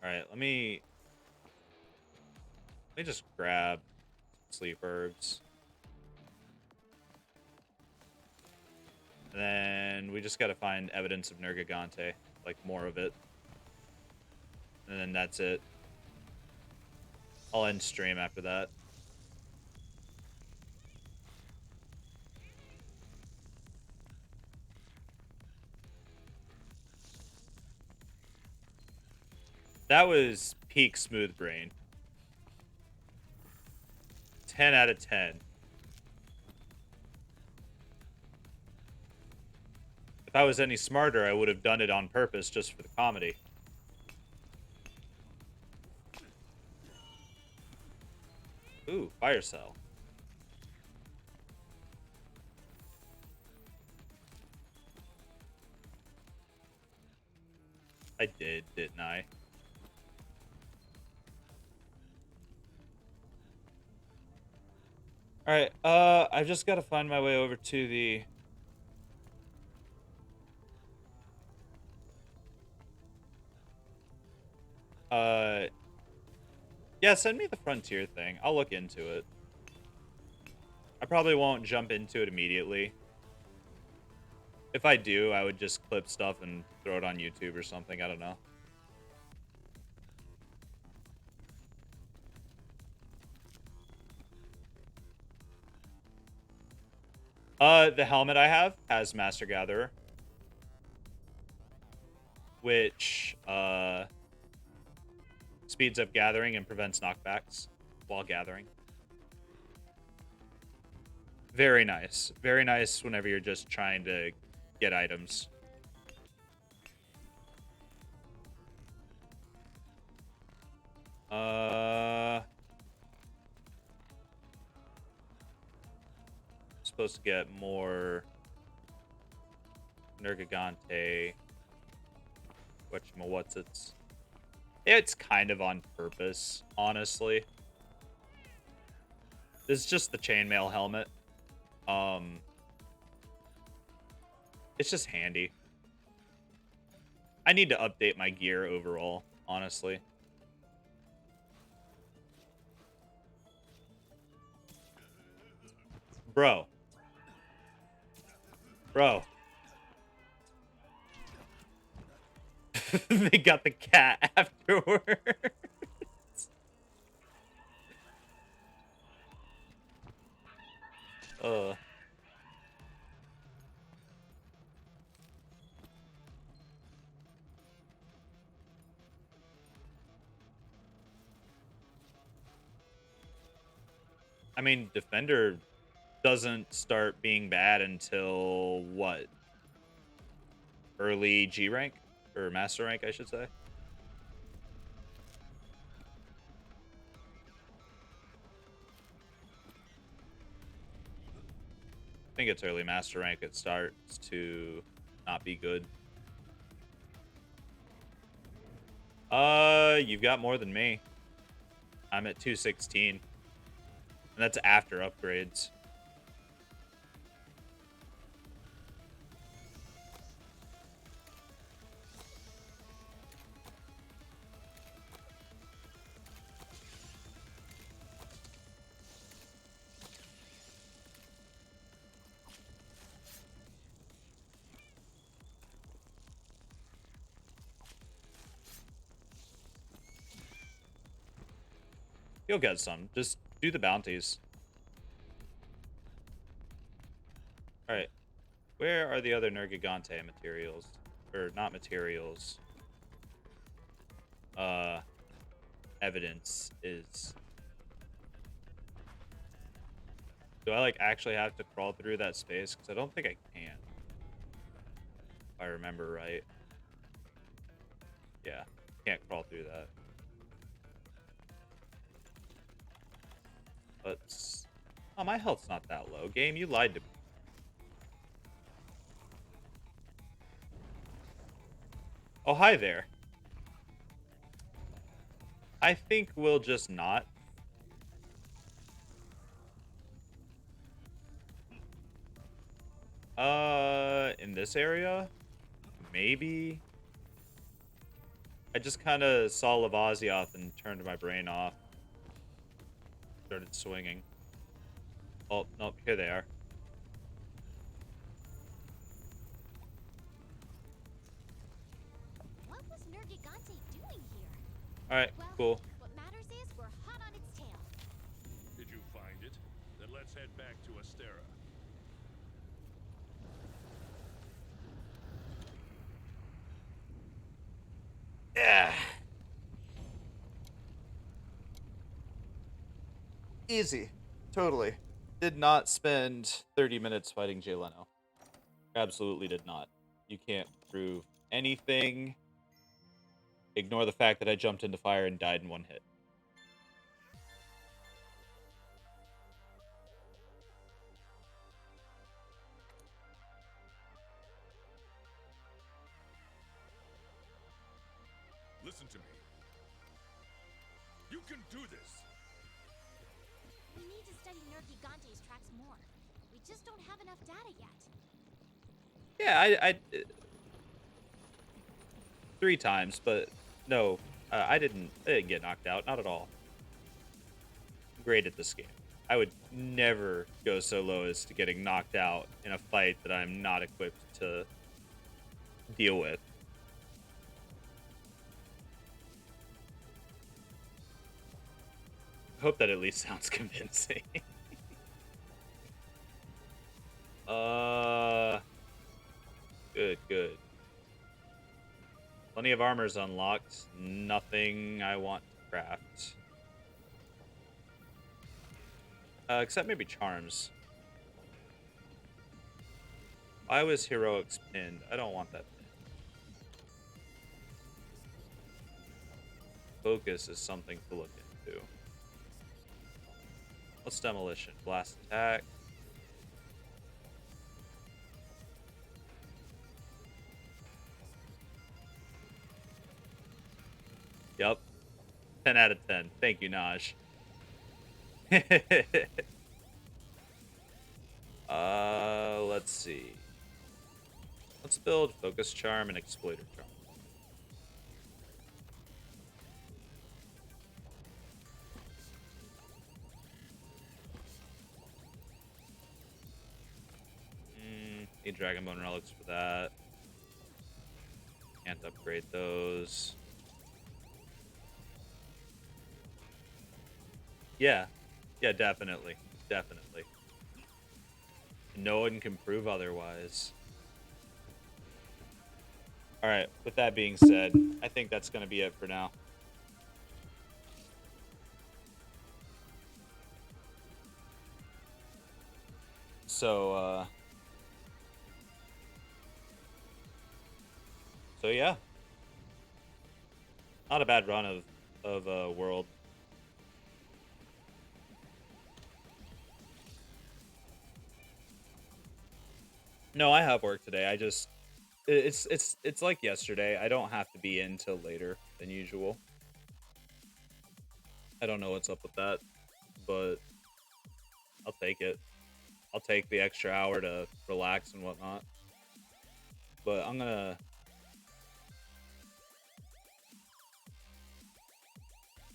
All right, let me just grab sleep herbs. then we just gotta find evidence of Nergigante, like more of it. And then that's it. I'll end stream after that. That was peak smooth brain. 10 out of 10. If I was any smarter, I would have done it on purpose just for the comedy. Ooh, fire cell. I did, didn't I? Alright, I've just got to find my way over to the... Yeah, send me the Frontier thing. I'll look into it. I probably won't jump into it immediately. If I do, I would just clip stuff and throw it on YouTube or something. I don't know. The helmet I have has Master Gatherer, which, speeds up gathering and prevents knockbacks while gathering. Very nice. Very nice whenever you're just trying to get items. Supposed to get more Nergigante. Whatchamawhatsits. It's kind of on purpose, honestly. This is just the chainmail helmet. It's just handy. I need to update my gear overall, honestly. Bro. They got the cat afterwards. I mean, Defender doesn't start being bad until what? Early G rank? Or Master rank, I should say. I think it's early Master rank it starts to not be good. You've got more than me. I'm at 216. And that's after upgrades. You'll get some. Just do the bounties. Alright. Where are the other Nergigante materials? Or not materials. Evidence is... Do I, like, actually have to crawl through that space? Because I don't think I can. If I remember right. Yeah. Can't crawl through that. Let's... Oh, my health's not that low. Game, you lied to me. Oh, hi there. I think we'll just not. In this area? Maybe? I just kind of saw Lavazioth and turned my brain off. Started swinging. Oh, nope, here they are. All right, Well, cool. what matters is we're hot on its tail. Did you find it? Then let's head back to Astera. Yeah. Easy. Totally. Did not spend 30 minutes fighting Jay Leno. Absolutely did not. You can't prove anything. Ignore the fact that I jumped into fire and died in one hit. Listen to me. You can do this. We need to study Nergigante's tracks more. We just don't have enough data yet. Yeah, I 3 times, but no, I didn't get knocked out. Not at all. I'm great at this game. I would never go so low as to getting knocked out in a fight that I'm not equipped to deal with. I hope that at least sounds convincing. Good. Plenty of armors unlocked. Nothing I want to craft. Except maybe charms. Why was heroics pinned? I don't want that pinned. Focus is something to look into. What's demolition? Blast attack. Yep. 10 out of 10. Thank you, Naj. Let's see. Let's build Focus Charm and Exploiter Charm. Need Dragon Bone Relics for that. Can't upgrade those. Yeah, definitely. No one can prove otherwise. Alright, with that being said, I think that's going to be it for now. So yeah. Not a bad run of World. No, I have work today. I just it's like yesterday. I don't have to be in till later than usual. I don't know what's up with that, but I'll take it. I'll take the extra hour to relax and whatnot. But I'm gonna...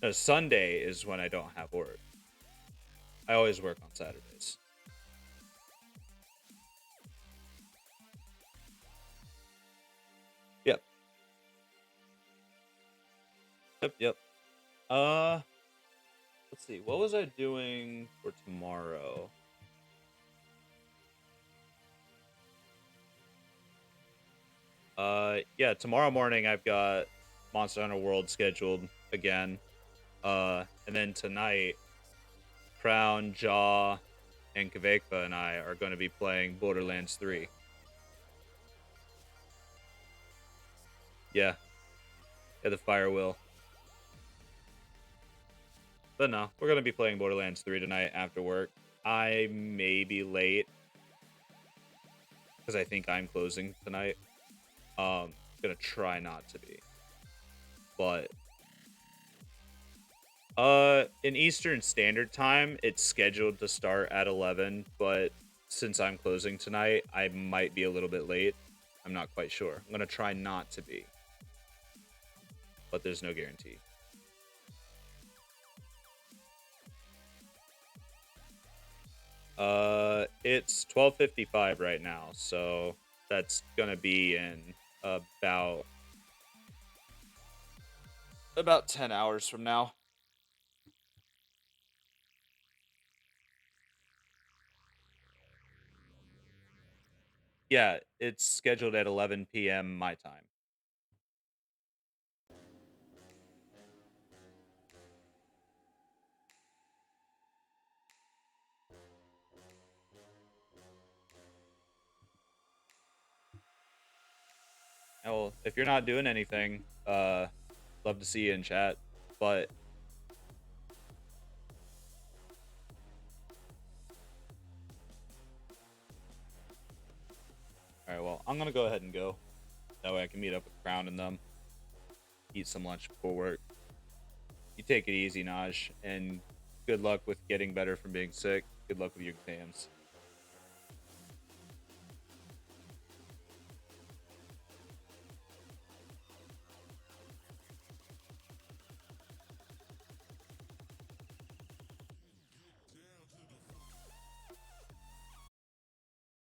No, Sunday is when I don't have work. I always work on Saturdays. Yep. Let's see. What was I doing for tomorrow? Yeah, tomorrow morning I've got Monster Hunter World scheduled again. And then tonight, Crown, Jaw, and Kavekva and I are going to be playing Borderlands 3. Yeah, the Fire Will. But no, we're going to be playing Borderlands 3 tonight after work. I may be late because I think I'm closing tonight. Gonna try not to be. But in Eastern Standard Time, it's scheduled to start at 11, but since I'm closing tonight, I might be a little bit late. I'm not quite sure. I'm gonna try not to be. But there's no guarantee. It's 12:55 right now, so that's gonna be in about About 10 hours from now. Yeah, it's scheduled at 11 p.m. my time. Well, if you're not doing anything, love to see you in chat. But all right, well, I'm gonna go ahead and go. That way I can meet up with Crown and them, eat some lunch before work. You take it easy, Naj, and good luck with getting better from being sick. Good luck with your exams.